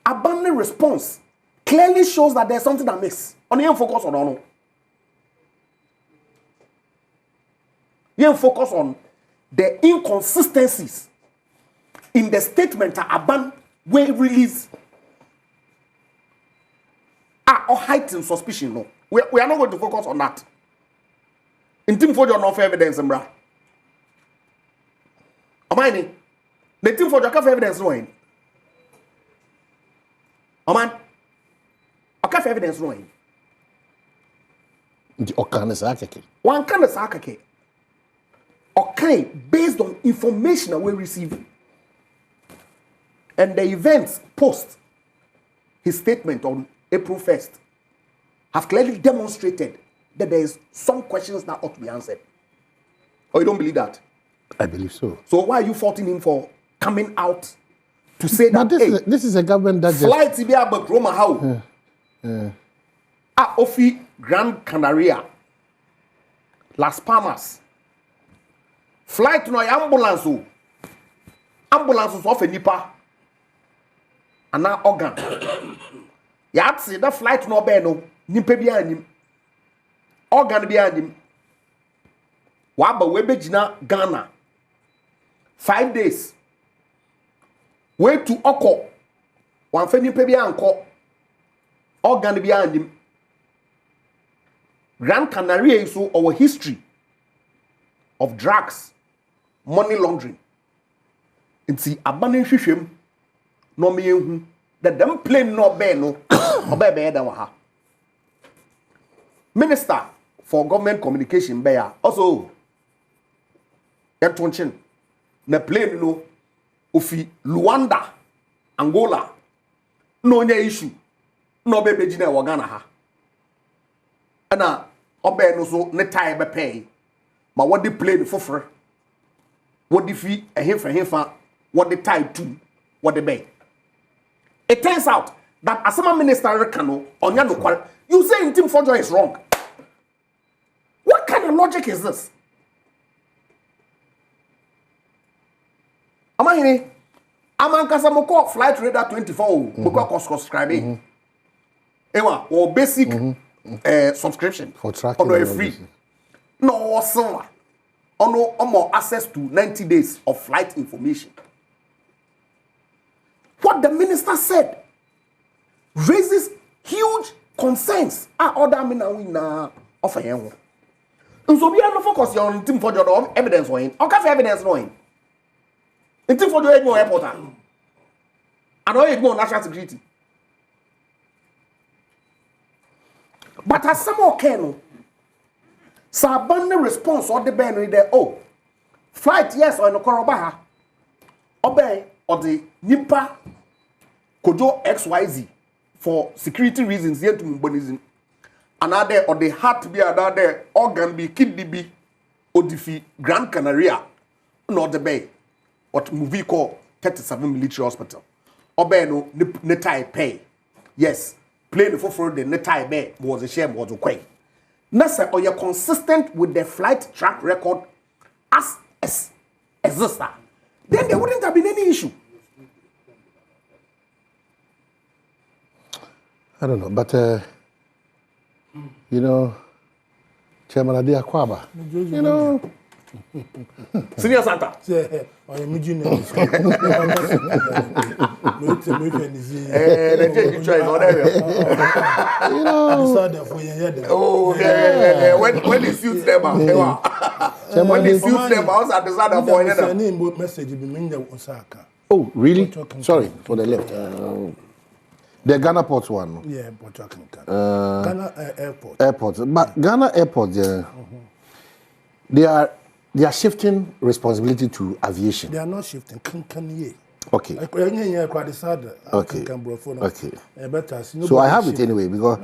abundant response, clearly shows that there's something that makes. On the focus on no. You focus on the inconsistencies in the statement that Aban will release or heightened suspicion. No, we are not going to focus on that. In Tim Fojo, no evidence, bra. Amani, the Tim Fojo have evidence, no. Aman, I have evidence, no. One kind of sakake. Okay, based on information that we receive. And the events post his statement on April 1st have clearly demonstrated that there is some questions that ought to be answered. Or you don't believe that? I believe so. So why are you faulting him for coming out to say that? But this is a government that flight Tibia Bakroma how? Ofi Gran Canaria, Las Palmas. Flight no ambulance. Ambulance is off a nipa. And now organ. Yatsi that flight no be no nipa bi anim. Organ bi anim. Waba we be gina Ghana. 5 days. Way to Oko. Wan fe nipa bi anko. Organ bi anim. Gran Canaria is our history of drugs, money laundering. It's abandoned hwehwem no me ehu that them plane no be no obey da wa ha. Minister for Government Communication be also Etonchen na plane no ofi Luanda Angola no nya issue no be begina wo Ghana ha na obe no so ne tie be pay ma what the plane foforo what the fi ehefa what the tie to what the bay. It turns out that Asama Minister Rekano onya no kware you say Team Fojo is wrong. What kind of logic is this? Amahini amankasa moko flight radar 24 moko subscribe ewa or basic subscription for tracking or free no silver or more access to 90 days of flight information. What the minister said raises huge concerns. Other mina offer him. And so we are not focused on Team for your evidence or in. Okay, evidence knowing. In Team for your airport. And all ignore national security. But as some more can Sabana response or the band with the flight yes or no Korobaha. Obey or the Nipa Kojo XYZ for security reasons here to Mbonism. Another or the heart be another organ be kidney be Odifi Grand Canaria, not the bay. What movie called 37 military hospital. Obey no netai pay. Yes, plane for the netai bay was a shame was okay. Nasa or you're consistent with the flight track record as exister. Then there wouldn't have been any issue. I don't know, but you know, Chairman Adi Akwaba, you know, Senior Santa. I am a junior. The change choice on area. You know, oh yeah. When the suits them out, when the suits them out, at the side of one name message be mean Osaka. Oh, really? Sorry for the left. The Ghana Port one. Yeah, but Ghana Airport. Airport, but Ghana Airport, they are shifting responsibility to aviation. They are not shifting. Okay. Okay. So I have it anyway because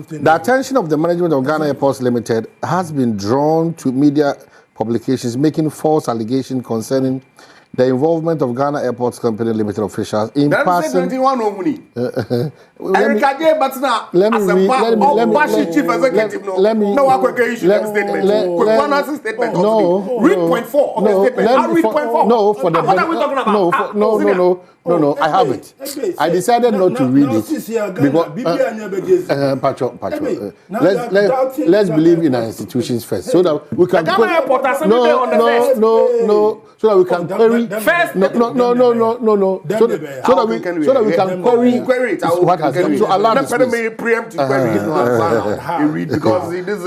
the attention of the management of Ghana Airports Limited has been drawn to media publications making false allegations concerning the involvement of Ghana Airports Company Limited officials in passing. Let me read point 4 of the statement. I'll read point 4. No, for the what are we talking about? No, I have it. I decided not to read it because let's believe in our institutions first, so that we can. No, so that we can query. First, no. So that we can query it. What has happened? So allow the space. Let me preempt to query it. You read because it is I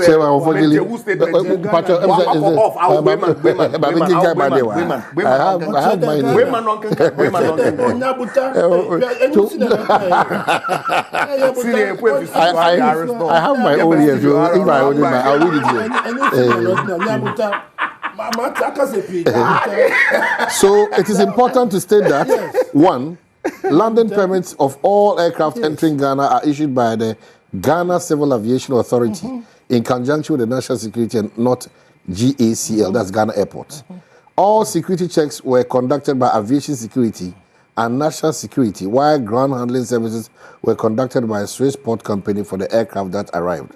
have my own here. I'll read it here. So it is important to state that 1. Landing permits of all aircraft entering Ghana are issued by the Ghana Civil Aviation Authority in conjunction with the National Security and not GACL, that's Ghana Airport. All security checks were conducted by Aviation Security and National Security, while ground handling services were conducted by a Swiss port company for the aircraft that arrived.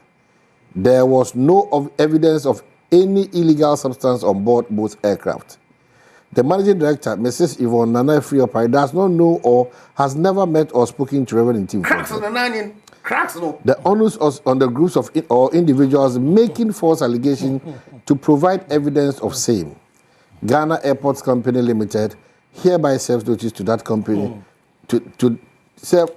There was no evidence of any illegal substance on board both aircraft. The managing director, Mrs. Yvonne Nana Friopai, does not know or has never met or spoken to Reverend Tim. The onus is on the groups of or individuals making false allegations to provide evidence of same. Ghana Airports Company Limited hereby serves notice to that company to serve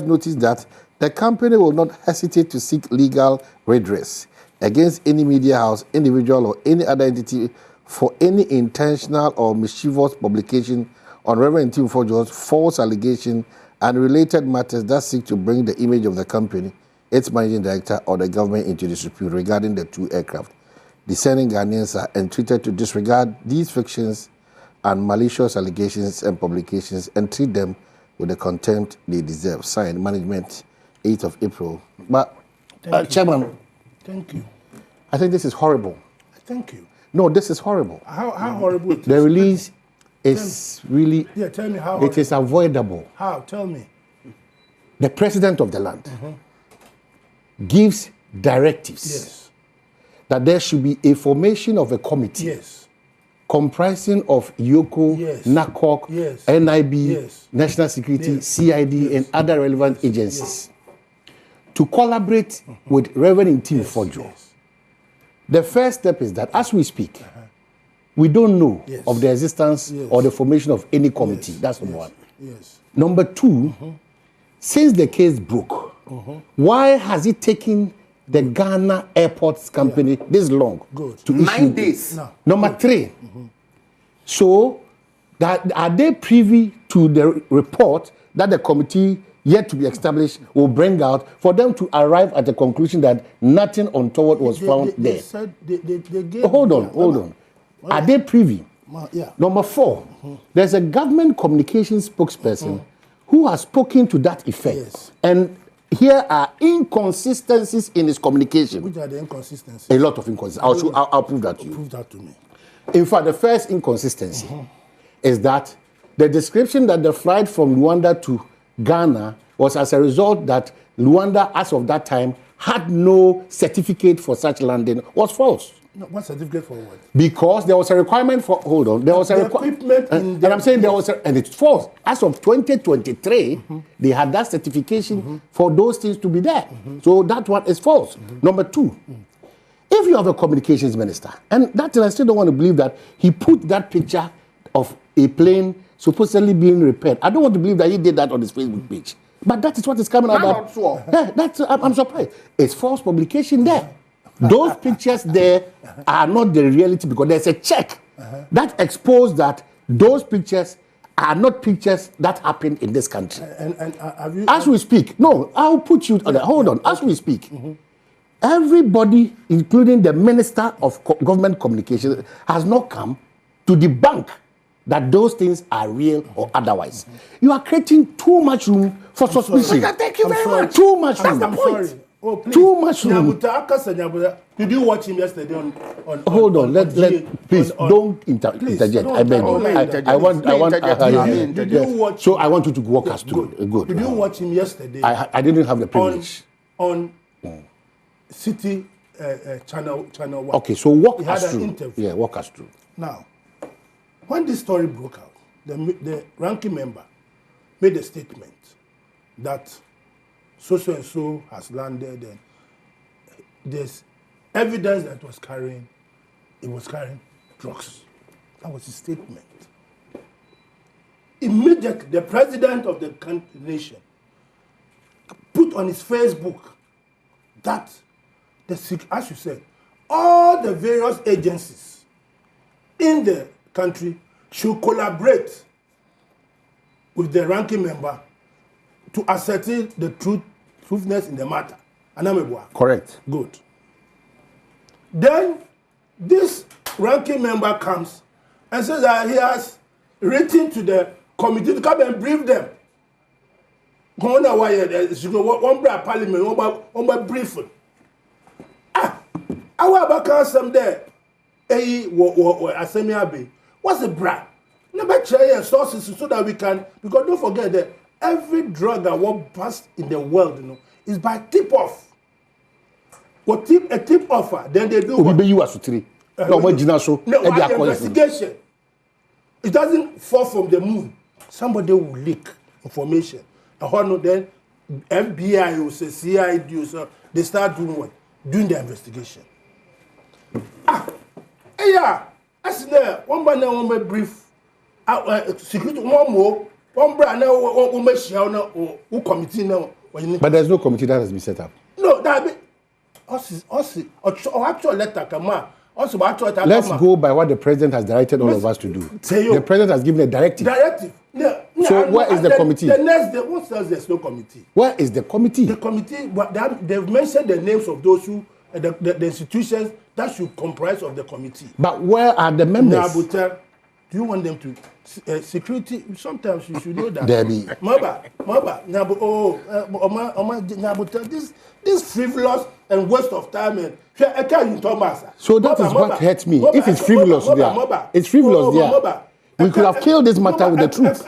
notice that the company will not hesitate to seek legal redress against any media house, individual, or any other entity for any intentional or mischievous publication on Reverend Tim Fojo's false allegation and related matters that seek to bring the image of the company, its managing director, or the government into dispute regarding the two aircraft. Discerning Ghanaians are entreated to disregard these fictions and malicious allegations and publications and treat them with the contempt they deserve. Signed, management, 8th of April. But, Chairman. Thank you. I think this is horrible. Thank you. No, this is horrible. How horrible it is? The release is really... Yeah, tell me how. It is avoidable. How? Tell me. The president of the land gives directives that there should be a formation of a committee comprising of YOCO, NACOC, NIB, National Security, CID, and other relevant agencies to collaborate with Reverend Tim Fojo. The first step is that as we speak, we don't know of the existence or the formation of any committee. That's number one. Number two, since the case broke, why has it taken the Ghana Airports Company this long to issue 9 days? No. Number three, so that are they privy to the report that the committee yet to be established will bring out for them to arrive at the conclusion that nothing untoward was found there? They gave hold on. Are they privy? Number four, there's a government communications spokesperson who has spoken to that effect. And here are inconsistencies in his communication. Which are the inconsistencies? A lot of inconsistencies. I'll prove that to you. Prove that to me. In fact, the first inconsistency is that the description that the flight from Luanda to Ghana was as a result that Luanda, as of that time, had no certificate for such landing was false. No, what certificate for what? Because there was a requirement for, hold on, there was a requirement. And I'm saying there was and it's false. As of 2023, they had that certification for those things to be there. So that one is false. Number two, if you have a communications minister, and that I still don't want to believe that he put that picture of a plane supposedly being repaired. I don't want to believe that he did that on his Facebook page. But that is what is coming out. I'm surprised. It's false publication there. Those pictures there are not the reality because there's a check that exposed that those pictures are not pictures that happened in this country. As we speak, no, I'll put you on hold on. As we speak, everybody, including the Minister of Government Communications, has not come to debunk that those things are real or otherwise. You are creating too much room for suspicion. Thank you very much. Too much room. That's the point. Oh, too much room. Did you watch him yesterday on hold on, please don't interject. I beg you. I want so I want you to walk us through. Good. Did you watch him yesterday? I didn't have the privilege. On City Channel 1. Okay, so walk he us had through. An interview. Yeah, walk us through. Now, when this story broke out, the ranking member made a statement that so and so has landed and there's evidence that it was carrying drugs. That was his statement. Immediately, the president of the nation put on his Facebook that, as you said, all the various agencies in the country should collaborate with the ranking member to ascertain the truthness in the matter. Correct. Good. Then this ranking member comes and says that he has written to the committee to come and brief them. One parliament, one briefing. Our back some there. What's the bra? Never share sources so that we can, because don't forget that every drug that was passed in the world, is by tip-off. A tip-offer, then they do what? Investigation. It doesn't fall from the moon. Somebody will leak information. And then FBI will say, CID will say, they start doing what? Doing the investigation. That's there. One by now, one brief. Security, one more. One brand now, one committee now. But there's no committee that has been set up. No, that be actual letter come out. Let's go by what the president has directed all of us to do. The president has given a directive. Yeah. So where is the committee? The next day, what says there's no committee? Where is the committee? The committee, they've mentioned the names of those who, the institutions that should comprise of the committee. But where are the members? Nabutel, Do you want them to security? Sometimes you should know that. Debbie. Maba. This frivolous and waste of time. And so that is what hurts me. If it's frivolous there, it's frivolous there. We could have killed this matter with the truth.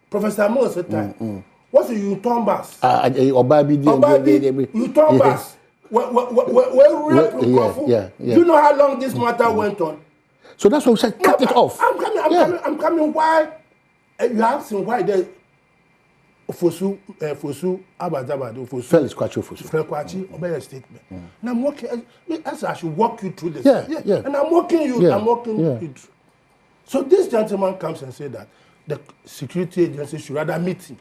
Professor Mo said time. What's the Utombas? Obabi, Utombas. Do you know how long this matter went on? So that's why we said cut it off. I'm coming. Why? You asking why the Fosu Abadabad Fosu Felix Kwachi Fosu. Felix Kwachi obey a statement. Now I'm walking. As I should walk you through this. Yeah. And I'm walking you. Yeah. I'm walking you through. So this gentleman comes and says that the security agency should rather meet him.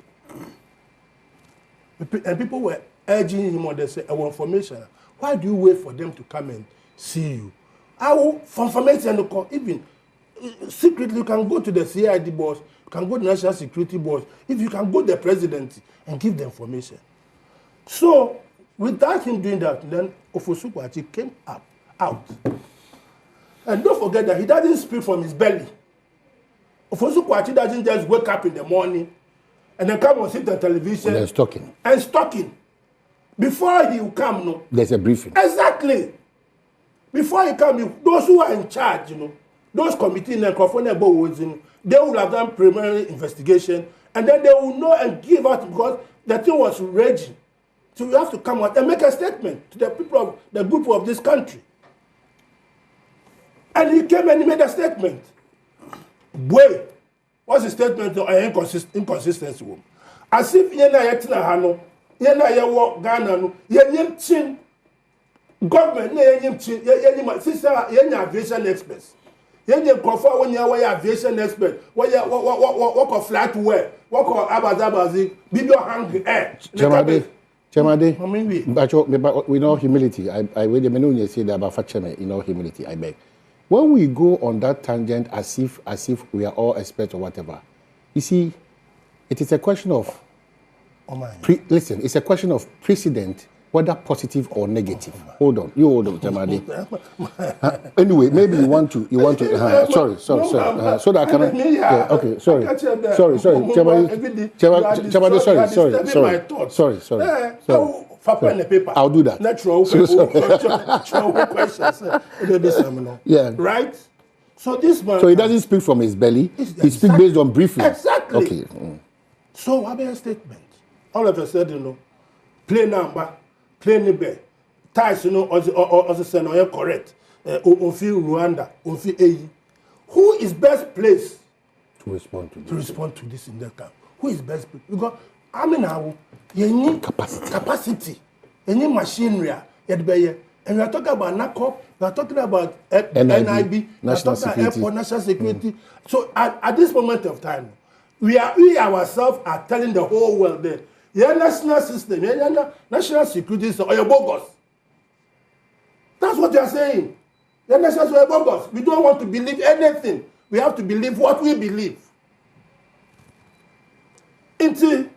And people were urging him on this information. Why do you wait for them to come and see you? For information, even secretly, you can go to the CID boss, you can go to the National Security boss, if you can go to the president and give the information. So, without him doing that, then Ofosu Kwachi came out. And don't forget that he doesn't speak from his belly. Ofosu Kwachi doesn't just wake up in the morning and then come and sit on television and stalking. Before he will come, no. There's a briefing. Exactly. Before he come, those who are in charge, those committee and they will have done preliminary investigation, and then they will know and give out because the thing was raging. So you have to come out and make a statement to the people of the group of this country. And he came and he made a statement. Boy, what's the statement of inconsistency? As if Ghana, government, aviation experts. Aviation expert. What flight wear? What Abazabazi? Video hang air. Chemade, we know humility. I read the menu you say that about Facheme, in all humility, I beg. When we go on that tangent as if we are all experts or whatever, you see, it is a question of listen, it's a question of precedent, whether positive or negative. Hold on, Chemade. Anyway, maybe you want to. Sorry. So that I can. Okay, sorry. Chemade, sorry. I'll do that. Yeah. Right. So this man. So he doesn't speak from his belly. He speaks based on briefing. Exactly. Okay. So I made a statement. All of a sudden, play number, play number, ties, also say no, correct. Onfi Rwanda, Onfi AE. Who is best placed to respond to this in that camp? Who is best placed? Because I mean, how you need capacity, you need machinery, and we are talking about NACOP, we are talking about NIB, National Security. National Security. So at this moment of time, we ourselves are telling the whole world that your national system, your national security is bogus. That's what they are saying. Your national security is bogus. We don't want to believe anything. We have to believe what we believe. Until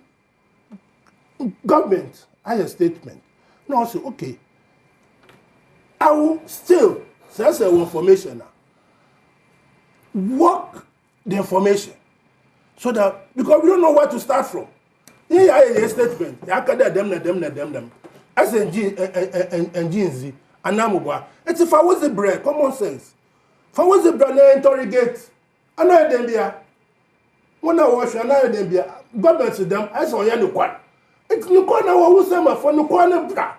government has a statement. No, say, okay, I will still say information now. Work the information. So that, because we don't know where to start from. Here a statement. Them. SNG and GNZ. And Namubwa. It's if I was the bread, common sense. If I was the bread, I interrogate. I know them here. When I wash, I know them here. Government to them, I saw you quite. It's no corner who say my phone, no corner bra.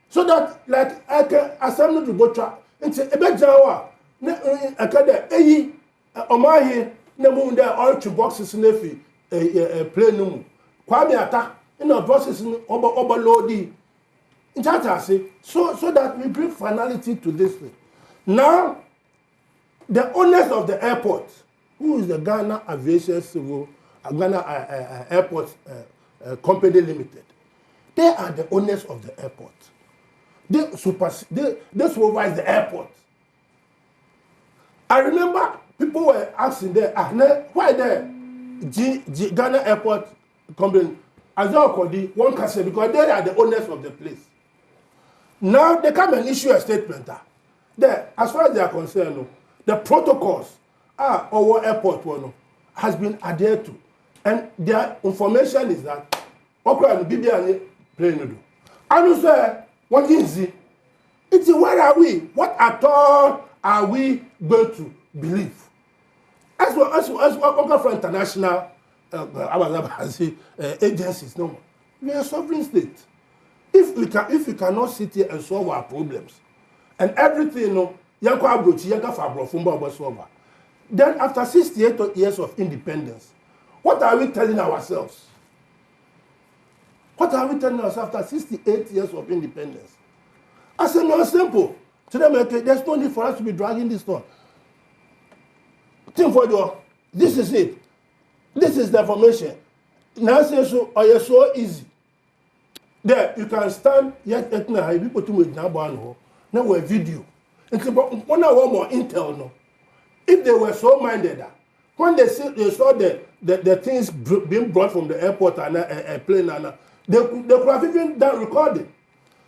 So that, like, I can assemble to go try. It's a bit Jawa. I can't, Omahi. Nemu there all two boxes in the plane no kwame ata in the boxes overload so that we bring finality to this thing. Now the owners of the airport, who is the Ghana Aviation Civil Ghana Airport Company Limited, they are the owners of the airport. They supervise the airport. I remember people were asking there, why the Ghana Airport Company, one can say, because they are the owners of the place. Now they come and issue a statement. There, as far as they are concerned, the protocols our airport has been adhered to. And their information is that Okra and plane. And you say, what is it? It's where are we? What at all are we going to believe? As well for international agencies, no, we are a sovereign state. If we cannot sit here and solve our problems, and everything, then after 68 years of independence, what are we telling ourselves? What are we telling ourselves after 68 years of independence? I said, no, simple. To them, okay, there's no need for us to be dragging this on. Think for you, this is it. This is the information. Now say so, or you're so easy. There, you can stand yet people to make now a video. It's about 1 hour more intel no. If they were so minded when they saw the things being brought from the airport and a plane and they could have even done recording.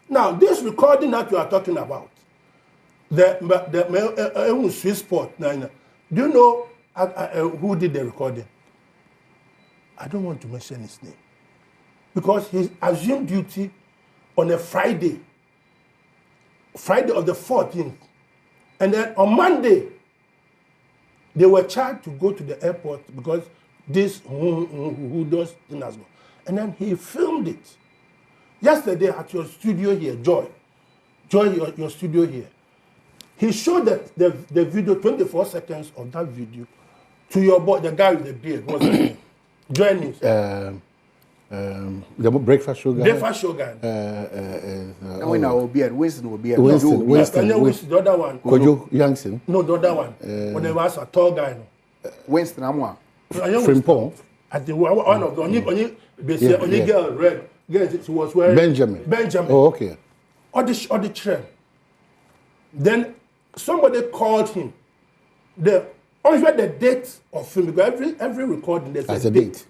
Now this recording that you are talking about, the Swiss port, do you know who did the recording? I don't want to mention his name because he assumed duty on a Friday of the 14th, and then on Monday they were charged to go to the airport because this who does things, and then he filmed it. Yesterday at your studio here, Joy, your studio here, he showed the video, 24 seconds of that video, to your boy, the guy with the beard. What's his name? Joy News. The breakfast show guy. Breakfast show guy. Winston will be the other one. Kojo Youngson. No, the other one. When they was a tall guy. Winston Amwa. Frimpong. At the one of the only girl red. Yes, she was wearing Benjamin. Oh, okay. On the train. Then somebody called him. Only the date of film because every recording there's a date.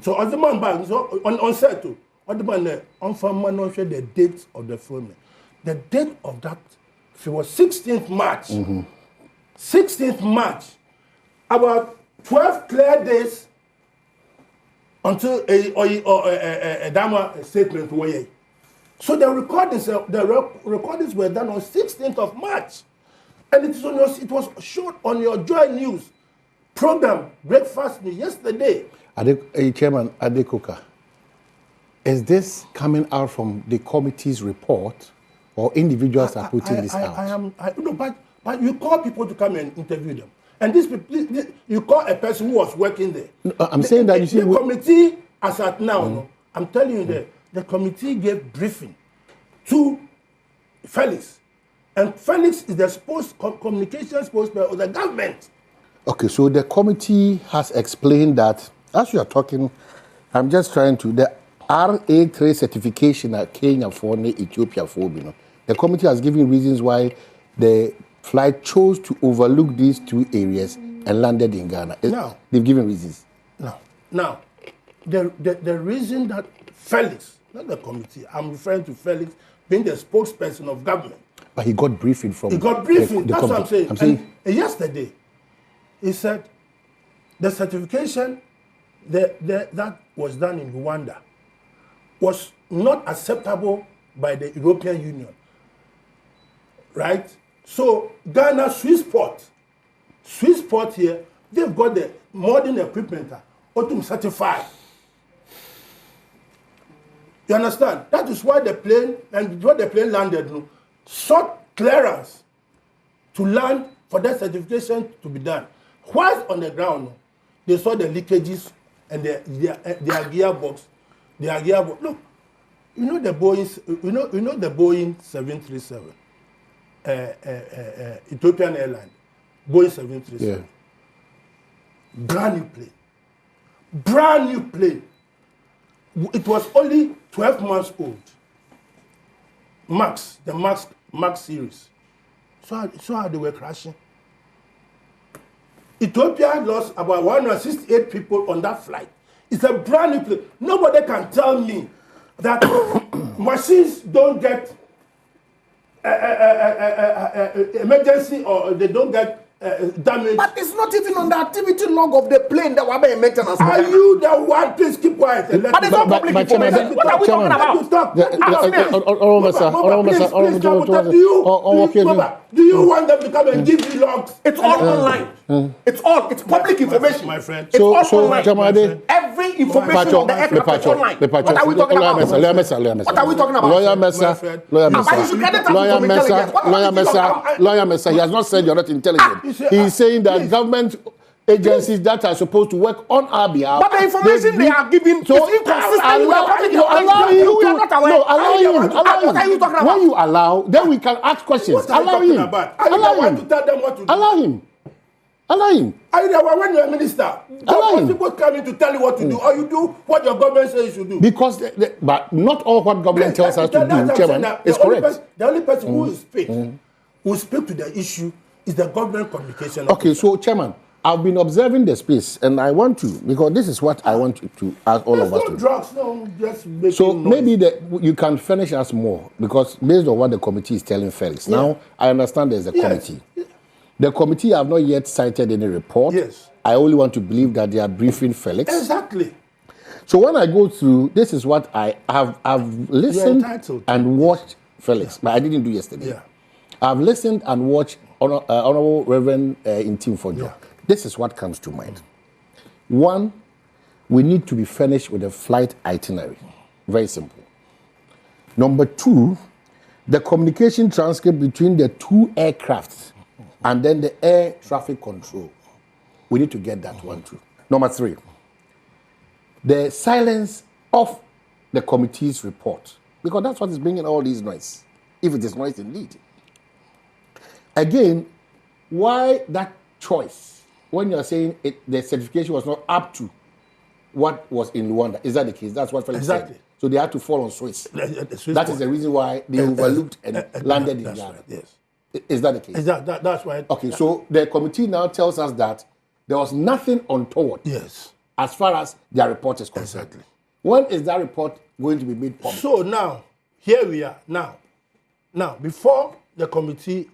So as the man back, so on set too. On the man on farmer not share the date of the filming. The date of that film was 16th March. 16th March. About 12 clear days until a Dama statement way. So the recordings were done on 16th of March. And it was showed on your Joy News program, Breakfast News, yesterday. Chairman Adekoka, is this coming out from the committee's report or individuals are putting this out? But you call people to come and interview them. And this you call a person who was working there. No, I'm saying that you see... The committee, as at now, I'm telling you the committee gave briefing to Felix. And Felix is the communication spokesperson of the government. Okay, so the committee has explained that, as you are talking, I'm just trying to, the RA3 certification at Kenya for Ethiopia for, the committee has given reasons why the flight chose to overlook these two areas and landed in Ghana. No. They've given reasons. No. Now, the reason that Felix, not the committee, I'm referring to Felix being the spokesperson of government. But he got briefing from... He got briefing, that's what I'm saying. And yesterday, he said the certification that was done in Rwanda was not acceptable by the European Union. Right? So Ghana Swissport here, they've got the modern equipment autumn certified. You understand? That is why the plane, and before the plane landed, sought clearance to land for that certification to be done. Whilst on the ground, they saw the leakages and their gearbox. Their gearbox. Look, you know the Boeing 737, Ethiopian Airlines, Boeing 737. Yeah. Brand new plane. It was only 12 months old. The Max series. So how they were crashing. Ethiopia lost about 168 people on that flight. It's a brand new plane. Nobody can tell me that machines don't get emergency or they don't get damage. But it's not even on the activity log of the plane that we're maintenance. Are you the one? Please keep quiet. But it's not public information. What are we talking about? Do you want them to come and give you logs? It's all online. It's public information, my friend. It's all online. Every information on the aircraft is online. What are we talking about? What are we talking about? Lawyer Mesa, he has not said you're not intelligent. He's saying that government agencies that are supposed to work on our behalf. But the information they are giving so is inconsistent. Allow him. When you allow, then we can ask questions. Allow him. Allow him. Are you the one when you're a minister? Don't people coming to tell you what to do, or you do what your government says you should do? Because, but not all what government tells us to do, Chairman, is correct. The only person who speak to the issue is the government communication. Okay, so Chairman, I've been observing the space, and I want to, because this is what I want to ask all of us to do. Drugs, no, just making so noise. Maybe you can furnish us more, because based on what the committee is telling Felix. Now, I understand there's a committee. The committee have not yet cited any report. Yes. I only want to believe that they are briefing Felix. Exactly. So when I go through, this is what I've listened and watched Felix, but I didn't do yesterday. Yeah. I've listened and watched Honorable Reverend Intim Fojo. Yeah. This is what comes to mind. One, we need to be furnished with a flight itinerary. Very simple. Number two, the communication transcript between the two aircrafts and then the air traffic control. We need to get that one too. Number three, the silence of the committee's report, because that's what is bringing all these noise, if it is noise indeed. Again, why that choice when you're saying the certification was not up to what was in Rwanda? Is that the case? That's what Felix said. So they had to fall on Swiss. That is the reason why they overlooked and landed in Ghana. Right, yes. Is that the case? That's right. Okay, so the committee now tells us that there was nothing untoward. Yes. As far as their report is concerned. Exactly. When is that report going to be made public? So now, here we are. Now, before the committee,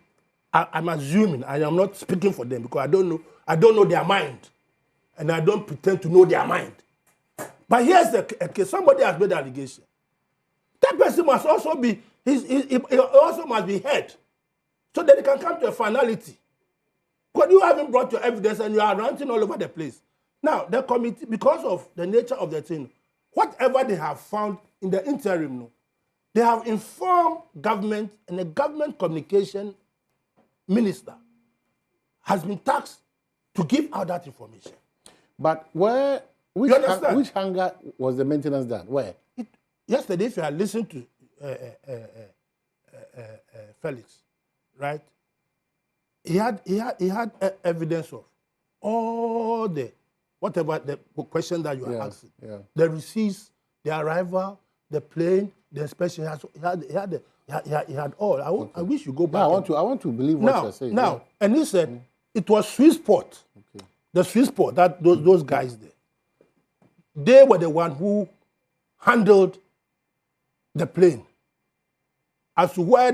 I'm assuming, I am not speaking for them because I don't know their mind, and I don't pretend to know their mind. But here's the case: somebody has made an allegation. That person must also be he also must be heard, so that they can come to a finality. Because you haven't brought your evidence and you are ranting all over the place. Now, the committee, because of the nature of the thing, whatever they have found in the interim, they have informed government, and the government communication minister has been tasked to give out that information. But which hangar was the maintenance done? Where? Yesterday, if you had listened to Felix, right? He had evidence of all the whatever the question that you are asking. Yeah. The receipts, the arrival, the plane, the inspection. He had all. I wish you go back. I want to believe what you're saying. Now, and he said it was Swissport. Okay. The Swissport, that those guys there. They were the one who handled the plane. As to where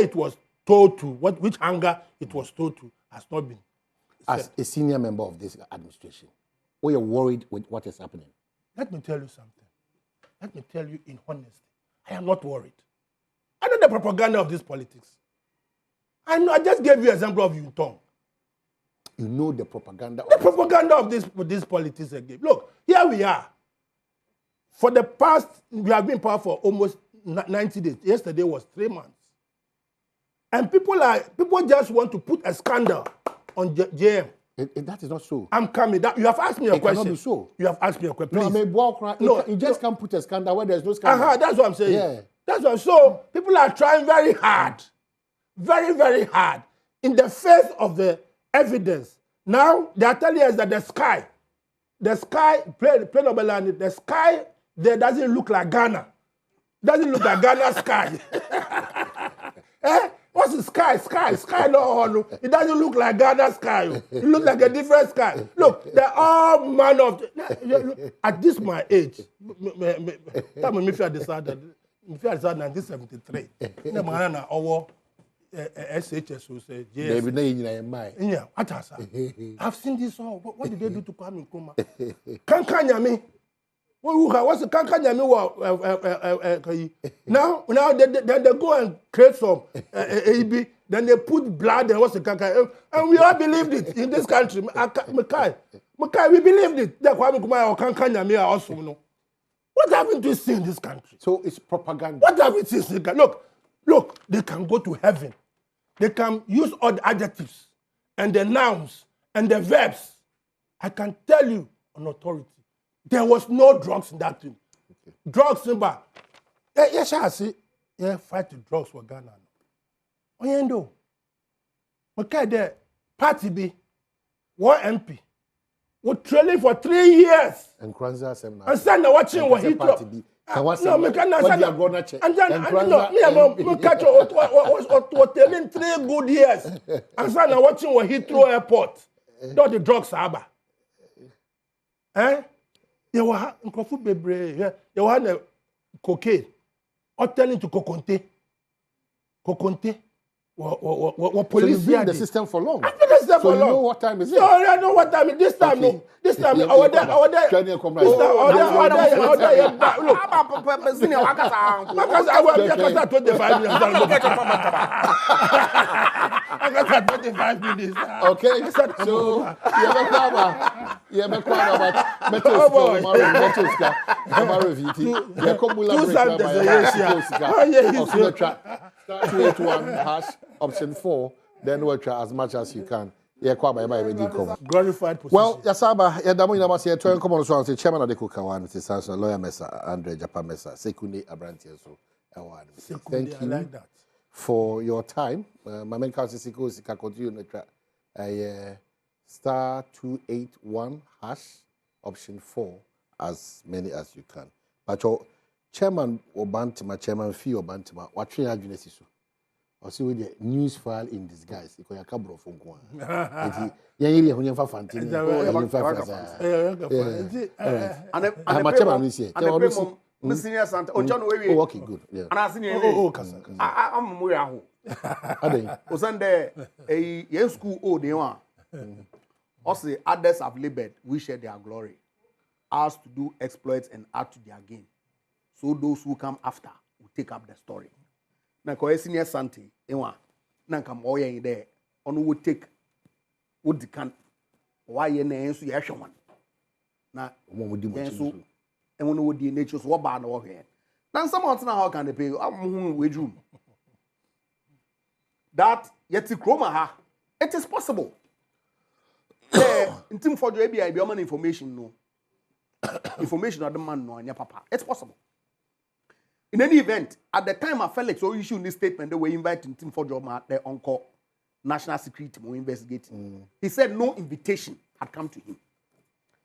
it was told to, which hangar it was told to, has not been. As a senior member of this administration, we are worried with what is happening. Let me tell you something. Let me tell you in honesty. I am not worried. I know the propaganda of this politics. I know. I just gave you an example of Yutong. You know the propaganda. The propaganda of this politics again. Look, here we are. For the past, we have been in power for almost 90 days. Yesterday was 3 months. And people just want to put a scandal on JM. That is not so. I'm coming. You have asked me a question. It cannot be so. You have asked me a question. Please. You just can't put a scandal where there's no scandal. That's what I'm saying. Yeah. That's what. So people are trying very hard, very, very hard, in the face of the evidence. Now they are telling us that the sky, plain of land, the sky there doesn't look like Ghana. Doesn't look like Ghana sky. What's the sky? Sky, no. It doesn't look like Ghana sky. It looks like a different sky. Look, they're all man of... At this my age, in fact, 1973. The man our SHS will say, yes. Yeah, what has I've seen this all. What did they do to Kwame Nkrumah? Kankanyami. What's the Kankanyami? Now they go and create some AB. Then they put blood and what's the Kankanyami? And we all believed it in this country. Makai, we believed it. That Kwame Nkrumah or Kankanyami are also no. What happened to see in this country? So it's propaganda. What happened to see? Look, they can go to heaven. They can use all the adjectives and the nouns and the verbs. I can tell you on authority, there was no drugs in that thing. Okay. Drugs, Simba. Yes, I see. Yeah, fight the drugs for Ghana. Oh, you know. Okay, the party be one MP. We're trailing for 3 years. And Kwanzaa seminar. And stand watching what he told. No, me can not. And then me catch what telling 3 good years. And stand watching what Heathrow Airport. Not the drugs harbor. Eh? You were Nkofu Bebre. You were cocaine. Or telling to Kokonte. What police? So you've been in the system for long. I've been in the system for long. You know what time is it? No, I know what time. This time, okay. No. This time, I was there. Look. I 25 minutes. Okay. So, option 4, then we'll try as much as you can. Glorified position. Well, Yasaba, Yadamu Yamasi, Toyan Common Swan, the chairman of the Kukawan, Mr. Sanson, lawyer Mesa, Andre Japan Mesa, Sekunde Abrantiaso. Thank you like that. For your time. My main council is to continue to try *281# option 4 as many as you can. But your chairman Obantima, chairman Fee Obantima, what train agency so? Or see with the news file in disguise. Because you can't from one. Yeah, you have for fanting. Okay, good. Yeah. And I seen I'm more aho. O Sunday a school oh they want. Also others have labored, we share their glory. Ours to do exploits and add to their gain. So those who come after will take up the story. Na ko senior Santi enwa na nka mo yen there ono wo take wo dikan why ye na enso ye hwewan na mo di mo enso enwo no wo di nature so wo ba na wo hwe na some out na how can they pay am we room that yet kroma ha it is possible intim for jo be man information no information of the man no anya papa it's possible. In any event, at the time of Felix or issuing this statement, they were inviting Tim for job at the Uncle National Security to investigate. He said no invitation had come to him.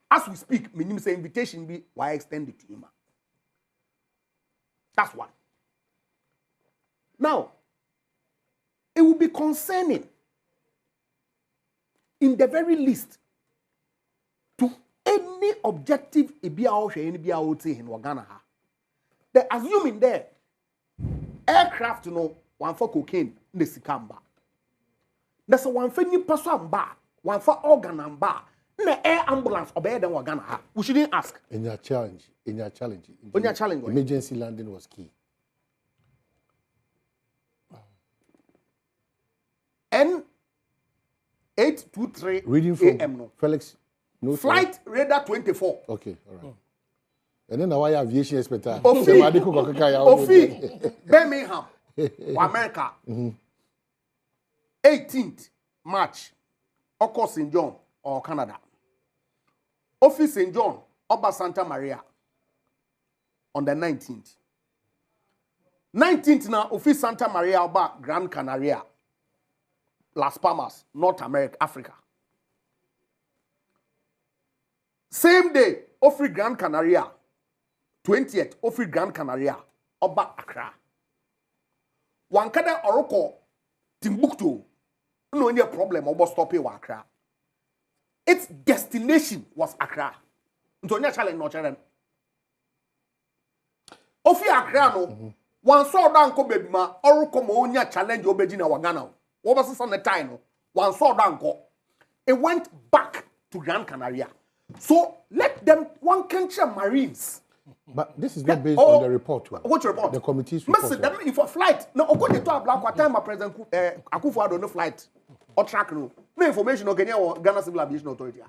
As we speak, meaning say invitation be why extended to him. That's one. Now, it will be concerning, in the very least, to any objective in Ghana. They're assuming there aircraft no one for cocaine in the Sikamba. There's a one for new person bar, one for organ and bar, the air ambulance or better than Wagana. We shouldn't ask. In your challenge, emergency landing was key. N823 reading from AM no. Felix. No Flight Radar 24. Okay, all right. And then our aviation expert. Ofi Birmingham, America. 18th March, Oko St. John or Canada. Ofi St. John, Oba Santa Maria on the 19th. 19th now, Ofi Santa Maria Oba Gran Canaria, Las Palmas, North America, Africa. Same day, Ofi Gran Canaria. 20th, Ofi Gran Canaria, Oba Accra. Wankada Oroko, Timbuktu, no any problem about stopping Accra. Its destination was Accra. Ntonya challenge no challenge. Ofi Accra no, One saw down ko baby ma or come onya challenge obejina wagana. What was this on the time? One saw down ko. It went back to Gran Canaria. So let them one country Marines. But this is not based on the report. What report? The committee's report. Listen, them if a flight. No, according to a black time, my president Akufo-Addo no flight or track no. No information no Kenya or Ghana Civil Aviation Authority.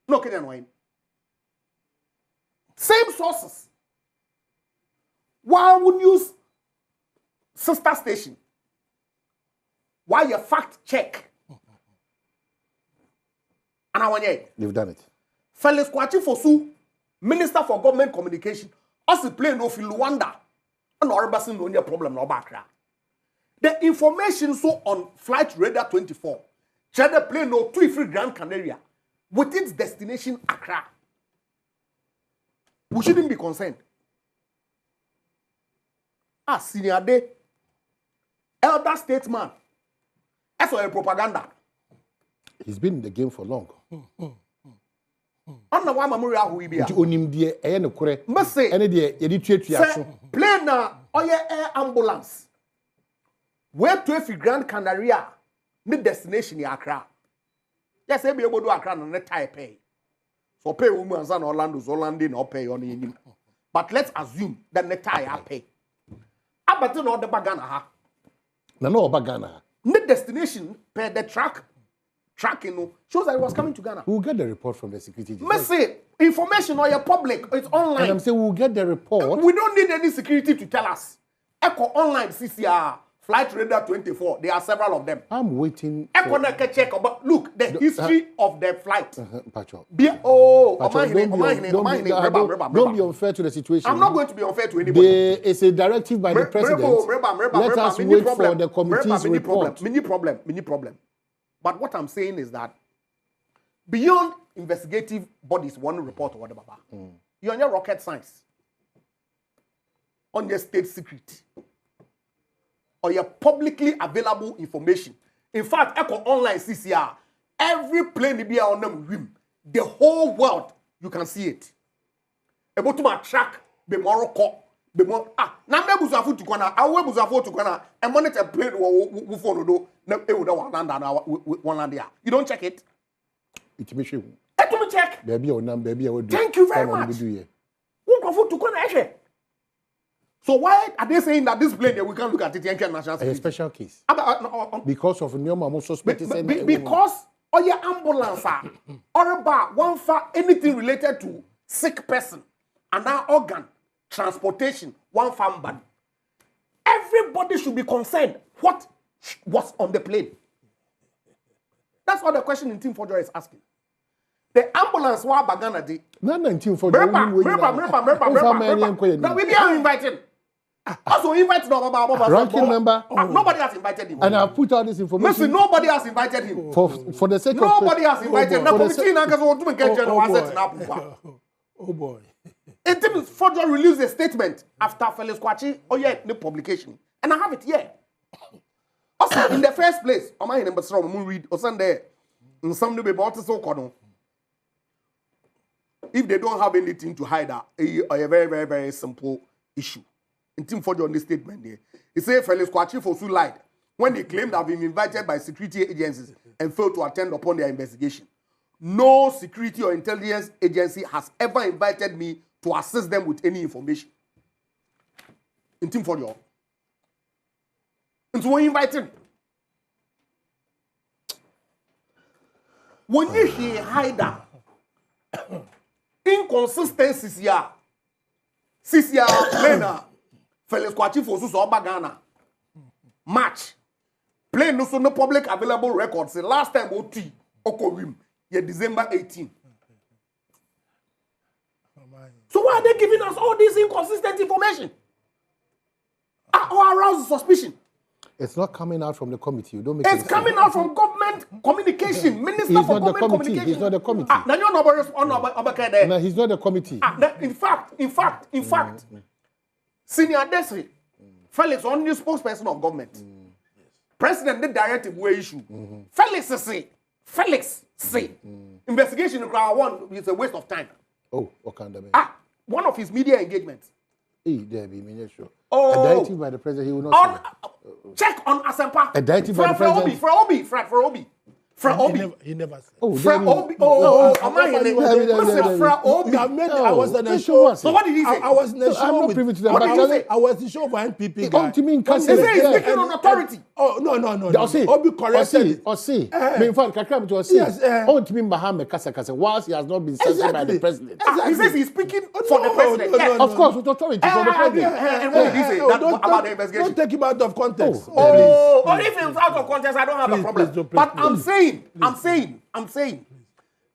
No Kenyan wine. Same sources. Why would use sister station? Why you fact check? And I want you. You've done it. Felix Kwachi Fosu, Minister for Government Communication, also play no feel Luanda. And Oribasin no any problem no background. The information so on Flight Radar 24, China plane no 2 Gran Canaria with its destination Accra. We shouldn't be concerned. Senior day, elder statesman, that's a propaganda. He's been in the game for long. On the one memorial who be Onimdia, no correct. Must say, any day, you need to plane or your air ambulance. Where to if Grand Canaria, the destination in Accra. Yes, I be able to Accra and let I pay. So pay women's and Orlando's Orlando or pay on him. But let's assume that the tie pay. But no the bagana. No bagana. The destination per the tracking shows that it was coming to Ghana. We'll get the report from the security. Must say information or your public, it's online. And I'm saying we'll get the report. We don't need any security to tell us. Echo online CCR. Flight Radar 24, there are several of them. I'm waiting. Check about look the history of the flight. Pacho. Don't be unfair to the situation. I'm not going to be unfair to anybody. It's a directive by the president. Let us wait for the committee's report. Mini problem. But what I'm saying is that beyond investigative bodies, one report or whatever, you're on your rocket science, on your state secret. Or your publicly available information. In fact, Echo Online CCR, every plane be on them rim, the whole world, you can see it. Able to track the Morocco, the more now me buzafu to kwana, awe buzafu to kwana, and monitor plane wo phone do na e wo da one land there. You don't check it. It me show. Let me check. Baby o nam baby o do. Thank you very much. Wo kofu to kwana ehwe. So why are they saying that this plane we can't look at it and national security? A special case. Because of no suspect. Because or your ambulance or about one for anything related to sick person and our organ transportation one farm ban. Everybody should be concerned what was on the plane. That's what the question in Team Forger is asking. The ambulance wa bagana di. No, Team Forger. Now we be invited. Also invite ranking member. Nobody has invited him. And I've put out this information. Listen, nobody has invited him. For the sake nobody has invited him. Oh boy. And Tim Forger released a statement after Felix Kwachi the publication. And I have it here. Also, in the first place, on my number from read or Sunday, in some new about so if they don't have anything to hide, a very, very, very simple issue. In Team Forger on this statement there. He said Felix Kwachi Fosu lied when they claimed to have been invited by security agencies and failed to attend upon their investigation. No security or intelligence agency has ever invited me to assist them with any information. In Team Forger. And so we invited. When you hear hider, inconsistencies here, CCR, Felix Kwachi Fosu so Ghana. March. Plane no so no public available records. The last time OT Okorim, December 18. So why are they giving us all this inconsistent information? Or arouse suspicion? It's not coming out from the committee. You don't make it's coming out from government communication. Minister for Government Communication. He's not the committee. Now you're not there. No, he's not the committee. In fact. Senior Desri, Felix, only spokesperson of government. President, the directive were issued. Felix say, investigation in Crown 1 is a waste of time. Oh, what kind of one of his media engagements. Debbie, me sure. Oh. A directive by the president, he will not. Check on Asempa. A directive by the president. For Obi. He never said. Oh, Fra Obi. Oh, am I in it? Fra Obi. I was in the show. So what did he say? I was in the show. I'm not privy to that. What did he say? I was in the show for NPP guy. To me, he's speaking on authority. Oh, no. Obi corrected. Me in fact, Kakram to Osi. On to me, Mahame Kasa, whilst he has not been censored by the president. He says he's speaking for the president. Of course, with authority for the president. And what did he say about the investigation? Don't take him out of context. Oh, if it's out of context, I don't have a problem. But I'm saying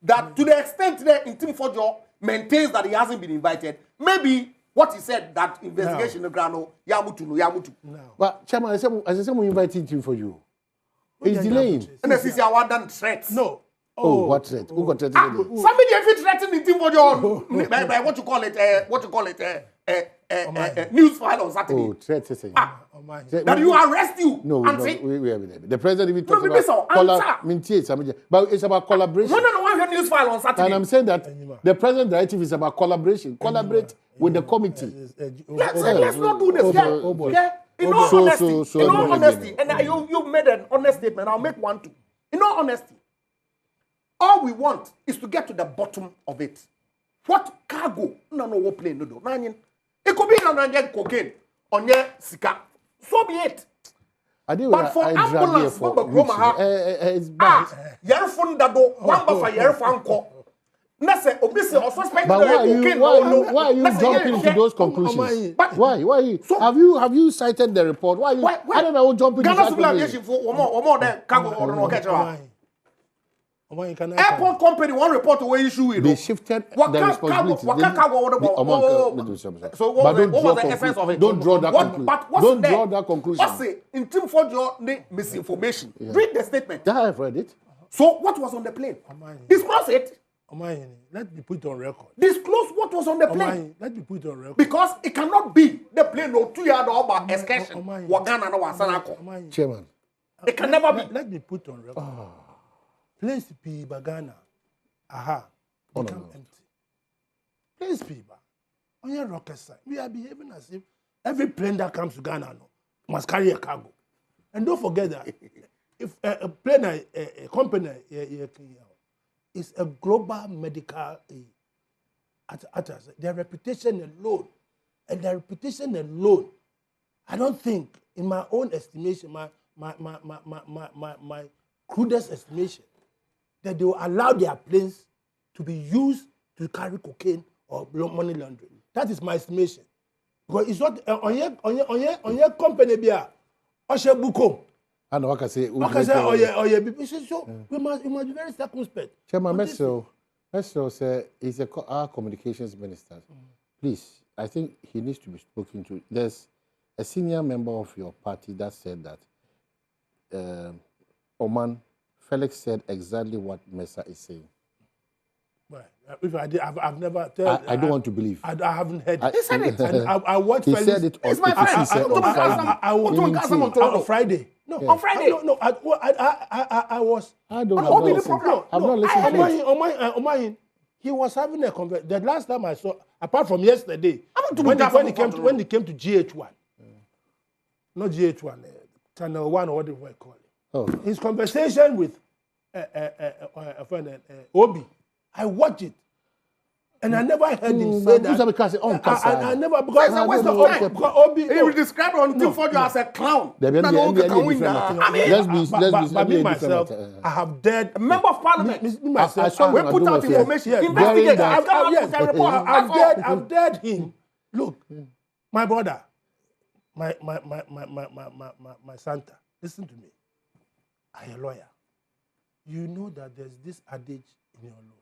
that to the extent that Intim Fojo maintains that he hasn't been invited, maybe what he said that investigation no grano yamutu. But Chairman, I said we invited him for you. He's delaying. And this is our done threats. No. Oh, what threat? Who got threatened? Somebody if threatened Intim Fojo by what you call it news file on Saturday. Oh, threat. That you arrest you. No. The president even talked about but it's about collaboration. No, one have news file on Saturday. And I'm saying that the president directive is about collaboration. Collaborate with the committee. Let's not do this. In all honesty, and you made an honest statement. I'll make one too. In all honesty, all we want is to get to the bottom of it. What cargo? No plane, no. It could be on cocaine, on your sika. So be it. But for ambulance, it's bad. Yerfun dado, one for Yerfanko. But why are you jumping into those conclusions? Why? So, have you cited the report? Why I don't know, jumping into that conclusion. Airport company one report away issue. They shifted the responsibility. So what was the essence of it? Don't draw that conclusion. Don't draw that conclusion. What's it? In terms of your misinformation. Read the statement. Yeah, I've read it. So what was on the plane? Disclose it. Let me put it on record. Disclose what was on the plane. Let me put it on record. Because it cannot be the plane no 2 year about excursion. Wagana no wasanako. Chairman. It can never be. Let me put it on record. Place P Bagana. Become empty. Place P on your rocket side. We are behaving as if every plane that comes to Ghana must carry a cargo. And don't forget that if a plane, a company is a global medical their reputation alone, I don't think, in my own estimation, my crudest estimation, that they will allow their planes to be used to carry cocaine or money laundering. That is my estimation. Because it's not on your company bia Oshebuko. And what I say, so we must be very circumspect. Chairman Meso say he's our communications minister. Please, I think he needs to be spoken to. There's a senior member of your party that said that Oman Felix said exactly what Mesa is saying. Right. If I've never. I don't want to believe. I haven't heard. He said it. I watched. He said it on on Friday. No, on Friday. No. I was. I don't know. I'm not listening to it. On my, he was having a conversation. The last time I saw, apart from yesterday, when he came to GH1, not GH1, Channel 1 or whatever I call it. Oh. His conversation with Obi, I watched it, and I never heard him say that. I never, because Obi, he will describe on Team Fojo as a clown. But me myself, I have dared. A member of parliament. Me myself, we put out information. Investigate. I've dared him. Look, my brother, my Santa, listen to me. I'm a lawyer. You know that there's this adage in your law.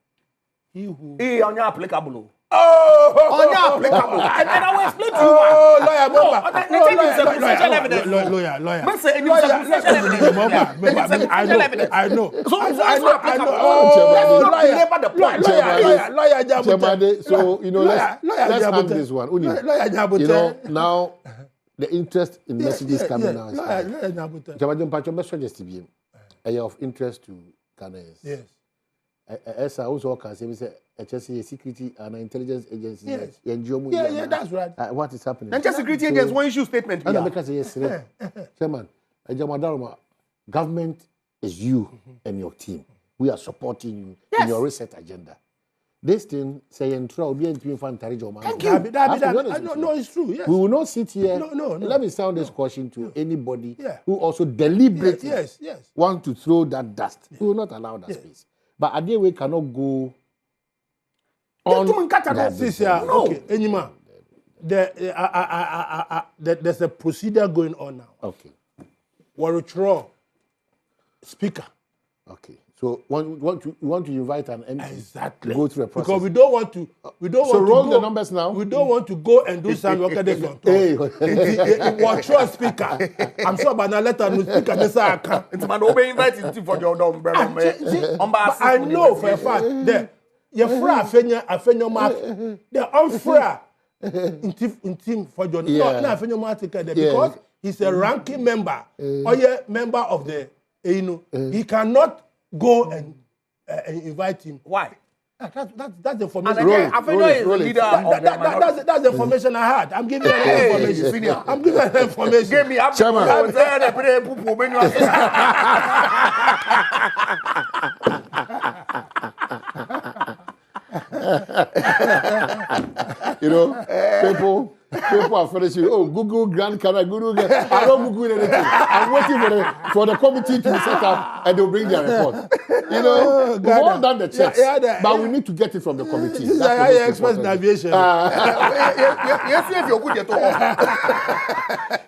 He who... He on your applicable. Oh! On your applicable. And I will explain to you why. Oh, lawyer, I know. So, you know, let's have this one. You know, now... The interest in messages coming now is high. Of interest to Ghanaians. Yes. ESA also can say HSA security and intelligence agency. Yes. Yeah, that's right. What is happening? And just security agents one issue statement. And because yes, Chairman, government is you and your team. We are supporting you in your reset agenda. This thing say no, it's true. Yes. We will not sit here. No. Let me sound this caution to anybody who also deliberately want to throw that dust. We will not allow that space. But at the way cannot go on. Okay, Enyima, there's a procedure going on now. Okay. Warrior speaker. Okay. So want to invite an MP to go through a process. Because we don't want to roll the numbers now. We don't want to go and do some work at this one. Warrior speaker. I'm sure by now later no speaker this I can. It's man obey invite for your dom. I know for a fact that your afenyo mark the unfair in team for your not afenyo mark because he's a ranking member or a member of the he cannot go and invite him. Why? That's the information. That's the information I had. I'm giving you the information. I'm giving you the information. Give me up. People are finishing. Oh, Google Grand Canal, Google. I don't Google anything. I'm waiting for the committee to set up and they'll bring their report. We've all done the checks, but we need to get it from the committee. This is a express navigation.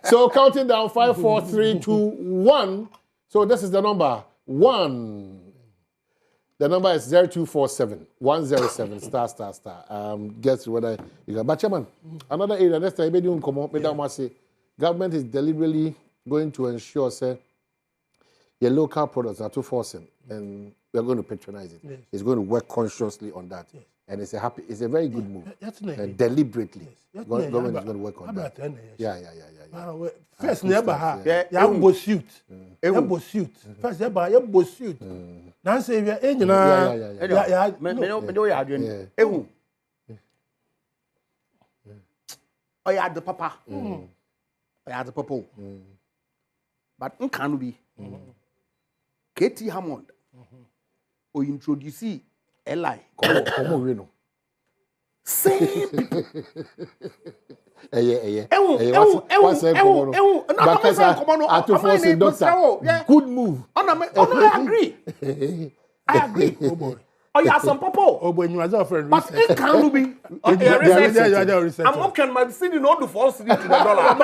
So counting down 5, 4, 3, 2, 1. So this is the number 1. The number is 0247 107 ***. Guess whether you can. But Chairman, another area next time you come up, Madam say, government is deliberately going to ensure say your local products are too forcing, and we are going to patronize it. Yes. It's going to work consciously on that, and it's a very good move. Deliberately, government is going to work on that. Yeah. First, never have. You suit. You suit. First, you suit. Now say we are the papa. The papa. But can be Katie Hammond or introduce Eli. Same people. Good move. I agree. I agree. Oh boy. Oh, you have some purple. Oh boy, you are friend. But it can be. I'm okay. My city not the false city to the dollar.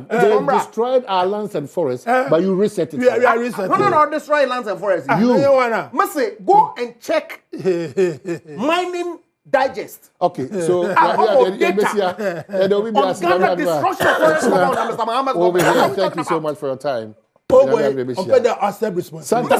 They destroyed our lands and forests, but you reset it. No, destroy lands and forests. You must say go and check mining digest. Okay, so data thank you so much for your time. Oh, wait, the response. Santa.